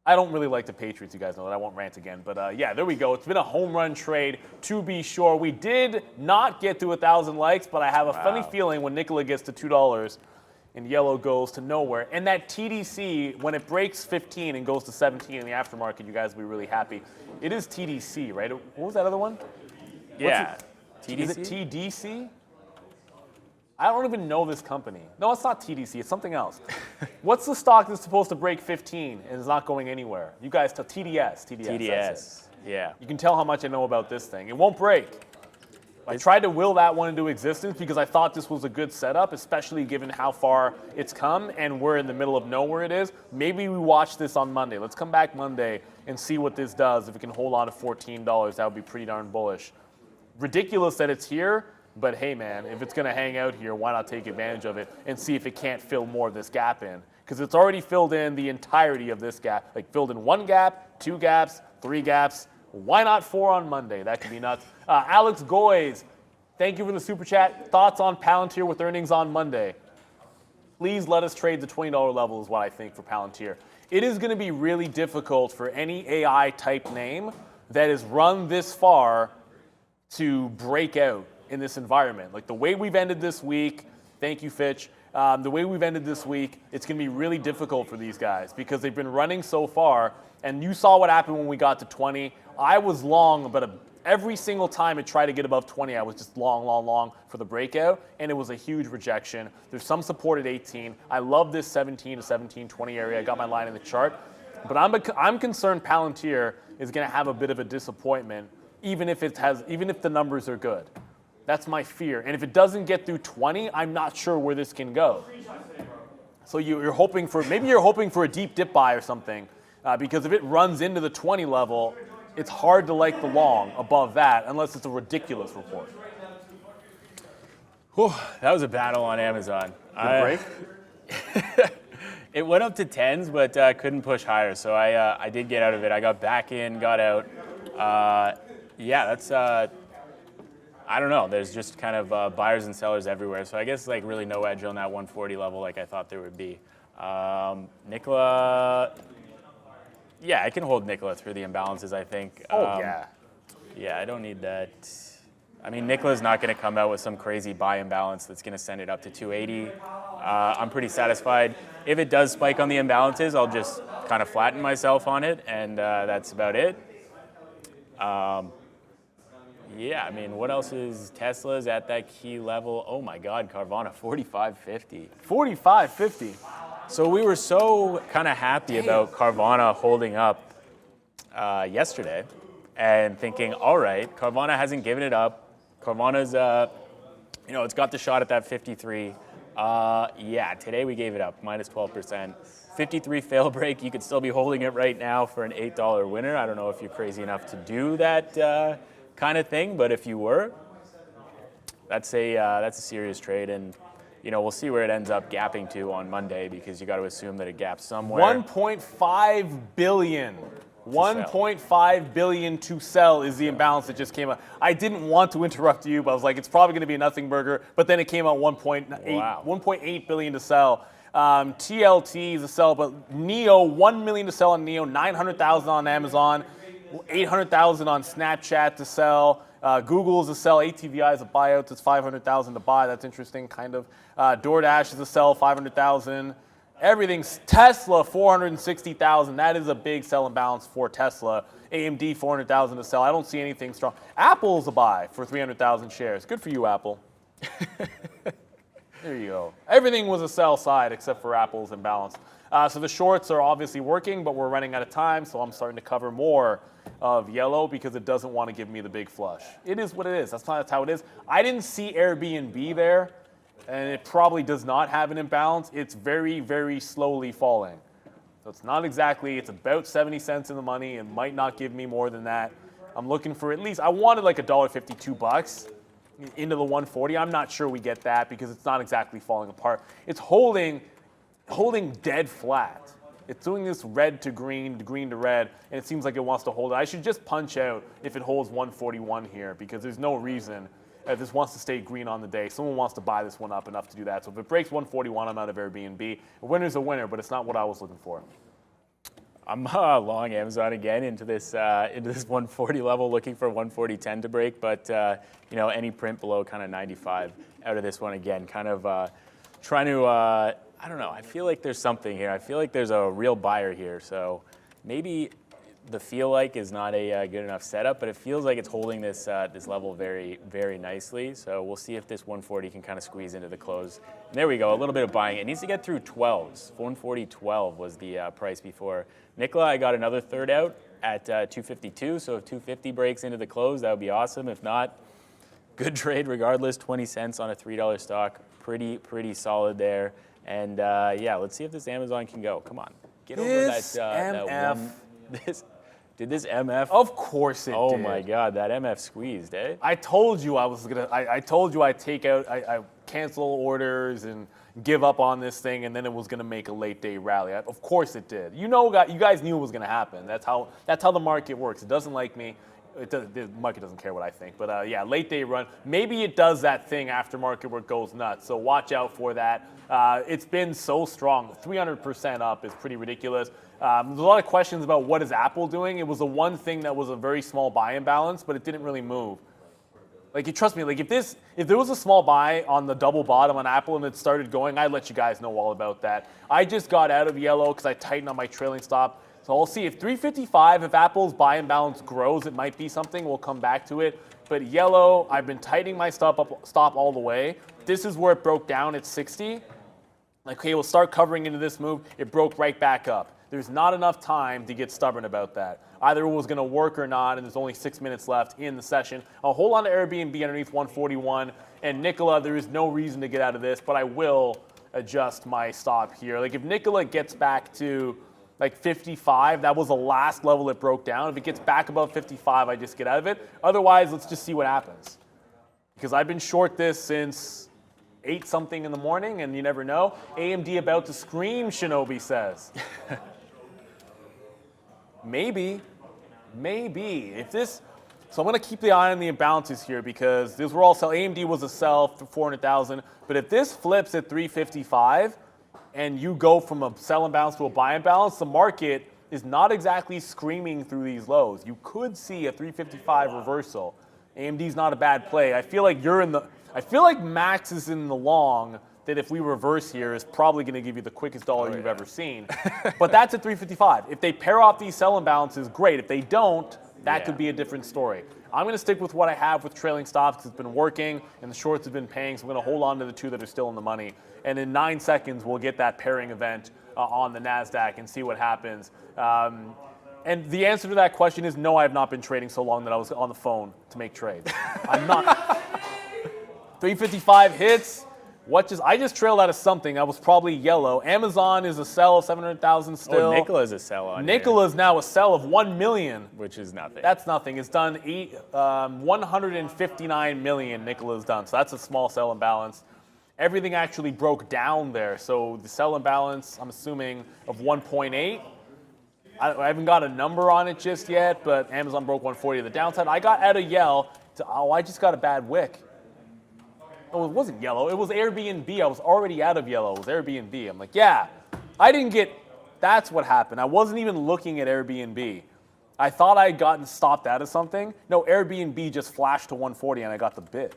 I don't really like the Patriots, you guys know that. I won't rant again. But yeah, there we go. It's been a home run trade, to be sure. We did not get to 1,000 likes, but I have a funny feeling when Nikola gets to $2 and yellow goes to nowhere. And that TDC, when it breaks 15 and goes to 17 in the aftermarket, you guys will be really happy. It is TDC, right? What was that other one? Yeah. TDC? Is it TDC? I don't even know this company. No, it's not TDC. It's something else. What's the stock that's supposed to break 15 and is not going anywhere? You guys tell TDS. TDS. Yeah. You can tell how much I know about this thing. It won't break. I tried to will that one into existence because I thought this was a good setup, especially given how far it's come and we're in the middle of nowhere it is. Maybe we watch this on Monday. Let's come back Monday and see what this does. If it can hold on to $14, that would be pretty darn bullish. Ridiculous that it's here. But hey, man, if it's going to hang out here, why not take advantage of it and see if it can't fill more of this gap in? Because it's already filled in the entirety of this gap. Like filled in 1 gap, 2 gaps, 3 gaps. Why not 4 on Monday? That could be nuts. Alex Goys, thank you for the super chat. Thoughts on Palantir with earnings on Monday? Please let us trade the $20 level is what I think for Palantir. It is going to be really difficult for any AI type name that is run this far to break out in this environment. Like the way we've ended this week, thank you, Fitch, the way we've ended this week, it's going to be really difficult for these guys because they've been running so far, and you saw what happened when we got to 20. I was long, but every single time it tried to get above 20, I was just long for the breakout, and it was a huge rejection. There's some support at 18. I love this 17 to 1720 area. I got my line in the chart, but I'm concerned Palantir is going to have a bit of a disappointment, even if the numbers are good. That's my fear. And if it doesn't get through 20, I'm not sure where this can go. So you're hoping for a deep dip buy or something, because if it runs into the 20 level, it's hard to like the long above that unless it's a ridiculous report. Whew, that was a battle on Amazon. Break? It went up to 10s, but couldn't push higher. So I did get out of it. I got back in, got out. Yeah, that's. I don't know. There's just kind of buyers and sellers everywhere. So I guess like really no edge on that 140 level like I thought there would be. Nikola. Yeah, I can hold Nikola through the imbalances, I think. Yeah. Yeah, I don't need that. I mean, Nikola's not going to come out with some crazy buy imbalance that's going to send it up to 280. I'm pretty satisfied. If it does spike on the imbalances, I'll just kind of flatten myself on it, and that's about it. Yeah, I mean, what else is Tesla's at that key level? Oh my God, Carvana, 45.50. 45.50. So we were so kind of happy about Carvana holding up yesterday and thinking, all right, Carvana hasn't given it up. Carvana's, it's got the shot at that 53. Yeah, today we gave it up, minus 12%. 53 fail break, you could still be holding it right now for an $8 winner. I don't know if you're crazy enough to do that kind of thing, but if you were, that's a serious trade, and we'll see where it ends up gapping to on Monday, because you got to assume that it gaps somewhere. 1.5 billion. 1.5 billion to sell is the imbalance that just came out. I didn't want to interrupt you, but I was like, it's probably going to be a nothing burger. But then it came out 1.8 billion to sell. TLT is a sell, but NEO, 1 million to sell on NEO, 900,000 on Amazon, 800,000 on Snapchat to sell. Google is a sell. ATVI is a buyout. It's 500,000 to buy. That's interesting, kind of. DoorDash is a sell, 500,000. Everything's Tesla, 460,000. That is a big sell imbalance for Tesla. AMD, 400,000 to sell. I don't see anything strong. Apple's a buy for 300,000 shares. Good for you, Apple. There you go. Everything was a sell side except for Apple's imbalance. So the shorts are obviously working, but we're running out of time, so I'm starting to cover more of yellow because it doesn't want to give me the big flush. It is what it is. That's how it is. I didn't see Airbnb there, and it probably does not have an imbalance. It's very, very slowly falling. So it's not exactly, it's about 70 cents in the money. It might not give me more than that. I'm looking for at least, I wanted like $1.52 into the 140. I'm not sure we get that because it's not exactly falling apart. It's holding dead flat. It's doing this red to green to red, and it seems like it wants to hold it. I should just punch out if it holds 141 here, because there's no reason. This wants to stay green on the day. Someone wants to buy this one up enough to do that. So if it breaks 141, I'm out of Airbnb. A winner's a winner, but it's not what I was looking for. I'm long Amazon again into this 140 level, looking for 140.10 to break, but any print below kind of 95 out of this one again, kind of trying to, I don't know, I feel like there's something here. I feel like there's a real buyer here, so maybe the feel like is not a good enough setup, but it feels like it's holding this this level very, very nicely. So we'll see if this 140 can kind of squeeze into the close. And there we go, a little bit of buying. It needs to get through 12s. 140.12 was the price before. Nikola, I got another third out at 252. So if 250 breaks into the close, that would be awesome. If not, good trade regardless. 20 cents on a $3 stock. Pretty solid there. And yeah, let's see if this Amazon can go. Come on, get over that one. Did this MF? Of course it did. Oh my God, that MF squeezed, eh? I told you I was gonna. I told you I'd take out. I cancel orders and give up on this thing, and then it was gonna make a late day rally. Of course it did. You guys knew it was gonna happen. That's how the market works. It doesn't like me. The market doesn't care what I think. But yeah, late day run. Maybe it does that thing after market where it goes nuts. So watch out for that. It's been so strong. 300% up is pretty ridiculous. There's a lot of questions about what is Apple doing. It was the one thing that was a very small buy imbalance, but it didn't really move. Like, trust me, like if there was a small buy on the double bottom on Apple and it started going, I'd let you guys know all about that. I just got out of yellow because I tightened on my trailing stop. So I'll see if 355, if Apple's buy imbalance grows, it might be something. We'll come back to it. But yellow, I've been tightening my stop all the way. This is where it broke down at 60. Okay, we'll start covering into this move. It broke right back up. There's not enough time to get stubborn about that. Either it was going to work or not, and there's only 6 minutes left in the session. I'll hold on to Airbnb underneath 141. And Nikola, there is no reason to get out of this, but I will adjust my stop here. Like if Nikola gets back to like 55, that was the last level it broke down. If it gets back above 55, I just get out of it. Otherwise, let's just see what happens. Because I've been short this since 8-something in the morning, and you never know. AMD about to scream, Shinobi says. Maybe. If this, so I'm going to keep the eye on the imbalances here because these were all sell. AMD was a sell for 400,000, but if this flips at 355 and you go from a sell imbalance to a buy imbalance, the market is not exactly screaming through these lows. You could see a 355 reversal. AMD's not a bad play. I feel like Max is in the long that if we reverse here is probably going to give you the quickest dollar you've ever seen. But that's at 355. If they pair off these sell imbalances, great. If they don't, that could be a different story. I'm going to stick with what I have with trailing stops because it's been working and the shorts have been paying, so I'm going to hold on to the two that are still in the money. And in 9 seconds, we'll get that pairing event on the NASDAQ and see what happens. And the answer to that question is no, I have not been trading so long that I was on the phone to make trades. I'm not. 355 hits. I just trailed out of something. I was probably yellow. Amazon is a sell of 700,000 still. Oh, Nikola is a sell on Nikola is now a sell of 1 million. which is nothing. That's nothing. It's done 159 million Nikola's done. So that's a small sell imbalance. Everything actually broke down there. So the sell imbalance, I'm assuming, of 1.8. I haven't got a number on it just yet, but Amazon broke 140 to the downside. I got out of yell to, I just got a bad wick. Oh, it wasn't yellow. It was Airbnb. I was already out of yellow. It was Airbnb. I'm like, yeah, I didn't get, that's what happened. I wasn't even looking at Airbnb. I thought I had gotten stopped out of something. No, Airbnb just flashed to 140 and I got the bid.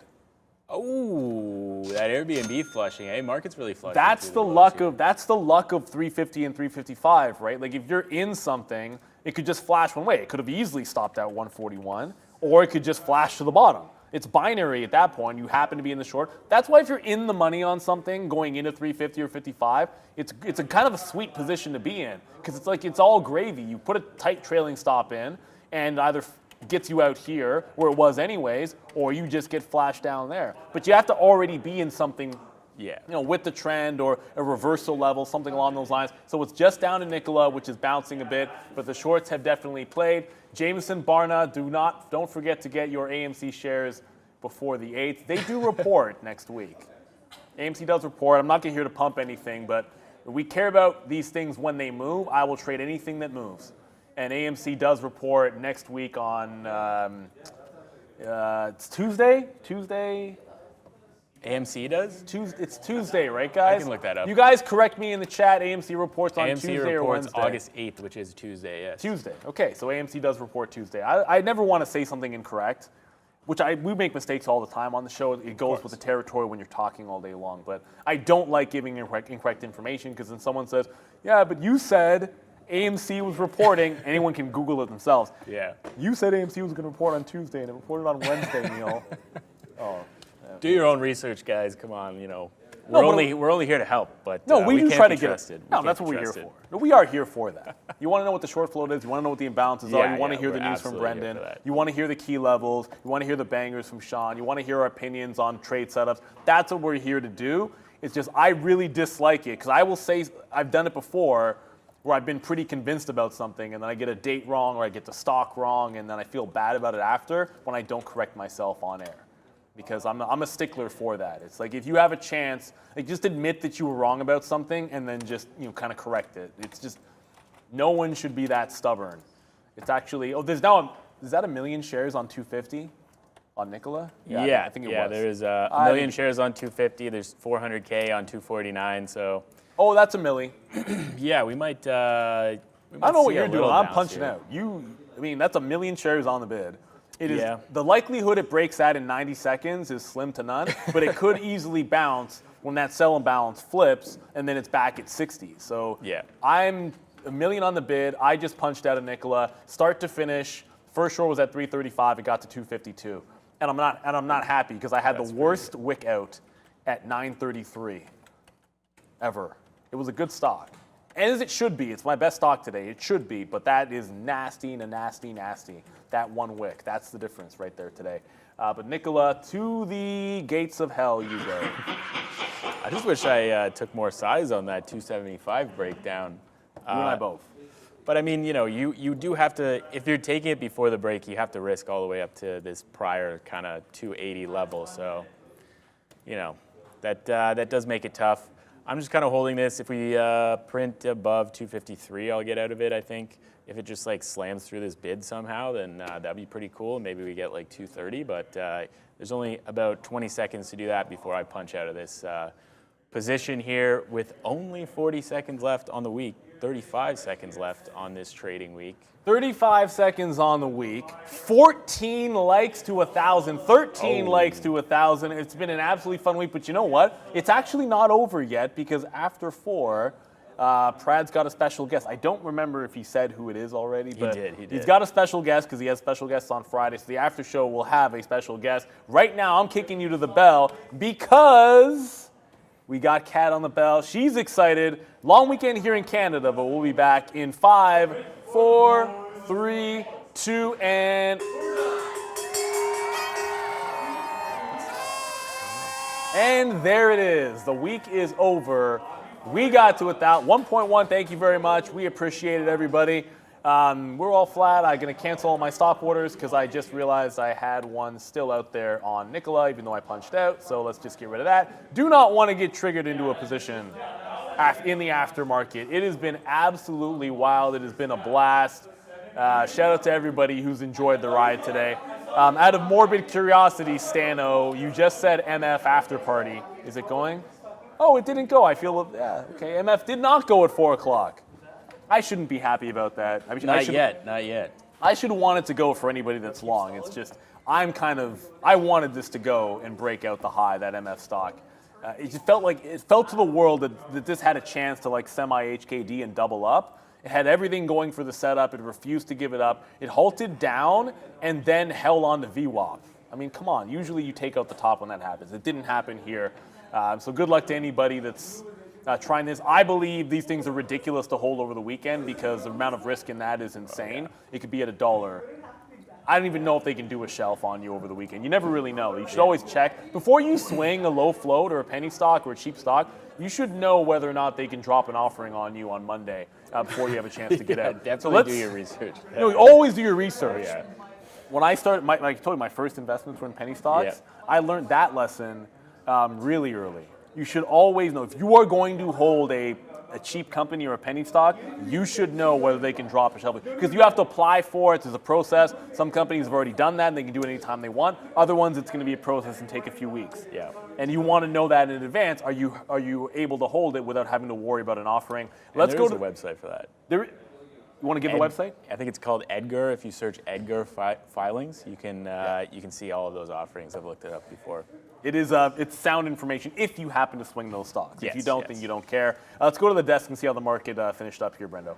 Oh, that Airbnb flushing. Hey, market's really flushing. That's the luck of 350 and 355, right? Like if you're in something, it could just flash one way. It could have easily stopped at 141, or it could just flash to the bottom. It's binary at that point. You happen to be in the short. That's why if you're in the money on something going into 350 or 55, it's a kind of a sweet position to be in because it's like it's all gravy. You put a tight trailing stop in and either gets you out here where it was anyways, or you just get flashed down there. But you have to already be in something, with the trend or a reversal level, something along those lines. So it's just down to Nikola, which is bouncing a bit, but the shorts have definitely played. Jameson, Barna, don't forget to get your AMC shares before the 8th. They do report next week. AMC does report. I'm not here to pump anything, but we care about these things when they move. I will trade anything that moves. And AMC does report next week on it's Tuesday. AMC does? It's Tuesday, right, guys? I can look that up. You guys correct me in the chat. AMC reports on Tuesday or reports Wednesday. August 8th, which is Tuesday, yes. Tuesday. Okay, so AMC does report Tuesday. I never want to say something incorrect, we make mistakes all the time on the show. It goes with the territory when you're talking all day long. But I don't like giving incorrect information because then someone says, yeah, but you said AMC was reporting. Anyone can Google it themselves. Yeah. You said AMC was going to report on Tuesday and it reported on Wednesday, Neil. Do your own research, guys. Come on, We're only here to help, but we do can't try be to get trusted. No, that's what we're here for. No, we are here for that. You want to know what the short float is. You want to know what the imbalances are. You want to hear the news from Brendan. You want to hear the key levels. You want to hear the bangers from Sean. You want to hear our opinions on trade setups. That's what we're here to do. It's just I really dislike it because I will say I've done it before where I've been pretty convinced about something and then I get a date wrong or I get the stock wrong and then I feel bad about it after when I don't correct myself on air. Because I'm a stickler for that. It's like if you have a chance, just admit that you were wrong about something and then just kind of correct it. It's just no one should be that stubborn. It's actually is that 1 million shares on 250 on Nikola? Yeah, I think it was. There is a million shares on 250. There's 400K on 249. So. Oh, that's a milli. Yeah, we might. I don't know what you're doing. I'm punching out. That's 1 million shares on the bid. It is the likelihood it breaks that in 90 seconds is slim to none, but it could easily bounce when that sell imbalance flips and then it's back at 60. So I'm 1 million on the bid. I just punched out of Nikola, start to finish. First short was at 335. It got to 252, and I'm not happy because I had the worst wick out at 933 ever. It was a good stock. As it should be. It's my best stock today. It should be, but that is nasty. That one wick. That's the difference right there today. But Nikola, to the gates of hell you go. I just wish I took more size on that 275 breakdown. You and I both. But I mean, you do have to, if you're taking it before the break, you have to risk all the way up to this prior kind of 280 level. So, that does make it tough. I'm just kind of holding this. If we print above 253, I'll get out of it, I think. If it just slams through this bid somehow, then that'd be pretty cool. Maybe we get 230, but there's only about 20 seconds to do that before I punch out of this position here with only 40 seconds left on the week, 35 seconds left on this trading week. 35 seconds on the week, 14 likes to 1,000, 13 likes to 1,000. It's been an absolutely fun week, but you know what? It's actually not over yet because after 4, Prad's got a special guest. I don't remember if he said who it is already, but did. He's got a special guest because he has special guests on Friday. So the after show will have a special guest. Right now, I'm kicking you to the bell because we got Kat on the bell. She's excited. Long weekend here in Canada, but we'll be back in 5, 4, 3, 2, and... And there it is. The week is over. We got to it without 1.1. Thank you very much. We appreciate it, everybody. We're all flat. I'm going to cancel all my stop orders because I just realized I had one still out there on Nikola, even though I punched out. So let's just get rid of that. Do not want to get triggered into a position in the aftermarket. It has been absolutely wild. It has been a blast. Shout out to everybody who's enjoyed the ride today. Out of morbid curiosity, Stano, you just said MF after party. Is it going? Oh, it didn't go. I feel, yeah, okay. MF did not go at 4 o'clock. I shouldn't be happy about that. Not yet. I should want it to go for anybody that's long. It's just, I wanted this to go and break out the high, that MF stock. It just felt to the world that this had a chance to like semi-HKD and double up. It had everything going for the setup. It refused to give it up. It halted down and then held on to VWAP. I mean, come on. Usually you take out the top when that happens. It didn't happen here. So good luck to anybody that's trying this. I believe these things are ridiculous to hold over the weekend because the amount of risk in that is insane. It could be at $1. I don't even know if they can do a shelf on you over the weekend. You never really know. You should always check. Before you swing a low float or a penny stock or a cheap stock, you should know whether or not they can drop an offering on you on Monday before you have a chance to get out. Definitely do your research. Always do your research. Oh, yeah. When I started, like I told you, my first investments were in penny stocks. Yeah. I learned that lesson really early. You should always know if you are going to hold a cheap company or a penny stock, you should know whether they can drop a shelf. Because you have to apply for it. There's a process. Some companies have already done that and they can do it anytime they want. Other ones, it's going to be a process and take a few weeks. Yeah. And you want to know that in advance. Are you able to hold it without having to worry about an offering? Let's go to the website for that. You want to give the website? I think it's called Edgar. If you search Edgar filings, you can see all of those offerings. I've looked it up before. It is it's sound information if you happen to swing those stocks. Yes, if you don't, then you don't care. Let's go to the desk and see how the market finished up here, Brendo.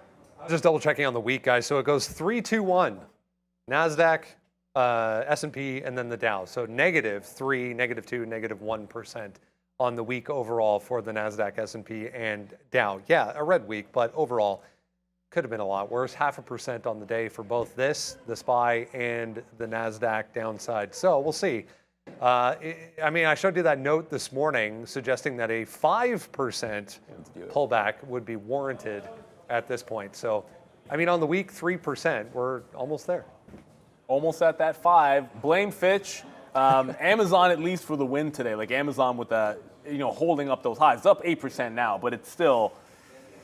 Just double checking on the week, guys. So it goes 3-2-1. NASDAQ, S&P, and then the Dow. So -3, -2, -1% on the week overall for the NASDAQ, S&P, and Dow. Yeah, a red week, but overall could have been a lot worse. 0.5% on the day for both the SPY, and the NASDAQ downside. So we'll see. I mean, I showed you that note this morning suggesting that a 5% pullback would be warranted at this point. So, I mean, on the week, 3%. We're almost there. Almost at that 5. Blame Fitch. Amazon at least for the win today. Like Amazon with holding up those highs. It's up 8% now, but it's still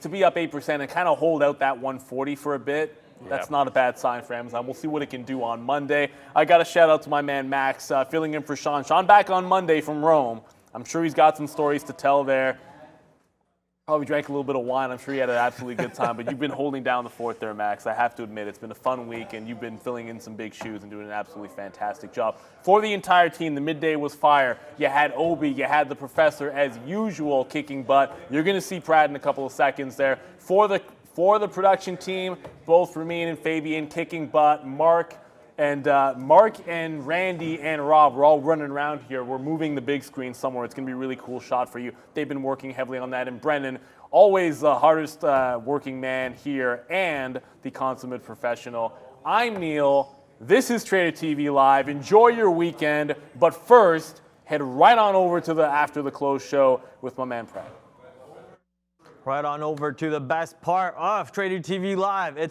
to be up 8% and kind of hold out that 140 for a bit. That's not a bad sign for Amazon. We'll see what it can do on Monday. I got a shout out to my man Max, filling in for Sean. Sean back on Monday from Rome. I'm sure he's got some stories to tell there. Probably drank a little bit of wine. I'm sure he had an absolutely good time. But you've been holding down the fort there, Max. I have to admit, it's been a fun week, and you've been filling in some big shoes and doing an absolutely fantastic job. For the entire team, the midday was fire. You had Obi, you had the professor, as usual, kicking butt. You're going to see Pratt in a couple of seconds there. For the production team, both Ramin and Fabian kicking butt. Mark and Randy and Rob, we're all running around here. We're moving the big screen somewhere. It's going to be a really cool shot for you. They've been working heavily on that. And Brennan, always the hardest working man here and the consummate professional. I'm Neil. This is Trader TV Live. Enjoy your weekend. But first, head right on over to the After the Close show with my man Pratt. Right on over to the best part of Trader TV Live. It's